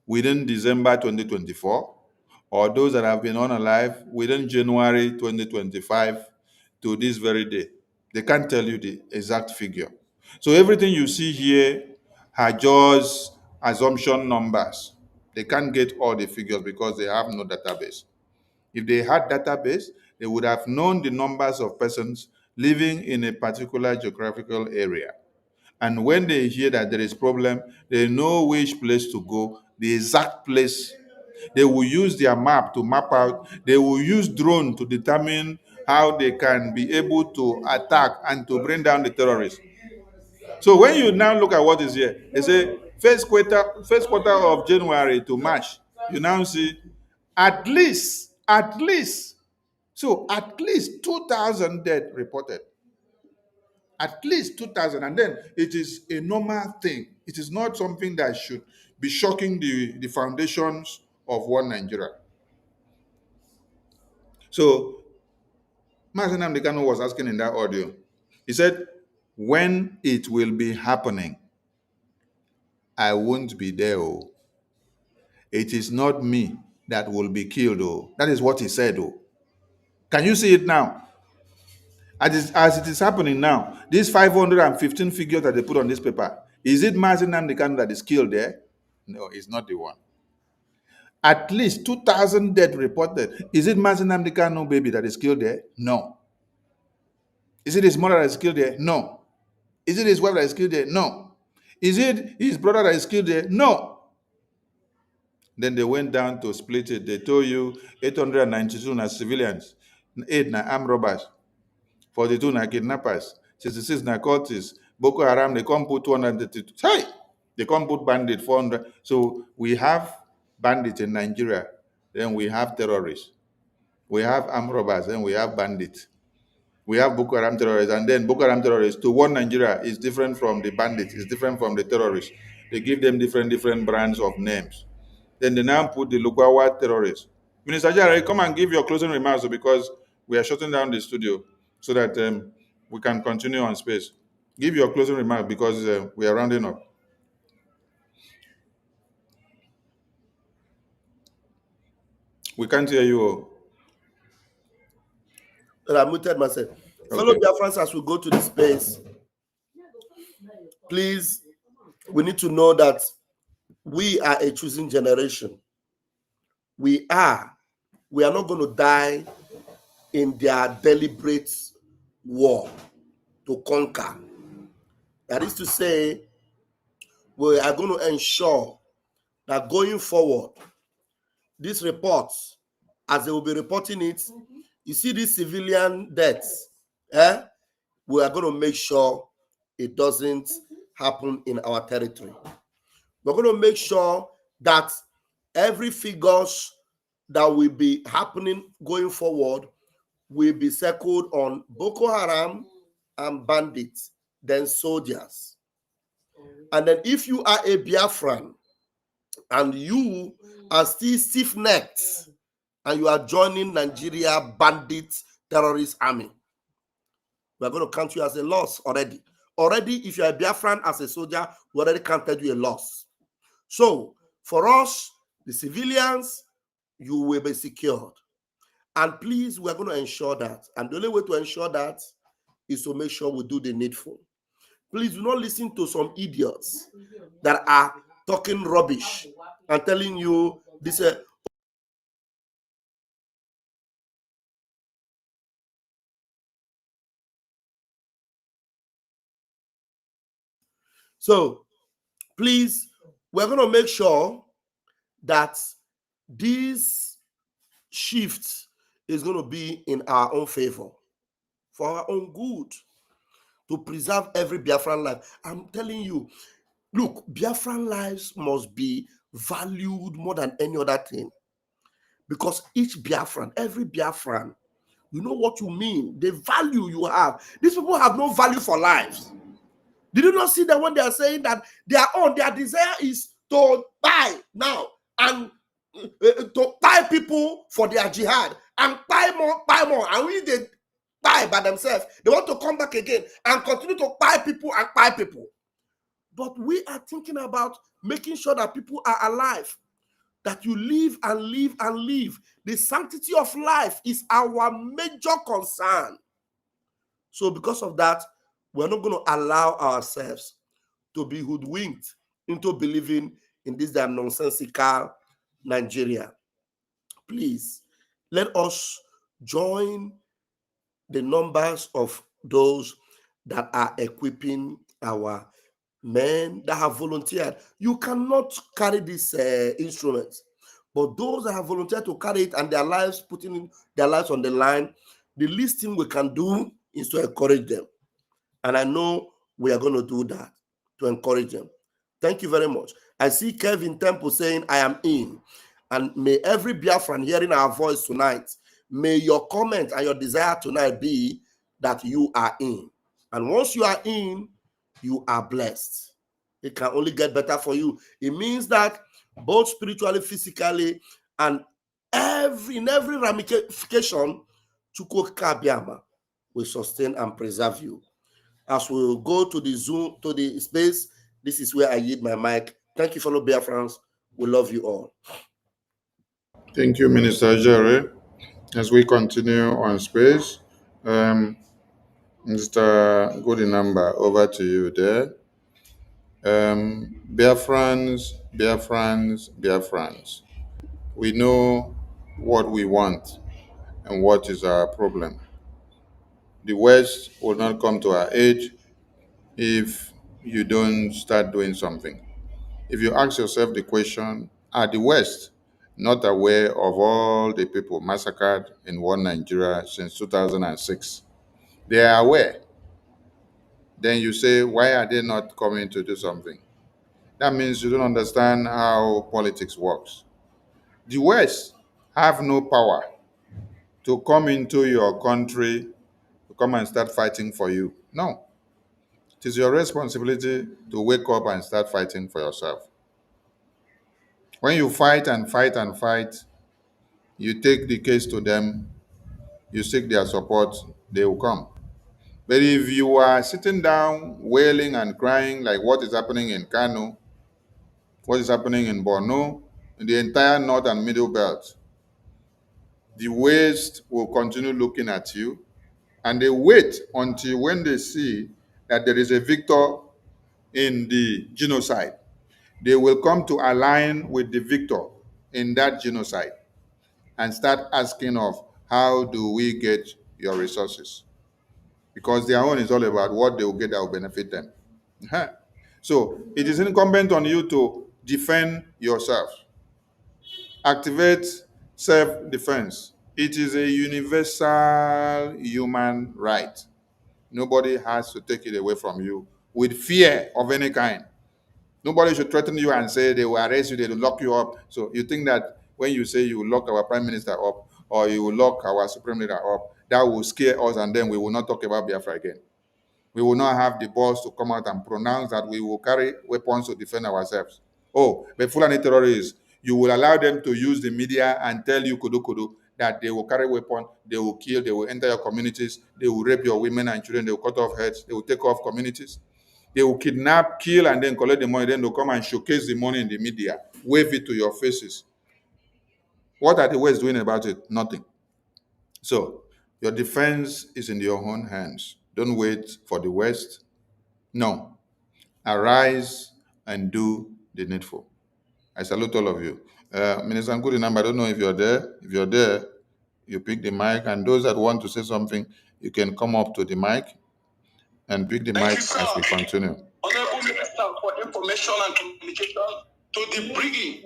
Speaker 3: within December 2024, or those that have been unalive within January 2025 to this very day. They can't tell you the exact figure. So everything you see here are just assumption numbers. They can't get all the figures because they have no database. If they had database, they would have known the numbers of persons living in a particular geographical area. And when they hear that there is problem, they know which place to go, the exact place. They will use their map to map out. They will use drone to determine how they can be able to attack and to bring down the terrorists. So when you now look at what is here, they say first quarter of January to March, you now see at least 2,000 dead reported. At least 2,000, and then it is a normal thing. It is not something that should be shocking the foundations of one Nigeria. So Mazen Amdekano was asking in that audio, he said, when it will be happening, I won't be there. Oh. It is not me that will be killed. Oh. That is what he said. Oh. Can you see it now? As it is happening now, these 515 figures that they put on this paper, is it Mazen Amdekano that is killed there? No, it's not the one. At least 2,000 dead reported. Is it Mazen Amdekano baby that is killed there? No. Is it his mother that is killed there? No. Is it his wife that is killed there? No. Is it his brother that is killed there? No. Then they went down to split it. They told you 892 na civilians, 8 na armed robbers, 42 na kidnappers, 66 na cultists. Boko Haram, they come put 232. Hey! They come put bandit 400. So we have bandits in Nigeria. Then we have terrorists. We have armed robbers. Then we have bandits. We have Boko Haram terrorists. And then Boko Haram terrorists, to one Nigeria, is different from the bandits. It's different from the terrorists. They give them different brands of names. Then they now put the Lugwawa terrorists. Minister Jare, come and give your closing remarks because we are shutting down the studio so that we can continue on space. Give your closing remarks because we are rounding up. We can't hear you.
Speaker 4: I muted myself. Okay. Fellow Biafrans, as we go to the space, please, we need to know that we are a choosing generation. We are not going to die in their deliberate war to conquer. That is to say, we are going to ensure that going forward, these reports, as they will be reporting it, you see these civilian deaths, we are going to make sure it doesn't happen in our territory. We're going to make sure that every figures that will be happening going forward will be circled on Boko Haram and bandits, then soldiers. And then if you are a Biafran and you are still stiff-necked and you are joining Nigeria bandit terrorist army, we're going to count you as a loss already. Already, if you're a Biafran as a soldier, we already counted you a loss. So, for us, the civilians, you will be secured. And please, we're going to ensure that. And the only way to ensure that is to make sure we do the needful. Please do not listen to some idiots that are talking rubbish and telling you this. So, please, we're going to make sure that this shift is going to be in our own favor, for our own good, to preserve every Biafran life. I'm telling you, look, Biafran lives must be valued more than any other thing, because each Biafran, every Biafran You know what you mean, the value you have. These people have no value for lives. Did you not see that when they are saying that their desire is to buy now and to buy people for their jihad and buy more, and when they buy by themselves, they want to come back again and continue to buy people and buy people. But we are thinking about making sure that people are alive, that you live and live and live. The sanctity of life is our major concern. So because of that, we're not going to allow ourselves to be hoodwinked into believing in this damn nonsensical Nigeria. Please, let us join the numbers of those that are equipping our men that have volunteered. You cannot carry these instruments, but those that have volunteered to carry it and their lives, putting their lives on the line, the least thing we can do is to encourage them. And I know we are going to do that, to encourage them. Thank you very much. I see Kevin Temple saying, I am in. And may every Biafran hearing our voice tonight, may your comment and your desire tonight be that you are in. And once you are in, you are blessed. It can only get better for you. It means that both spiritually, physically, and in every ramification, Chukwu Kabiama will sustain and preserve you. As we go to the Zoom, to the space, this is where I yield my mic. Thank you, fellow Biafrans. We love you all.
Speaker 3: Thank you, Minister Jerry. As we continue on space, Mr. Goodinamba, over to you there. Biafrans, we know what we want and what is our problem. The West will not come to our aid if you don't start doing something. If you ask yourself the question, are the West not aware of all the people massacred in one Nigeria since 2006? They are aware. Then you say, why are they not coming to do something? That means you don't understand how politics works. The West have no power to come into your country to come and start fighting for you. No. It is your responsibility to wake up and start fighting for yourself. When you fight and fight and fight, you take the case to them, you seek their support, they will come. But if you are sitting down wailing and crying like what is happening in Kano, what is happening in Borno, in the entire north and middle belt, the West will continue looking at you, and they wait until when they see that there is a victor in the genocide, they will come to align with the victor in that genocide and start asking of how do we get your resources? Because their own is all about what they will get that will benefit them. So it is incumbent on you to defend yourself. Activate self-defense. It is a universal human right. Nobody has to take it away from you with fear of any kind. Nobody should threaten you and say they will arrest you, they will lock you up. So you think that when you say you will lock our prime minister up or you will lock our supreme leader up, that will scare us and then we will not talk about Biafra again. We will not have the balls to come out and pronounce that we will carry weapons to defend ourselves. Oh, but Fulani terrorists, you will allow them to use the media and tell you kudu that they will carry weapons, they will kill, they will enter your communities, they will rape your women and children, they will cut off heads, they will take off communities. They will kidnap, kill, and then collect the money. Then they'll come and showcase the money in the media, wave it to your faces. What are the West doing about it? Nothing. So your defense is in your own hands. Don't wait for the West. No. Arise and do the needful. I salute all of you. Minister Nkurinamba, I don't know if you're there. If you're there, you pick the mic. And those that want to say something, you can come up to the mic and pick the mic as we continue.
Speaker 7: Honorable Minister for Information and Communication, to the bringing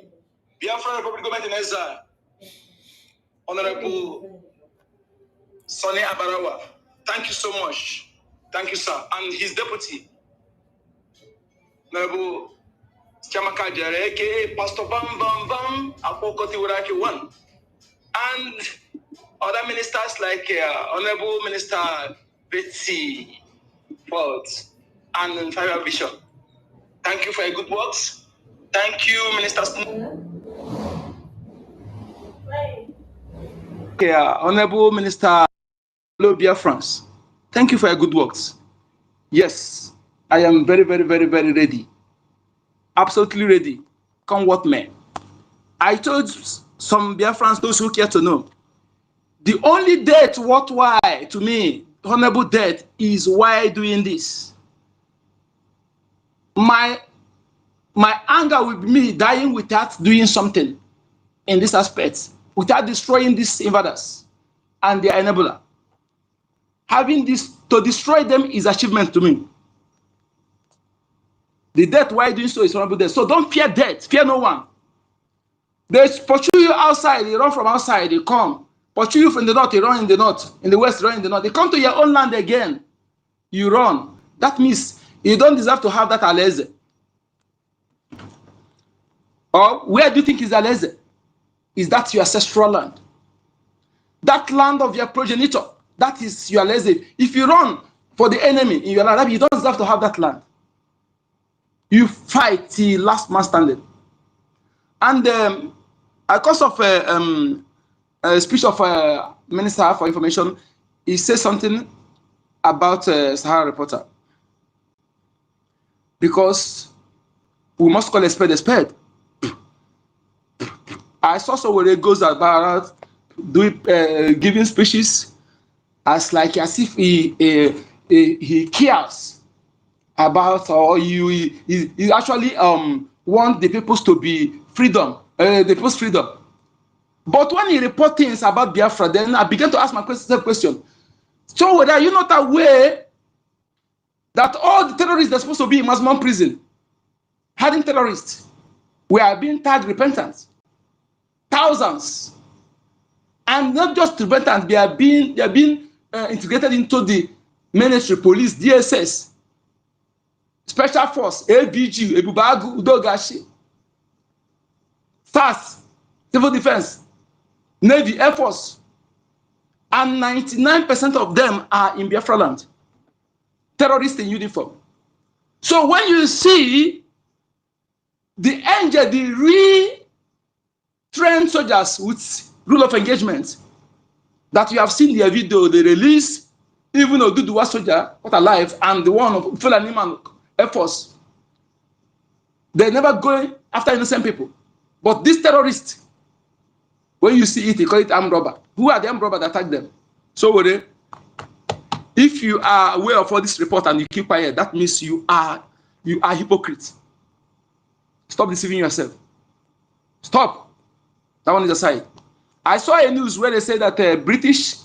Speaker 7: Biafra Republic Government in Exile, Honorable Sonny Abarawa. Thank you so much. Thank you, sir. And his deputy, Honorable Chamaka Jare, aka Pastor Bam Bam Bam, Apokoti Uraki 1. And other ministers like Honorable Minister Betsy Ford and Fire Vision. Thank you for your good works. Thank you, Minister Honorable Minister Biafrans. Thank you for your good works. Yes, I am very, very, very, very ready. Absolutely ready. Come what may. I told some Biafrans, those who care to know, the only death worthwhile to me, honorable death, is why doing this. My anger will be me dying without doing something in this aspect, without destroying these invaders and their enabler. Having this to destroy them is achievement to me. The death while doing so is honorable death. So don't fear death, fear no one. They pursue you outside, they run from outside, they come. Pursue you from the north, they run in the north. In the west, they run in the north. They come to your own land again, you run. That means you don't deserve to have that aleze. Or where do you think is aleze? Is that your ancestral land? That land of your progenitor, that is your aleze. If you run for the enemy in your land, you don't deserve to have that land. You fight till last man standing. And because of a speech of Minister for Information, he says something about Sahara Reporter. Because we must call a spade a spade. I saw someone where it goes about doing giving speeches as if he cares about, or he actually want the peoples to be freedom, the people's freedom. But when he report things about Biafra, then I began to ask my question. So whether you not aware that all the terrorists that are supposed to be in maximum prison, hardened terrorists, were being tagged repentant? Thousands. And not just repentant, they are being integrated into the military, police, DSS, Special Force, ABG, Ebubagu, Udogashi, SAS, Civil Defense, Navy, Air Force. And 99% of them are in Biafra land. Terrorists in uniform. So when you see the angel, the re-trained soldiers with rule of engagement, that you have seen their video, they release, even Oduduwa soldier, what alive, and the one of Fulani Man Air Force. They never go after innocent people. But this terrorist, when you see it, you call it armed robber. Who are the armed robbers that attack them? So if you are aware of all this report and you keep quiet, that means you are hypocrite. Stop deceiving yourself. Stop. That one is aside. I saw a news where they say that a British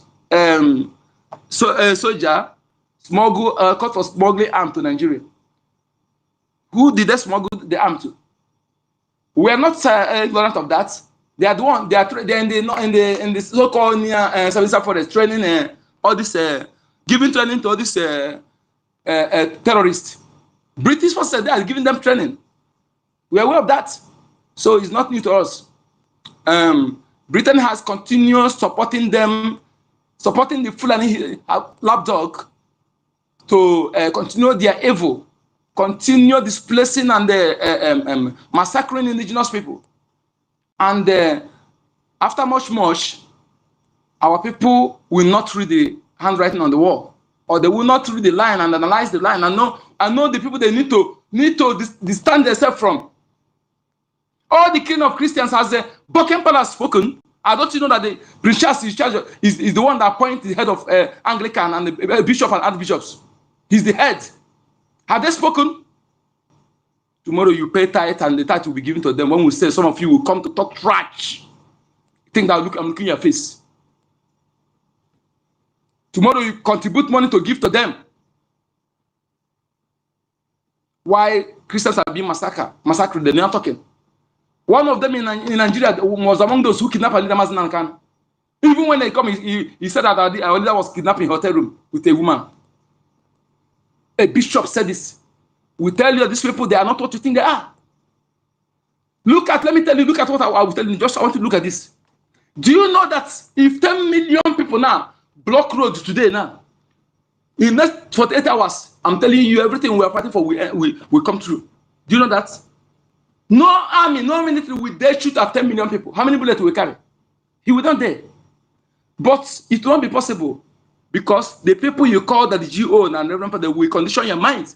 Speaker 7: soldier caught for smuggling arms to Nigeria. Who did they smuggle the arm to? We are not ignorant of that. They are the one. They are in the so-called near Sambisa forest training all this, giving training to all these terrorists. British forces, they are giving them training. We are aware of that. So it's not new to us. Britain has continued supporting them, supporting the Fulani lapdog to continue their evil, continue displacing and massacring indigenous people. And after much, our people will not read the handwriting on the wall, or they will not read the line and analyze the line and know the people they need to distance themselves from. All the king of Christians has Buckingham Palace spoken. I don't you know that the Prince Charles is the one that appoints the head of Anglican and the bishop and archbishops. He's the head. Have they spoken? Tomorrow you pay tithe and the tithe will be given to them. When we say some of you will come to talk trash, you think that I'm looking at your face. Tomorrow you contribute money to give to them. Why Christians are being massacred? They're not talking. One of them in Nigeria was among those who kidnapped Alida Mazinankan. Even when they come, he said that our leader was kidnapped in a hotel room with a woman. A bishop said this. We tell you these people, they are not what you think they are. Let me tell you, look at what I will tell you. Just I want you to look at this. Do you know that if 10 million people now block roads today now, in the next 48 hours, I'm telling you, everything we are fighting for will come true. Do you know that? No army, no military will dare shoot at 10 million people. How many bullets will we carry? He will not dare. But it won't be possible because the people you call that the GO and Reverend, they will condition your mind.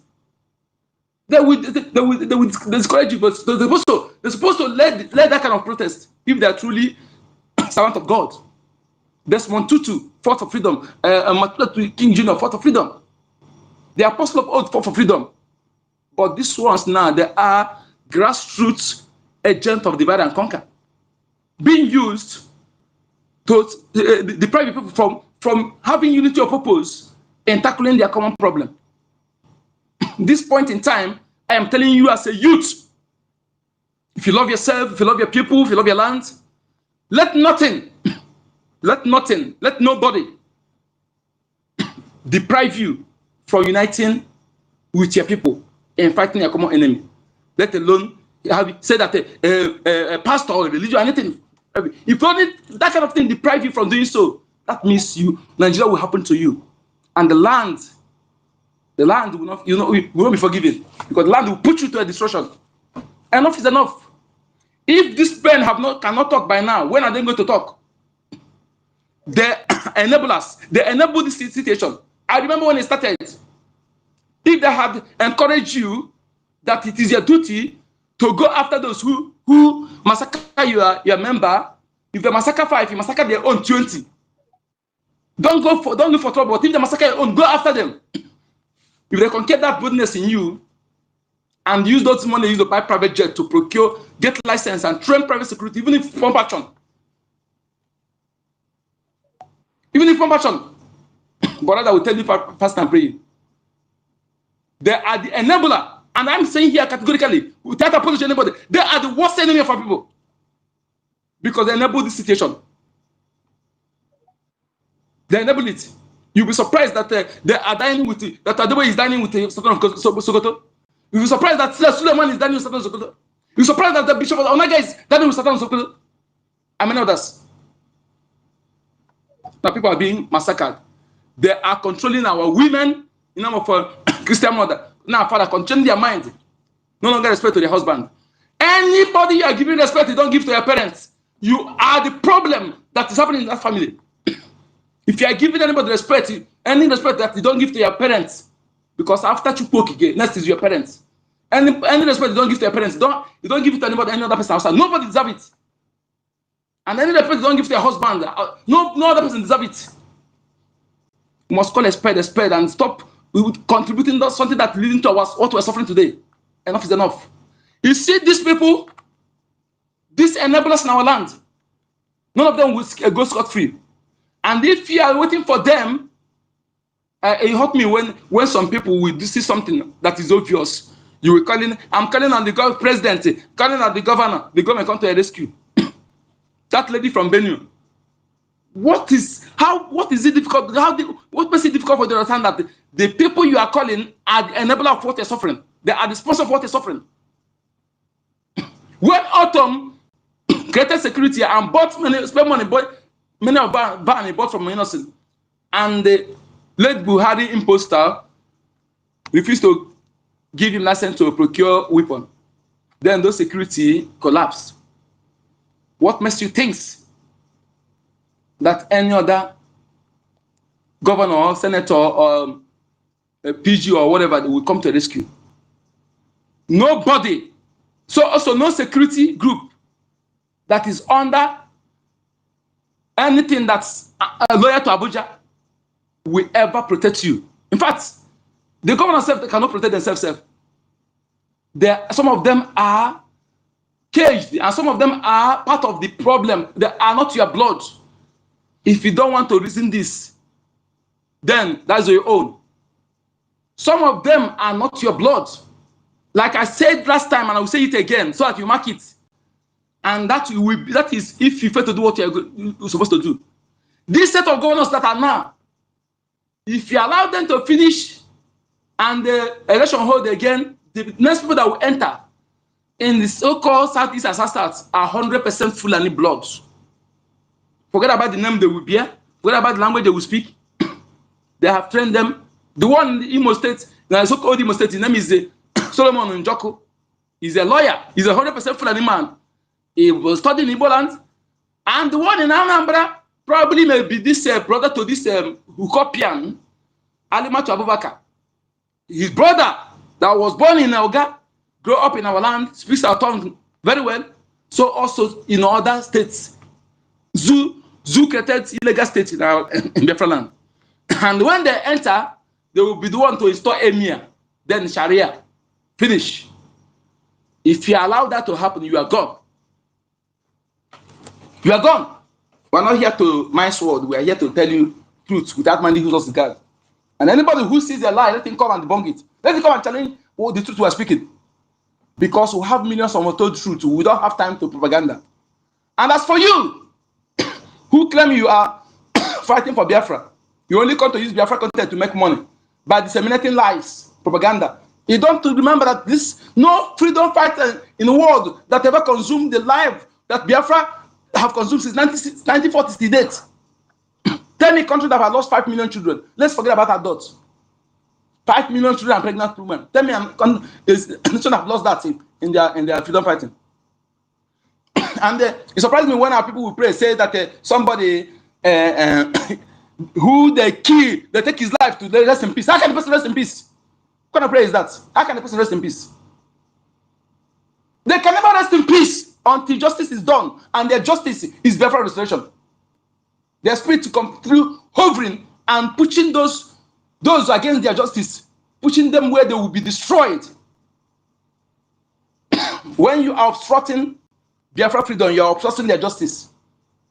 Speaker 7: They will discourage you, but they're supposed to let that kind of protest if they are truly servant of God. Desmond Tutu fought for freedom. Martin King Jr. fought for freedom. The apostle of old fought for freedom. But these ones now, they are grassroots agents of divide and conquer, being used to deprive people from having unity of purpose and tackling their common problem. This point in time, I am telling you as a youth, if you love yourself, if you love your people, if you love your land, let nothing, let nobody deprive you from uniting with your people and fighting your common enemy. Let alone say that a pastor or a religion, anything. If only that kind of thing deprive you from doing so, that means Nigeria will happen to you, and the land will not, will not be forgiven, because the land will put you to a destruction. Enough is enough. If these men cannot talk by now, when are they going to talk? They enable us. They enable this situation. I remember when it started. If they had encouraged you that it is your duty to go after those who massacre your member, if they massacre 5, you massacre their own 20. Don't look for trouble. But if they massacre your own, go after them. If they can get that boldness in you and use those money to buy private jet to procure, get license and train private security, even if pump action. But rather will tell you fast and pray. They are the enabler. And I'm saying here categorically, without apology to anybody, they are the worst enemy of our people. Because they enable this situation. They enable it. You'll be surprised that they are dining with it, that Adebo is dining with the Sultan of Sokoto. You'll be surprised that Suleiman is dining with Sultan of Sokoto. You'll be surprised that the Bishop of Onaga is dining with Sultan of Sokoto. And many others. Now people are being massacred. They are controlling our women in name of Christian mother. Now, Father, controlling their mind. No longer respect to their husband. Anybody you are giving respect, you don't give to your parents. You are the problem that is happening in that family. If you are giving anybody respect, any respect that you don't give to your parents, because after you poke again, next is your parents. Any respect you don't give to your parents, you don't give it to anybody, any other person outside. Nobody deserves it. And any respect you don't give to your husband, no other person deserves it. You must call a spade and stop contributing to something that leading to what we're suffering today. Enough is enough. You see these people, these enablers in our land, none of them will go scot-free. And if you are waiting for them, it hurt me when some people will see something that is obvious. You will I'm calling on the president, calling on the governor, the government come to a rescue. That lady from Benue. What is it difficult? What makes it difficult for you to understand that the people you are calling are the enabler of what you're suffering? They are the sponsor of what you're suffering. When Autumn created security and spent money, many of Barney bought from innocent, and the late Buhari imposter refused to give him license to procure weapon. Then those security collapsed. What makes you think that any other governor, senator, or PG or whatever will come to rescue? Nobody. So also no security group that is under anything that's loyal to Abuja will ever protect you. In fact, the governor self, they cannot protect themselves. Some of them are caged, and some of them are part of the problem. They are not your blood. If you don't want to reason this, then that's your own. Some of them are not your blood. Like I said last time, and I will say it again, so that you mark it. And that is if you fail to do what you're supposed to do. This set of governors that are now, if you allow them to finish and the election hold again, the next people that will enter in the so-called Southeast Assassinats are 100% Fulani blood. Forget about the name they will bear. Forget about the language they will speak. They have trained them. The one in the Imo State, the so-called Imo State, his name is Solomon Njoko. He's a lawyer. He's a 100% Fulani man. He was studying in Igbo land. And the one in Anambra probably may be this brother to this Ukopian, Alimatu Abubakar. His brother that was born in Oga, grew up in our land, speaks our tongue very well. So also in other states, Zoo created illegal states in Biafra land. And when they enter, they will be the one to install Emir, then Sharia. Finish. If you allow that to happen, you are gone. You are gone. We're not here to mince words. We are here to tell you truth without minding who's the God. And anybody who sees a lie, let him come and debunk it. Let him come and challenge the truth we are speaking. Because we have millions of untold truth. We don't have time to propaganda. And as for you, who claim you are fighting for Biafra, you only come to use Biafra content to make money by disseminating lies, propaganda. You don't remember that this no freedom fighter in the world that ever consumed the life that Biafra have consumed since 1940s to date. Tell me country that have lost 5 million children. Let's forget about adults. 5 million children and pregnant women. Tell me a nation have lost that in their freedom fighting. And it surprised me when our people will pray, say that somebody who they kill, they take his life to rest in peace. How can the person rest in peace? What kind of prayer is that? How can the person rest in peace? They can never rest in peace until justice is done, and their justice is Biafra restoration. Their spirit to come through hovering and pushing those against their justice, pushing them where they will be destroyed. When you are obstructing Biafra freedom, you are obstructing their justice.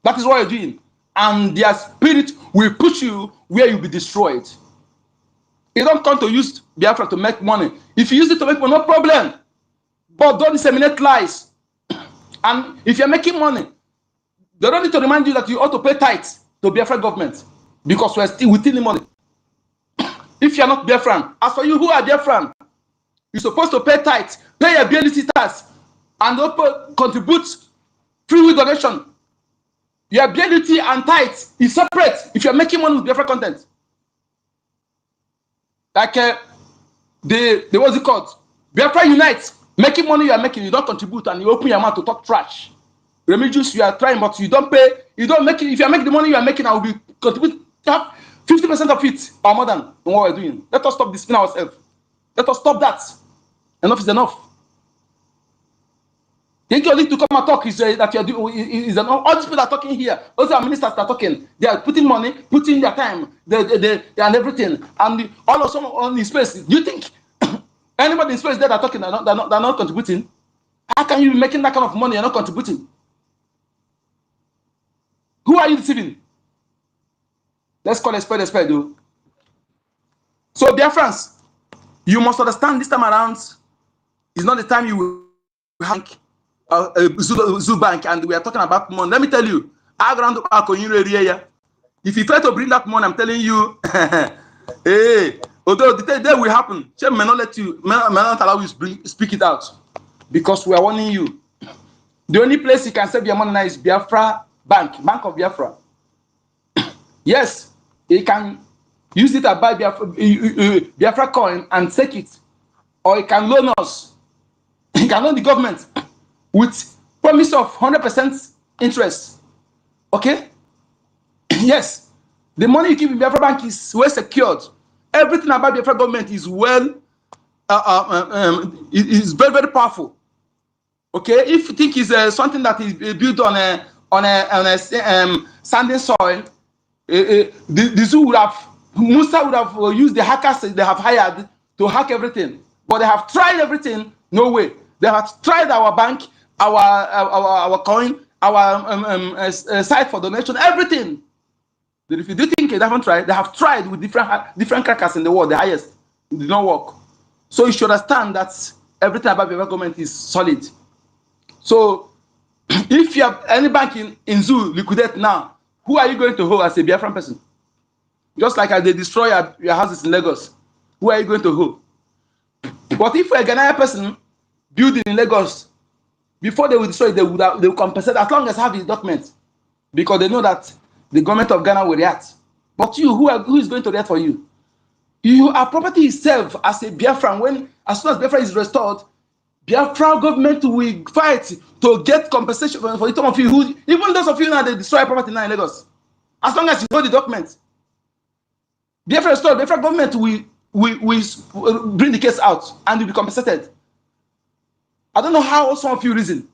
Speaker 7: That is what you're doing. And their spirit will push you where you'll be destroyed. You don't come to use Biafra to make money. If you use it to make money, no problem. But don't disseminate lies. And if you're making money, they don't need to remind you that you ought to pay tithes to Biafra government because we're still within money. If you're not Biafran, as for you who are Biafran, you're supposed to pay tithes, pay your ability tax, and also contribute free will donation. Your ability and tithes is separate if you're making money with Biafra content. Like what's it called? Biafra Unite. Making money you are making, you don't contribute and you open your mouth to talk trash. Remigius, you are trying, but you don't pay, you don't make it. If you are making the money you are making, I will be contribute 50% of it or more than what we're doing. Let us stop deceiving ourselves. Let us stop that. Enough is enough. Think you need to come and talk is that you are doing is enough. All these people are talking here. Those are ministers that are talking. They are putting money, putting their time, they and everything, and all of some on the space. Do you think anybody in space that are talking, they're not contributing? How can you be making that kind of money and not contributing? Who are you deceiving? Let's call a spade, though. So, Biafrans, you must understand this time around is not the time you will have Zoo Bank and we are talking about money. Let me tell you, if you try to bring that money, I'm telling you, hey, although the day will happen, Shem may not let you, may not allow you to speak it out because we are warning you. The only place you can save your money now is Biafra Bank of Biafra. Yes, you can use it to buy Biafra coin and take it, or you can loan us. You can loan the government with promise of 100% interest. Okay? Yes, the money you keep in Biafra Bank is well secured. Everything about Biafra government is well, is very, very powerful. Okay, if you think it's something that is built on a sandy soil, the zoo would have, Musa would have used the hackers they have hired to hack everything. But they have tried everything, no way. They have tried our bank, our coin, our site for donation, everything. If you do think they haven't tried, they have tried with different crackers in the world, the highest. It did not work. So you should understand that everything about the government is solid. So if you have any bank in Zoo liquidate now, who are you going to hold as a Biafran person? Just like as they destroy your houses in Lagos, who are you going to hold? But if a Ghanaian person building in Lagos, before they will destroy it, they will compensate as long as have his documents. because they know that the government of Ghana will react. But you, who is going to react for you? You are property itself as a Biafran. As soon as Biafra is restored, Biafra government will fight to get compensation for some of you who, even those of you now, they destroy property now in Lagos. As long as you hold the document, Biafra restored, Biafra government will bring the case out and will be compensated. I don't know how some of you reason.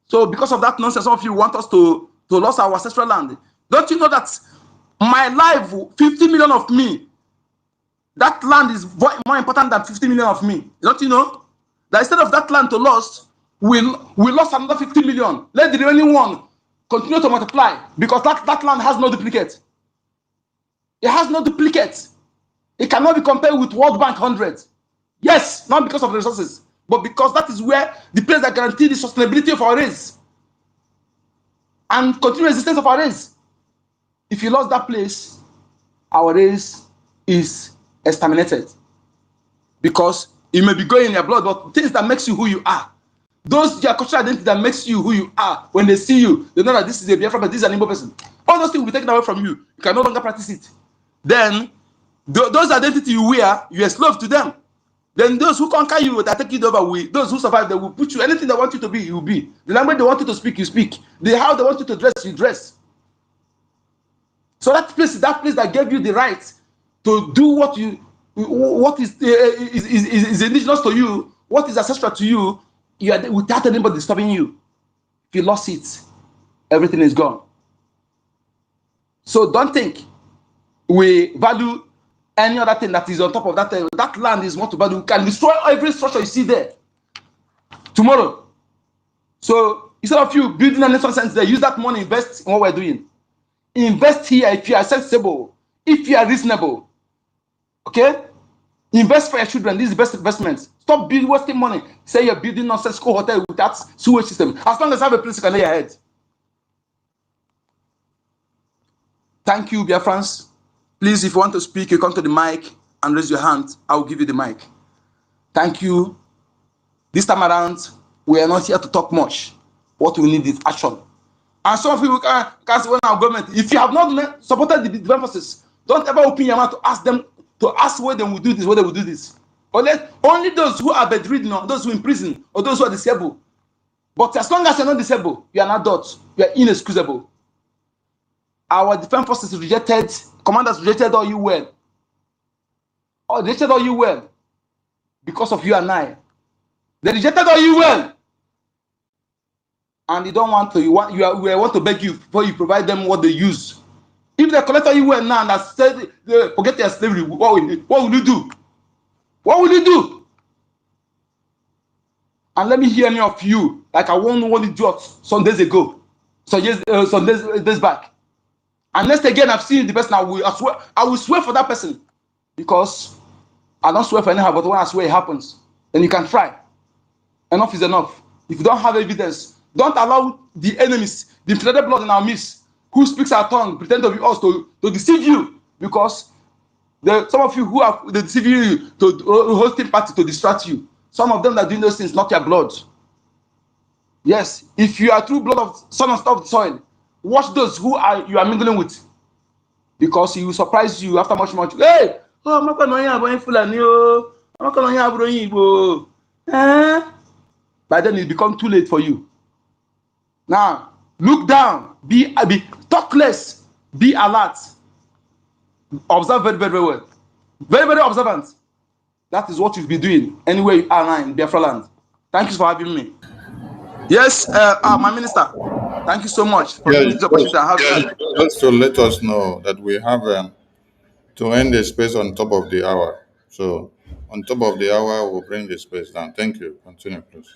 Speaker 7: So because of that nonsense, some of you want us to lose our ancestral land. Don't you know that my life, 50 million of me, that land is more important than 50 million of me. Don't you know? That instead of that land to lost, we lost another 50 million. Let the remaining one continue to multiply because that land has no duplicate. It has no duplicate. It cannot be compared with World Bank 100. Yes, not because of the resources, but because that is where the place that guarantees the sustainability of our race and continued existence of our race. If you lost that place, our race is exterminated because it may be going in your blood, but things that makes you who you are, those your cultural identity that makes you who you are, when they see you, they know that this is a Biafra, but this is an Igbo person. All those things will be taken away from you. You can no longer practice it. Then those identity you wear, you are slave to them. Then those who conquer you, that take you over, those who survive, they will put you anything they want you to be, you will be. The language they want you to speak, you speak. How they want you to dress, you dress. So that place that gave you the right to do what is indigenous to you, what is ancestral to you, you are without anybody disturbing you. If you lost it, everything is gone. So don't think we value any other thing that is on top of that. That land is what to value. We can destroy every structure you see there tomorrow. So instead of you building a nation sense there, use that money, invest in what we're doing. Invest here if you are sensible, if you are reasonable. Okay? Invest for your children. This is the best investment. Stop wasting money. Say you're building nonsense school hotel without sewage system. As long as you have a place you can lay your head. Thank you, Biafrans. Please, if you want to speak, you come to the mic and raise your hand. I will give you the mic. Thank you. This time around, we are not here to talk much. What we need is action. And some of you can say, when our government, if you have not supported the defense forces, don't ever open your mouth to ask them, to ask where they will do this, where they will do this. Only those who are bedridden, or those who are in prison, or those who are disabled. But as long as you're not disabled, you are an adult, you are inexcusable. Our defense forces rejected, commanders rejected all you well. Or rejected all you well because of you and I. They rejected all you well. And they don't want to, we want to beg you before you provide them what they use. If they collect all you well now and said, forget their slavery, what will you do? What will you do? And let me hear any of you, like I won't know what you do some days ago, some days back. And next again, I've seen the person, I will swear for that person. Because I don't swear for anyhow, but when I swear it happens, then you can try. Enough is enough. If you don't have evidence, don't allow the enemies, the infiltrated blood in our midst, who speaks our tongue, pretend to be us, to deceive you. Because some of you who are deceiving you to hosting party to distract you. Some of them that are doing those things, not your blood. Yes, if you are true blood of son of the soil, watch those who you are mingling with. Because he will surprise you after much. Hey! Oh, I'm not going to by then it becomes too late for you. Now, look down, be talk less, be alert, observe very, very well. Very, very observant. That is what you'll be doing anywhere you are now in Biafra land. Thank you for having me. Yes, my minister, thank you so much for giving this opportunity.
Speaker 3: Just to let us know that we have to end the space on top of the hour. So on top of the hour, we'll bring the space down. Thank you. Continue, please.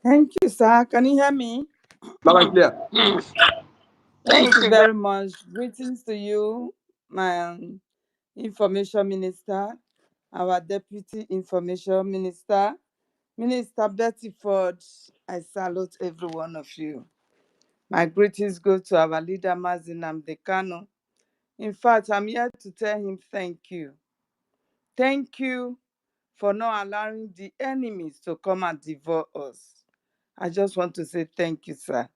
Speaker 8: Thank you, sir. Can you hear me?
Speaker 7: Loud and clear.
Speaker 8: Thank you very much. Greetings to you, my information minister, our deputy information minister, Minister Betty Ford, I salute every one of you. My greetings go to our leader, Mazi Nnamdi Kanu. In fact, I'm here to tell him thank you. Thank you for not allowing the enemies to come and devour us. I just want to say thank you, sir.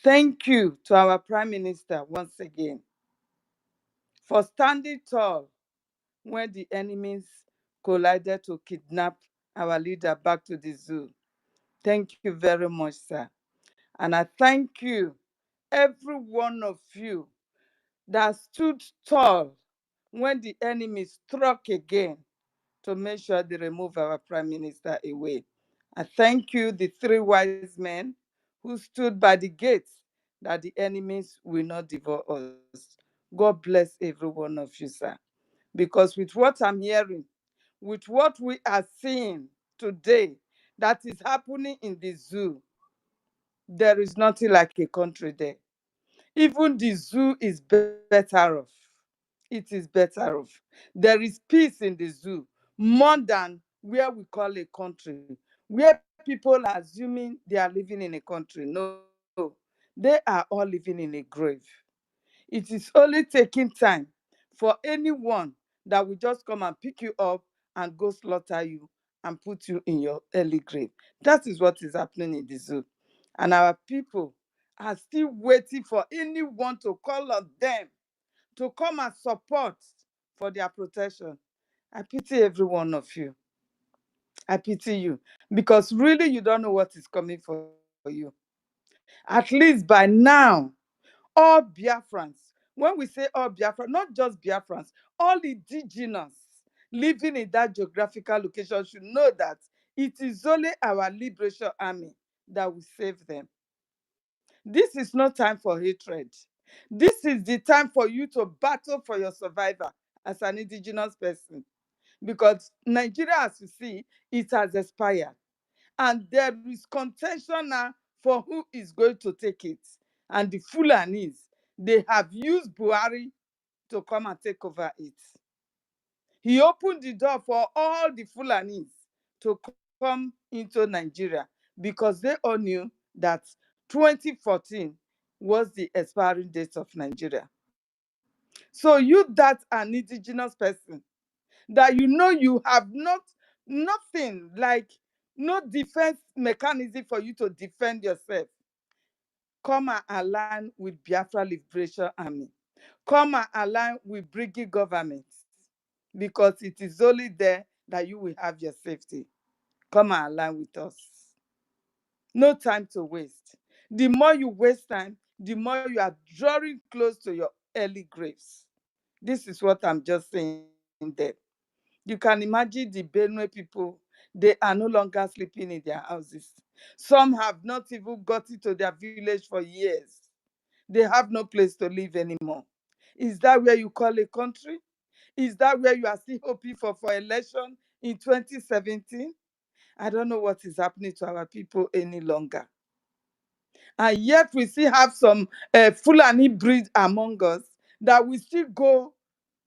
Speaker 8: Thank you to our Prime Minister once again for standing tall when the enemies collided to kidnap our leader back to the zoo. Thank you very much, sir. And I thank you, every one of you that stood tall when the enemy struck again to make sure they remove our Prime Minister away. I thank you, the three wise men who stood by the gates that the enemies will not devour us. God bless every one of you, sir. Because with what I'm hearing, with what we are seeing today that is happening in the zoo, there is nothing like a country there. Even the zoo is better off. It is better off. There is peace in the zoo more than where we call a country, where people are assuming they are living in a country. No, they are all living in a grave. It is only taking time for anyone that will just come and pick you up and go slaughter you and put you in your early grave. That is what is happening in the zoo. And our people are still waiting for anyone to call on them to come and support for their protection. I pity every one of you. I pity you because really you don't know what is coming for you. At least by now, all Biafrans, when we say all Biafrans, not just Biafrans, all indigenous living in that geographical location should know that it is only our liberation army that will save them. This is not time for hatred. This is the time for you to battle for your survival as an indigenous person. Because Nigeria, as you see, it has expired. And there is contention now for who is going to take it. And the Fulanis, they have used Buhari to come and take over it. He opened the door for all the Fulanis to come into Nigeria because they all knew that 2014 was the expiring date of Nigeria. So you that an indigenous person, that you have nothing like no defense mechanism for you to defend yourself, come and align with Biafra Liberation Army. Come and align with Brigade government because it is only there that you will have your safety. Come and align with us. No time to waste. The more you waste time, the more you are drawing close to your early graves. This is what I'm just saying there. You can imagine the Benue people, they are no longer sleeping in their houses. Some have not even got into their village for years. They have no place to live anymore. Is that where you call a country? Is that where you are still hoping for election in 2017? I don't know what is happening to our people any longer. And yet we still have some Fulani breed among us that we still go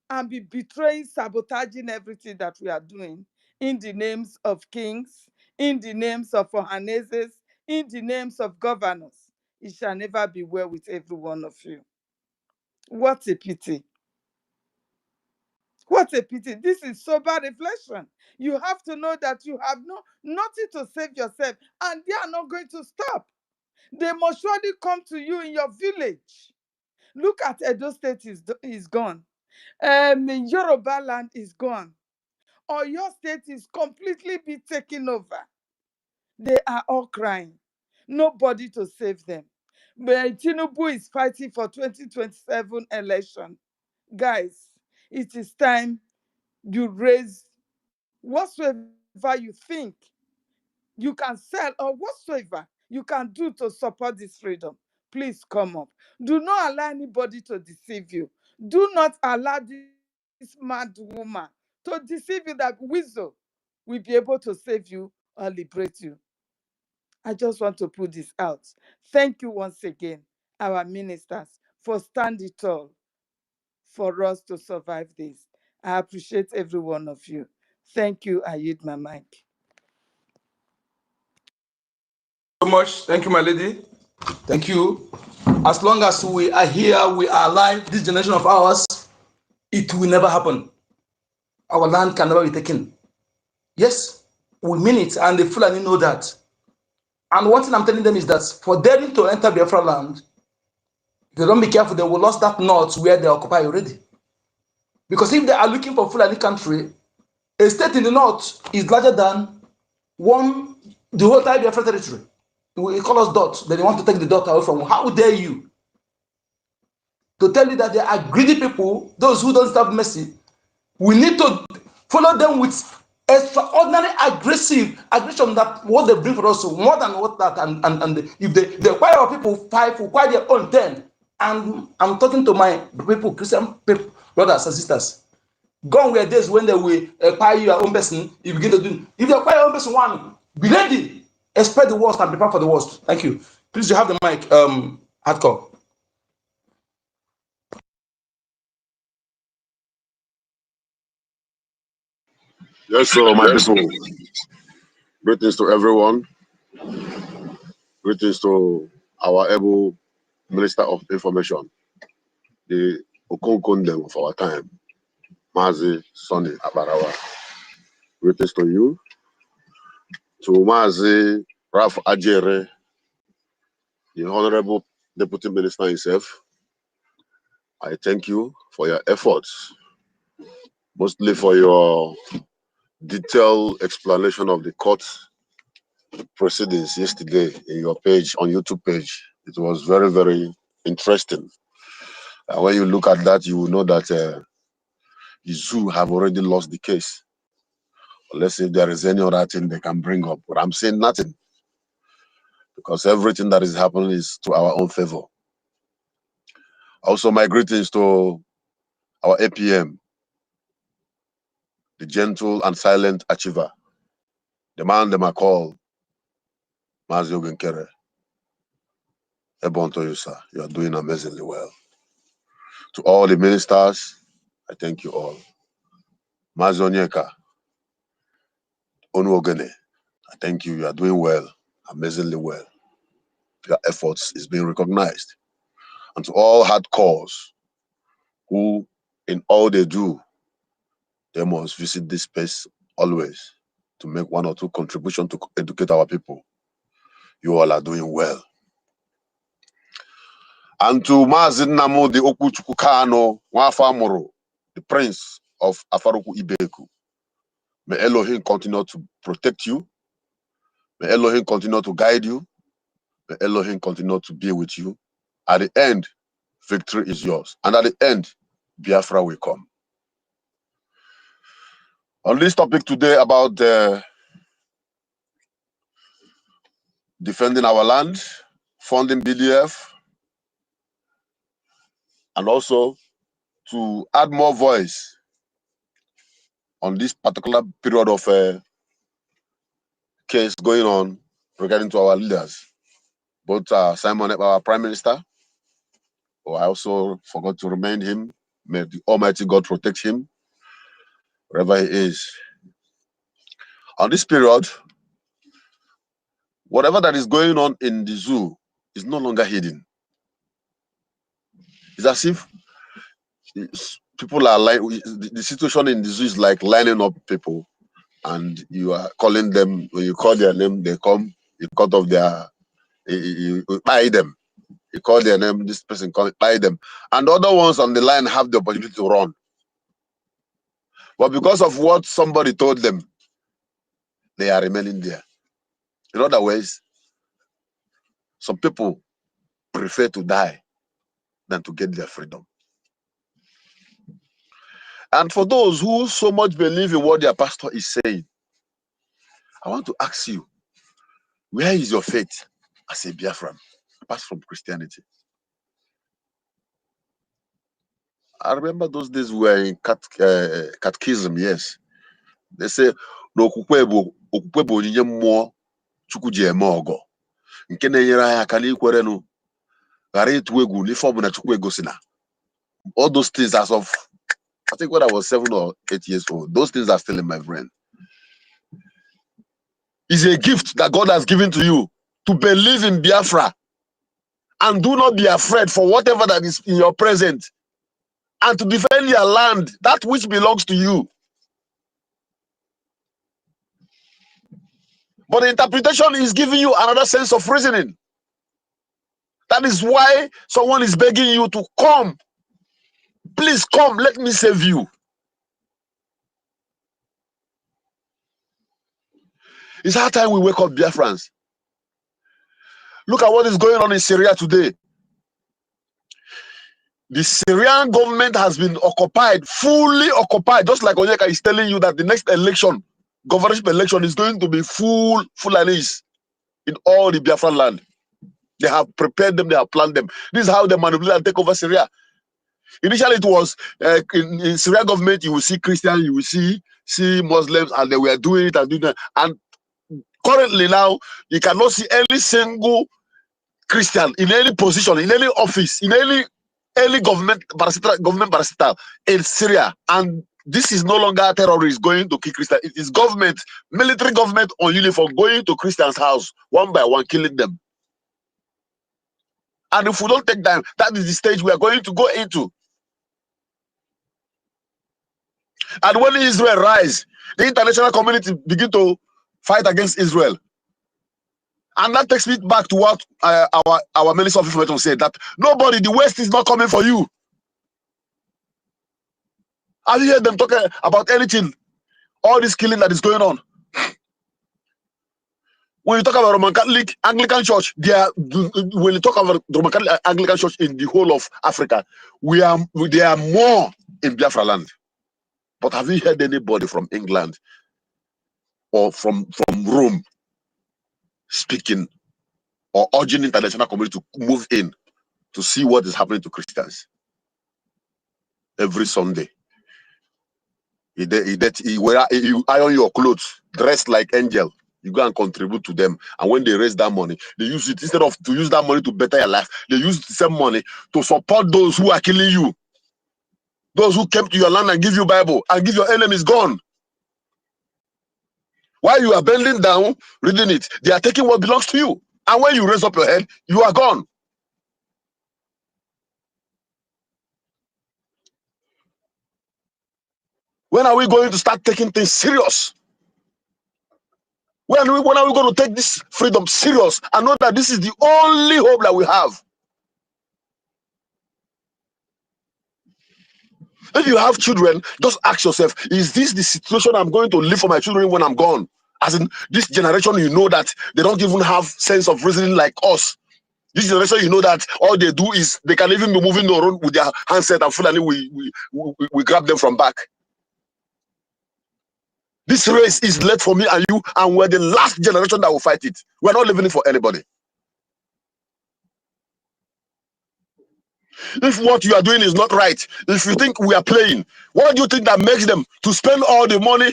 Speaker 8: and be betraying, sabotaging everything that we are doing in the names of kings, in the names of Ohaneses, in the names of governors. It shall never be well with every one of you. What a pity. What a pity. This is sober reflection. You have to know that you have nothing to save yourself, and they are not going to stop. They must surely come to you in your village. Look at Edo State is gone. Yoruba land is gone. Or your state is completely be taken over. They are all crying. Nobody to save them. But Tinubu is fighting for 2027 election. Guys, it is time you raise whatsoever you think you can sell or whatsoever you can do to support this freedom. Please come up. Do not allow anybody to deceive you. Do not allow this mad woman to deceive you that wisdom will be able to save you or liberate you. I just want to put this out. Thank you once again, our ministers, for standing tall for us to survive this. I appreciate every one of you. Thank you. I yield my mic.
Speaker 7: so much. Thank you, my lady. Thank you. As long as we are here, we are alive, this generation of ours, it will never happen. Our land can never be taken. Yes, we mean it, and the Fulani know that. And one thing I'm telling them is that for them to enter Biafra land, if they don't be careful, they will lose that north where they occupy already. Because if they are looking for Fulani country, a state in the north is larger than the whole entire Biafra territory. We call us dot, but they want to take the dot away from. How dare you? To tell you that they are greedy people, those who don't have mercy, we need to follow them with extraordinary aggression that what they bring for us, more than what that, and if they acquire our people 5, we acquire their own 10. And I'm talking to my people, Christian people, brothers and sisters. Gone were days when they will acquire your own person. You begin to do. If you acquire your own person, one, be ready, expect the worst and prepare for the worst. Thank you. Please, you have the mic, hardcore.
Speaker 9: Yes, so my people, greetings to everyone. Greetings to our able Minister of Information, the Okonkondem of our time, Mazi Sonny Abarawa. Greetings to you. To Mazi Raf Ajere, the Honorable Deputy Minister himself, I thank you for your efforts, mostly for your detailed explanation of the court proceedings yesterday in your page, on YouTube page. It was very, very interesting. And when you look at that, you will know that the zoo have already lost the case. Unless if there is any other thing they can bring up. But I'm saying nothing. Because everything that is happening is to our own favor. Also, my greetings to our APM, the gentle and silent achiever, the man they might call Mazi Ogenkere. Ebon to you, sir. You are doing amazingly well. To all the ministers, I thank you all. Mazi Onyeka, Onu Ogene, I thank you. You are doing well, amazingly well. Your efforts is being recognized. And to all hardcores who, in all they do, they must visit this space always to make 1 or 2 contributions to educate our people. You all are doing well. And to Mazin Namu, the Okuchuku Kano, Wafamoro, the Prince of Afaruku Ibeku, may Elohim continue to protect you. May Elohim continue to guide you. May Elohim continue to be with you. At the end, victory is yours. And at the end, Biafra will come. On this topic today about defending our land, funding BDF, and also to add more voice on this particular period of case going on regarding to our leaders, both Simon, our Prime Minister, who I also forgot to remind him, may the Almighty God protect him wherever he is. On this period, whatever that is going on in the zoo is no longer hidden. It's as if people are like, the situation in the zoo is like lining up people, and you are calling them. When you call their name, they come. You cut off their, you buy them. You call their name, this person call, buy them, and the other ones on the line have the opportunity to run. But because of what somebody told them, they are remaining there. In other ways, some people prefer to die than to get their freedom. And for those who so much believe in what their pastor is saying, I want to ask you, where is your faith as a Biafran, apart from Christianity? I remember those days we were in catechism, yes. They say, no okwukwe bụ onyinye mmụọ Chukwu ji eme ọgọ nke na-enyere anyị aka n'ikwerenu ghara ịtụ egwu n'ife ọbụla Chukwu egosina. All those things as of, I think when I was 7 or 8 years old, those things are still in my brain. It's a gift that God has given to you to believe in Biafra and do not be afraid for whatever that is in your present, and to defend your land, that which belongs to you. But the interpretation is giving you another sense of reasoning. That is why someone is begging you to come. Please come, let me save you. It's high time we wake up, Biafrans. Look at what is going on in Syria today. The Syrian government has been occupied, fully occupied, just like Onyeka is telling you that the next election, governorship election, is going to be full Fulanis in all the Biafran land. They have prepared them, they have planned them. This is how they manipulate and take over Syria. Initially, it was in Syria government, you will see Christians, you will see Muslims, and they were doing it and doing that. And currently now, you cannot see any single Christian in any position, in any office, in any government parastatal in Syria. And this is no longer terrorists going to kill Christians. It is government, military government on uniform going to Christians' house one by one, killing them. And if we don't take time, that is the stage we are going to go into. And when Israel rise, the international community begin to fight against Israel. And that takes me back to what our Minister of Information said, that nobody, the West is not coming for you. Have you heard them talking about anything? All this killing that is going on. When you talk about Roman Catholic, Anglican Church, when you talk about Roman Catholic, Anglican Church in the whole of Africa, there are more in Biafra land. But have you heard anybody from England or from Rome speaking or urging international community to move in to see what is happening to Christians? Every Sunday, you iron your clothes, dress like angel. You go and contribute to them, and when they raise that money, they use it, instead of to use that money to better your life, they use the same money to support those who are killing you, those who came to your land and give you Bible and give your enemies gone. While you are bending down reading it, they are taking what belongs to you, and when you raise up your head, you are gone. When are we going to start taking things serious? When are we going to take this freedom serious and know that this is the only hope that we have? If you have children, just ask yourself, is this the situation I'm going to live for my children when I'm gone? As in, this generation, you know that they don't even have sense of reasoning like us. This generation, you know that all they do is they can even be moving around with their handset, and finally we grab them from back. This race is led for me and you, and we're the last generation that will fight it. We're not living it for anybody. If what you are doing is not right, if you think we are playing, what do you think that makes them to spend all the money,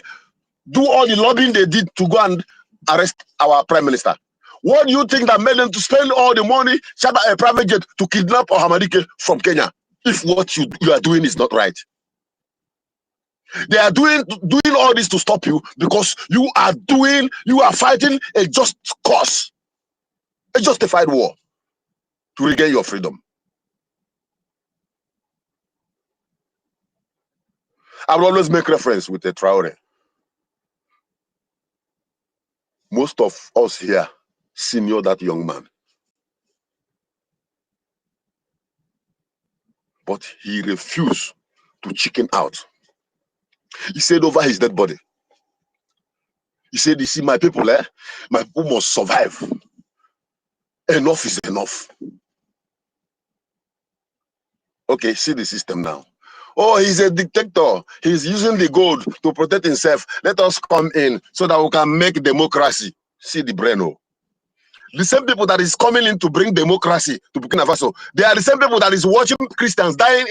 Speaker 9: do all the lobbying they did to go and arrest our prime minister? What do you think that made them to spend all the money, charter a private jet to kidnap Ohamadike from Kenya? If what you are doing is not right. They are doing all this to stop you because you are fighting a just cause, a justified war to regain your freedom. I will always make reference with a Traore. Most of us here senior that young man, but he refused to chicken out. He said over his dead body, he said, you see, my people must survive. Enough is enough. Okay, see the system now. Oh, he's a dictator. He's using the gold to protect himself. Let us come in so that we can make democracy. See the brain. Oh. The same people that is coming in to bring democracy to Burkina Faso, they are the same people that is watching Christians dying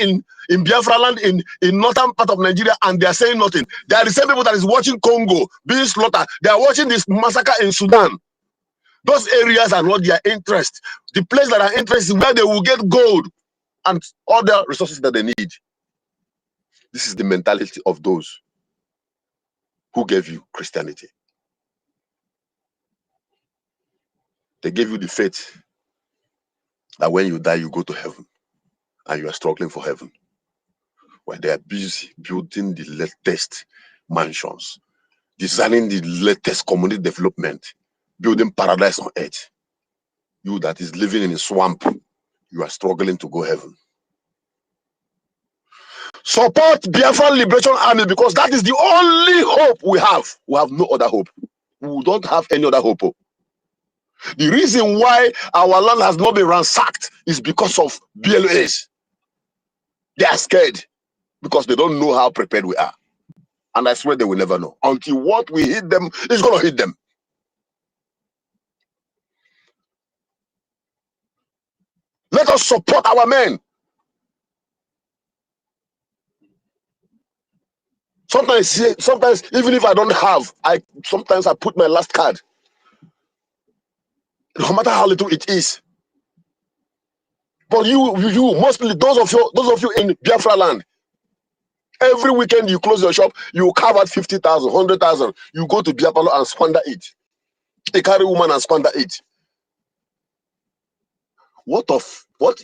Speaker 9: in Biafra land, in northern part of Nigeria, and they are saying nothing. They are the same people that is watching Congo being slaughtered. They are watching this massacre in Sudan. Those areas are not their interest. The place that are interested is where they will get gold and other resources that they need. This is the mentality of those who gave you Christianity. They gave you the faith that when you die, you go to heaven, and you are struggling for heaven. While they are busy building the latest mansions, designing the latest community development, building paradise on earth. You that is living in a swamp, you are struggling to go heaven. Support Biafran Liberation Army, because that is the only hope we have. We have no other hope. We don't have any other hope. The reason why our land has not been ransacked is because of BLAs. They are scared because they don't know how prepared we are. And I swear they will never know. Until what we hit them is going to hit them. Let us support our men. Sometimes even if I don't have, sometimes I put my last card. No matter how little it is. But you mostly those of you in Biafra land, every weekend you close your shop, you carve out 50,000, 100,000. You go to Biafra and squander it. They carry woman and squander it. What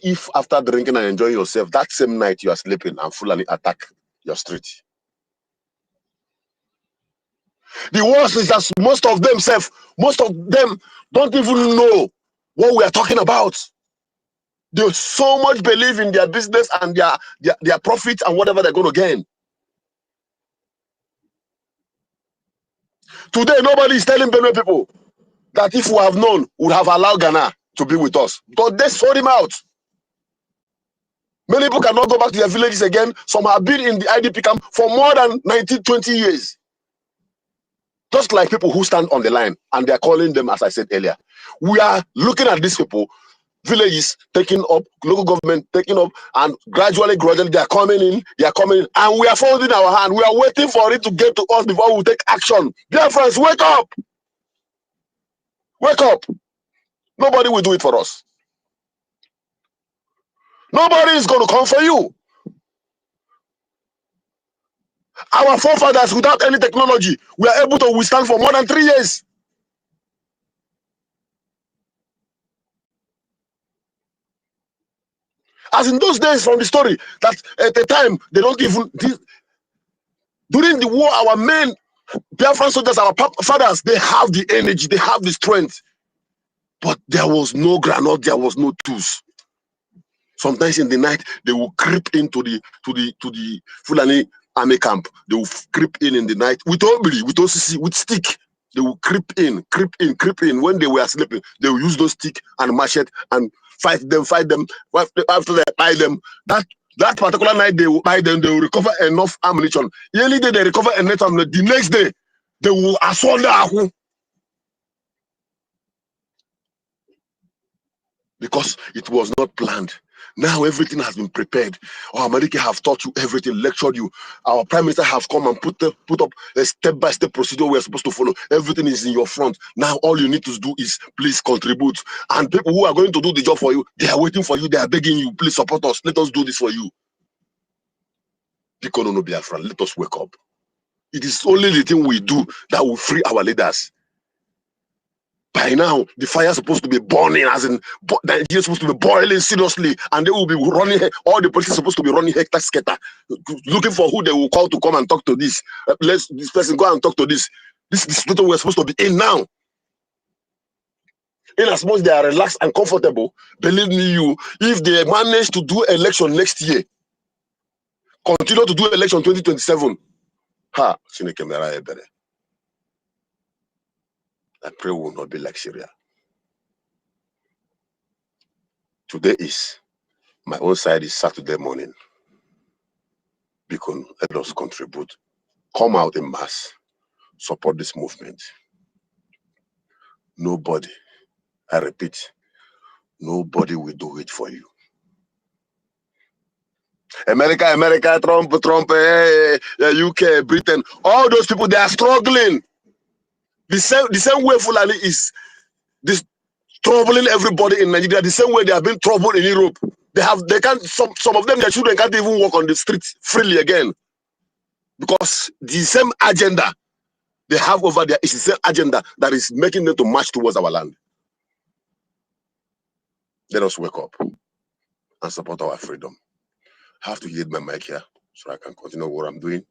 Speaker 9: if after drinking and enjoying yourself, that same night you are sleeping and Fulani attack your street? The worst is that most of them don't even know what we are talking about. They so much believe in their business and their profit and whatever they're going to gain. Today, nobody is telling Benue people that if we have known, we would have allowed Ghana to be with us. But they sold him out. Many people cannot go back to their villages again. Some have been in the IDP camp for more than 19, 20 years. Just like people who stand on the line, and they're calling them, as I said earlier. We are looking at these people, villages taking up, local government taking up, and gradually they are coming in, and we are folding our hand. We are waiting for it to get to us before we take action. Dear friends, wake up! Wake up! Nobody will do it for us. Nobody is going to come for you. Our forefathers, without any technology, were able to withstand for more than 3 years. As in those days from the story, that at the time, they don't even... During the war, our men, Biafran soldiers, our fathers, they have the energy, they have the strength. But there was no granite, there was no tools. Sometimes in the night, they will creep into the Fulani army camp. They will creep in the night with obri, with stick. They will creep in. When they were sleeping, they will use those stick and machete and fight them. After they buy them, that particular night they will buy them, they will recover enough ammunition. The only day they recover enough ammunition, the next day, they will assault the Ahu. Because it was not planned. Now everything has been prepared. Our America have taught you everything, lectured you. Our Prime Minister have come and put up a step-by-step procedure we are supposed to follow. Everything is in your front. Now all you need to do is please contribute. And people who are going to do the job for you, they are waiting for you. They are begging you, please support us. Let us do this for you. Biafra, let us wake up. It is only the thing we do that will free our leaders. By now, the fire is supposed to be burning, as in the is supposed to be boiling seriously, and they will be running. All the police are supposed to be running hector, looking for who they will call to come and talk to this. Let this person go and talk to this. This is the situation we're supposed to be in now. In as much they are relaxed and comfortable, believe me, if they manage to do election next year, continue to do election 2027, I pray we will not be like Syria. Today is my own side is Saturday morning. Because let us contribute. Come out in mass. Support this movement. Nobody, I repeat, nobody will do it for you. America, Trump, UK, Britain, all those people, they are struggling. The same way Fulani is troubling everybody in Nigeria, the same way they have been troubled in Europe. Some of them, their children can't even walk on the streets freely again. Because the same agenda they have over there is the same agenda that is making them to march towards our land. Let us wake up and support our freedom. I have to yield my mic here so I can continue what I'm doing.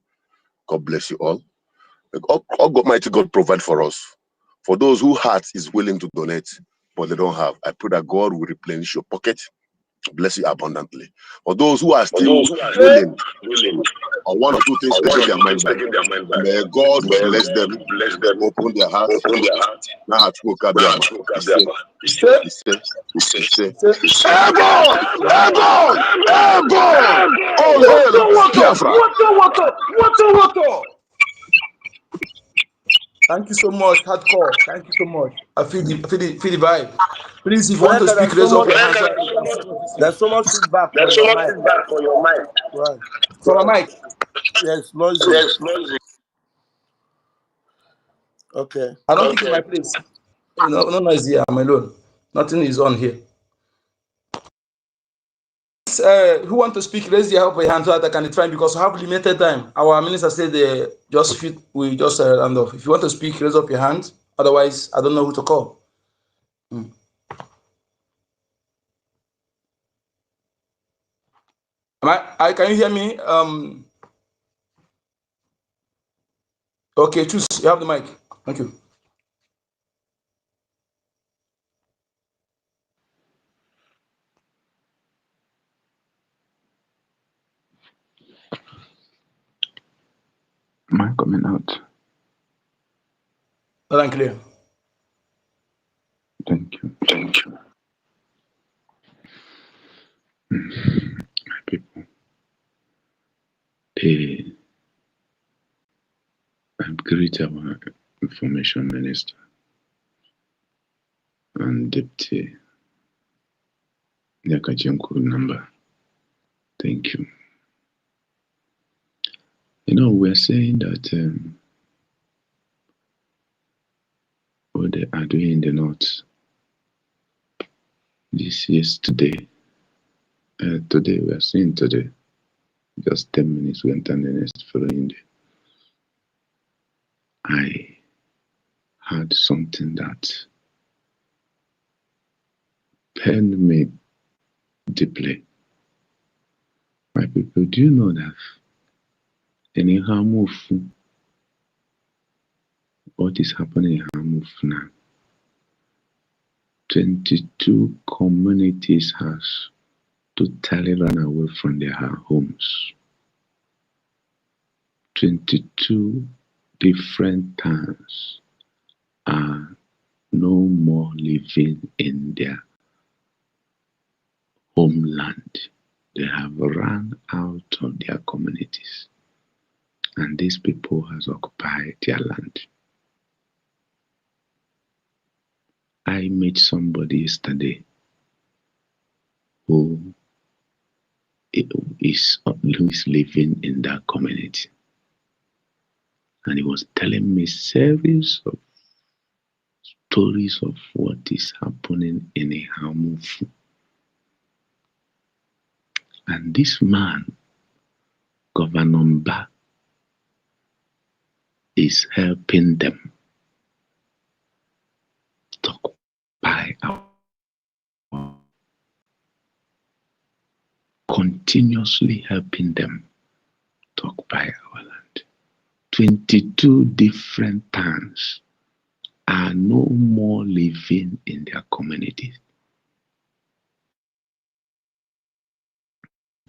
Speaker 9: God bless you all. Almighty God provide for us. For those whose heart is willing to donate, but they don't have, I pray that God will replenish your pocket, bless you abundantly. For those who are still willing on one or two things to give their mind back, may God bless them, open their hearts. Now, all hail Biafra.
Speaker 7: Water. Thank you so much, hardcore. Thank you so much. I feel the vibe. Please, if you want to speak, raise up your hand.
Speaker 4: There's so much feedback for your mic. Right.
Speaker 7: From a mic.
Speaker 4: Yes, noisy. Okay.
Speaker 7: I don't think it's my place. No noise here. I'm alone. Nothing is on here. Who want to speak? Raise your hand so that I can try because I have limited time. Our minister said we just round off. If you want to speak, raise up your hand. Otherwise, I don't know who to call. Can you hear me? Okay, choose. You have the mic. Thank you.
Speaker 10: Am I coming out?
Speaker 7: Loud and clear.
Speaker 10: Thank you. My people, I greet our information minister and deputy Yakajimku number. Thank you. We're saying that what they are doing in the north this yesterday. Today we are saying today. Just 10 minutes went and the next following day. I had something that pained me deeply. My people, do you know that in Hamufu, what is happening in Hamufu now? 22 communities has totally run away from their homes. 22 different towns are no more living in their homeland. They have run out of their communities. And these people has occupied their land. I met somebody yesterday who is living in that community. And he was telling me series of stories of what is happening in Hamufu. And this man, Governor Mba, is helping them to occupy our, continuously helping them to occupy our land. 22 different towns are no more living in their communities.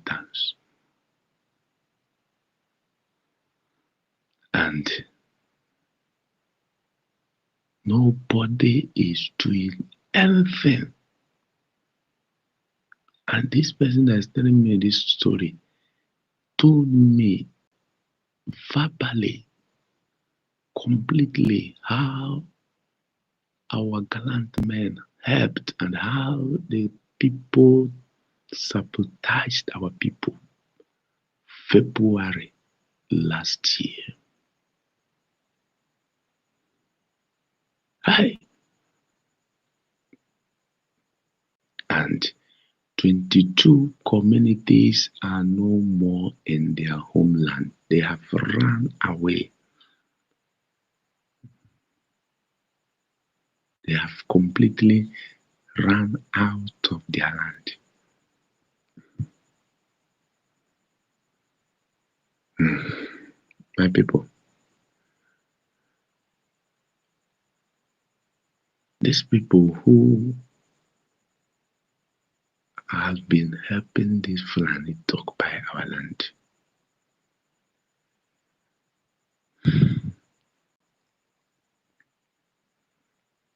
Speaker 10: Towns. And nobody is doing anything. And this person that is telling me this story told me verbally, completely, how our gallant men helped and how the people sabotaged our people February last year. And 22 communities are no more in their homeland. They have run away. They have completely ran out of their land. My people, these people who have been helping this Fulani to occupy our land,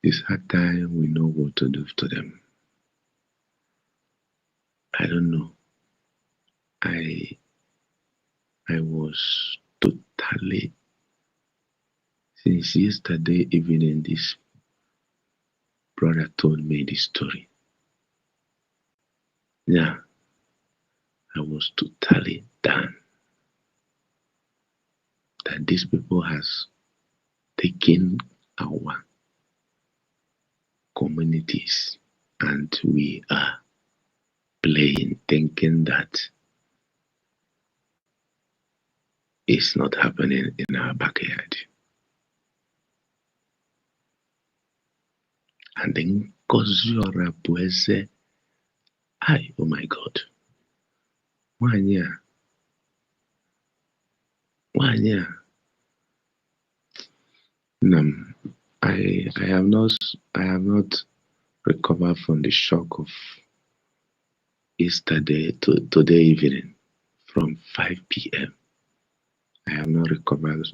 Speaker 10: this hard time we know what to do to them. I don't know. I was totally, since yesterday evening, this brother told me this story. Yeah, I was totally done that these people has taken our communities and we are playing, thinking that it's not happening in our backyard. And then Koziora Bueze, oh my God, one year, I have not recovered from the shock of yesterday to today evening from 5 p.m. I have not recovered.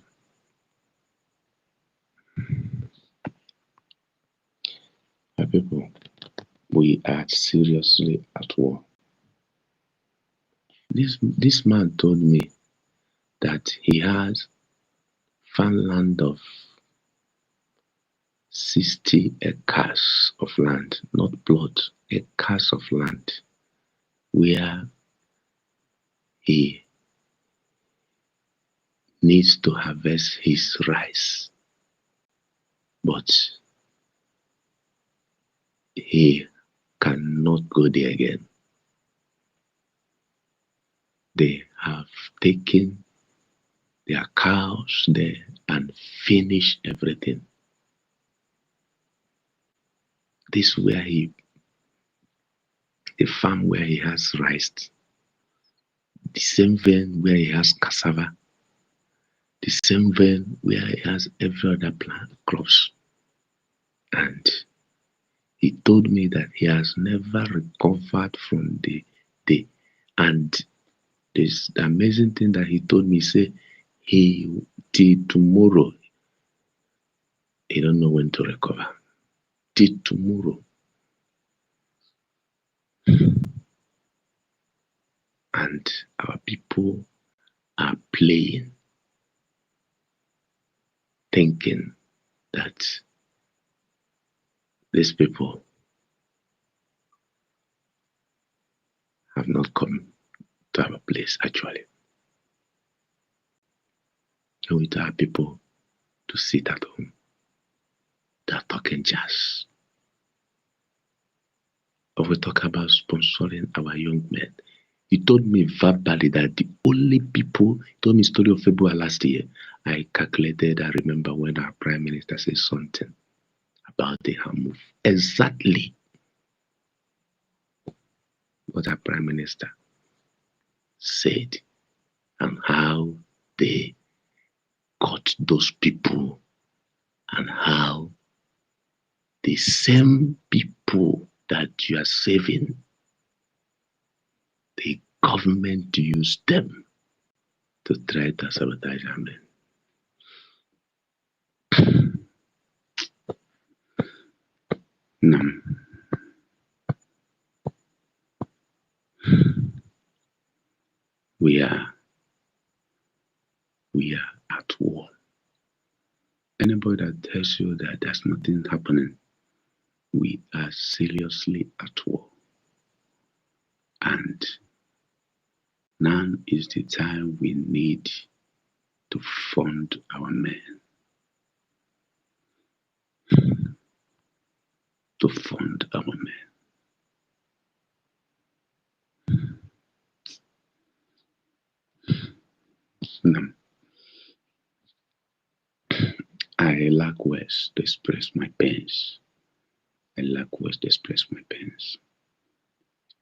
Speaker 10: My people, we are seriously at war. This man told me that he has farmland of 60 acres of land, not plot, acres of land, where he needs to harvest his rice. But he cannot go there again. They have taken their cows there and finished everything. This where the farm where he has rice, the same vein where he has cassava, the same vein where he has every other plant crops. And he told me that he has never recovered from and this the amazing thing that he told me, say he till tomorrow, he don't know when to recover. Till tomorrow. And our people are playing, thinking that these people have not come to our place actually. And we tell our people to sit at home. They are talking jazz. But we talk about sponsoring our young men. He told me verbally that the only people, he told me story of February last year. I calculated, I remember when our prime minister said something about the move. Exactly what our prime minister said and how they got those people and how the same people that you are saving, the government use them to try to sabotage them. No. We are at war. Anybody that tells you that there's nothing happening, we are seriously at war. And now is the time we need to fund our men. To fund our men. Now, I lack words to express my pains I lack words to express my pains.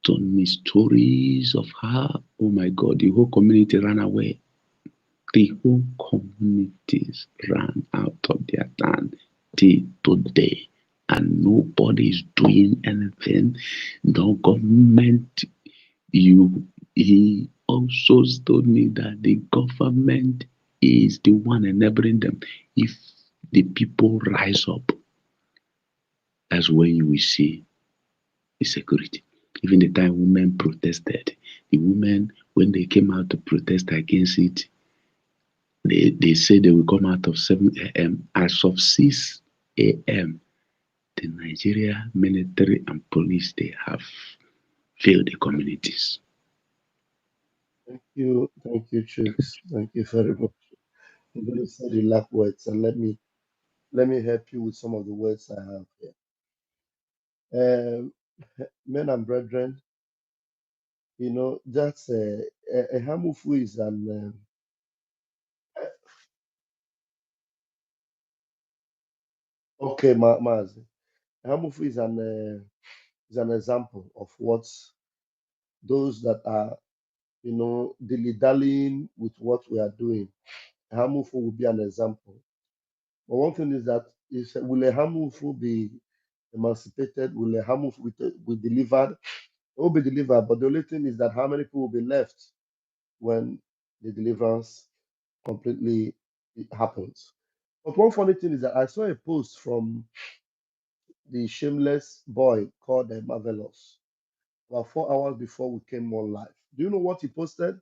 Speaker 10: Told me stories of how, oh my God, the whole community ran away. The whole communities ran out of their town till today, and nobody is doing anything. No government. He also told me that the government is the one enabling them. If the people rise up, that's when you will see the security. Even the time women protested, the women, when they came out to protest against it, they say they will come out of 7 a.m. As of 6 a.m., the Nigeria military and police, they have failed the communities.
Speaker 4: Thank you, Chicks. Thank you very much. I'm going to say you lack words, and let me help you with some of the words I have here. Men and brethren, you know that's a Hamufu is an okay, Mazi. Hamufu is an example of what those that are dilly dallying with what we are doing. Hamufu will be an example. But one thing is that will a Hamufu be emancipated? Will a Hamufu be delivered? It will be delivered, but the only thing is that how many people will be left when the deliverance completely happens. But one funny thing is that I saw a post from the shameless boy called Marvelous about 4 hours before we came on live. Do you know what he posted?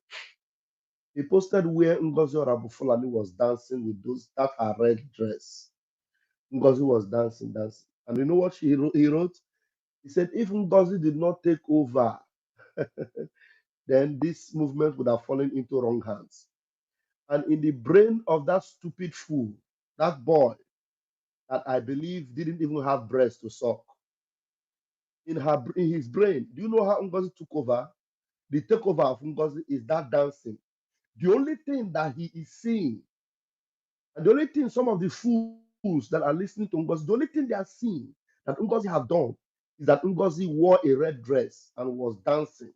Speaker 4: He posted where Ngozi Orabufulani was dancing with that her red dress. Ngozi was dancing. And you know what he wrote? He said, if Ngozi did not take over, then this movement would have fallen into wrong hands. And in the brain of that stupid fool, that boy, that I believe didn't even have breast to suck, in his brain, do you know how Ngozi took over? The takeover of Ngozi is that dancing. The only thing that he is seeing, and the only thing some of the fools that are listening to Ngozi, the only thing they are seeing that Ngozi have done is that Ngozi wore a red dress and was dancing.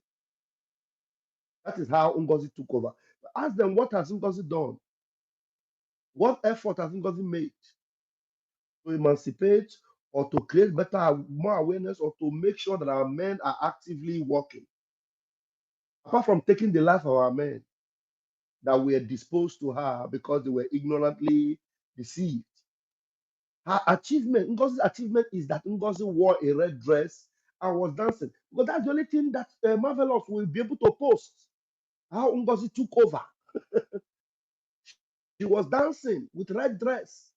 Speaker 4: That is how Ngozi took over. Ask them, what has Ngozi done? What effort has Ngozi made to emancipate or to create more awareness or to make sure that our men are actively working? Apart from taking the life of our men that were disposed to her because they were ignorantly deceived. Her achievement, Ngozi's achievement is that Ngozi wore a red dress and was dancing. Because that's the only thing that Marvelous will be able to post. How Ngozi took over. She was dancing with red dress.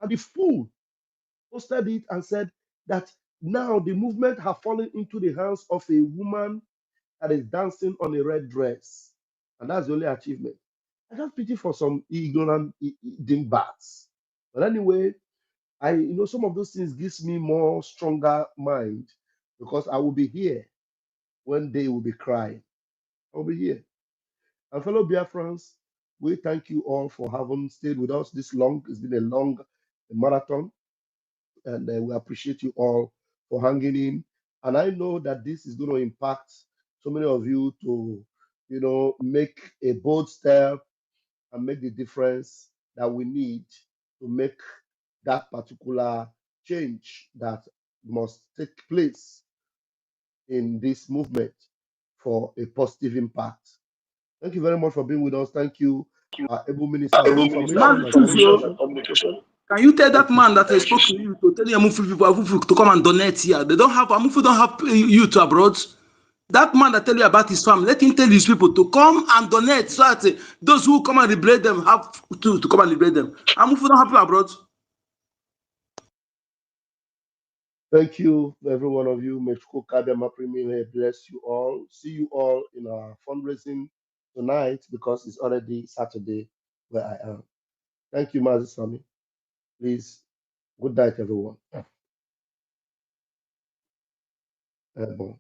Speaker 4: And the fool posted it and said that now the movement have fallen into the hands of a woman that is dancing on a red dress. And that's the only achievement. I just pity for some ignorant dingbats. But anyway, some of those things gives me more stronger mind because I will be here when they will be crying. I'll be here. And fellow Biafrans, we thank you all for having stayed with us this long. It's been a long marathon, and we appreciate you all for hanging in. And I know that this is going to impact so many of you to, make a bold step and make the difference that we need to make that particular change that must take place in this movement for a positive impact. Thank you very much for being with us. Thank you, able Minister of Information and Communication.
Speaker 7: Can you tell that
Speaker 4: Thank you.
Speaker 7: man that I spoke to you to tell the Amufu people Amufu to come and donate here? They don't have Amufu don't have you to abroad. That man that tell you about his farm, let him tell his people to come and donate so that those who come and liberate them have to come and liberate them. Amufu don't have people abroad.
Speaker 4: Thank you, every one of you. May Kadema Premier bless you all. See you all in our fundraising tonight because it's already Saturday where I am. Thank you, Mazi Sami. Please, good night, everyone. Bon.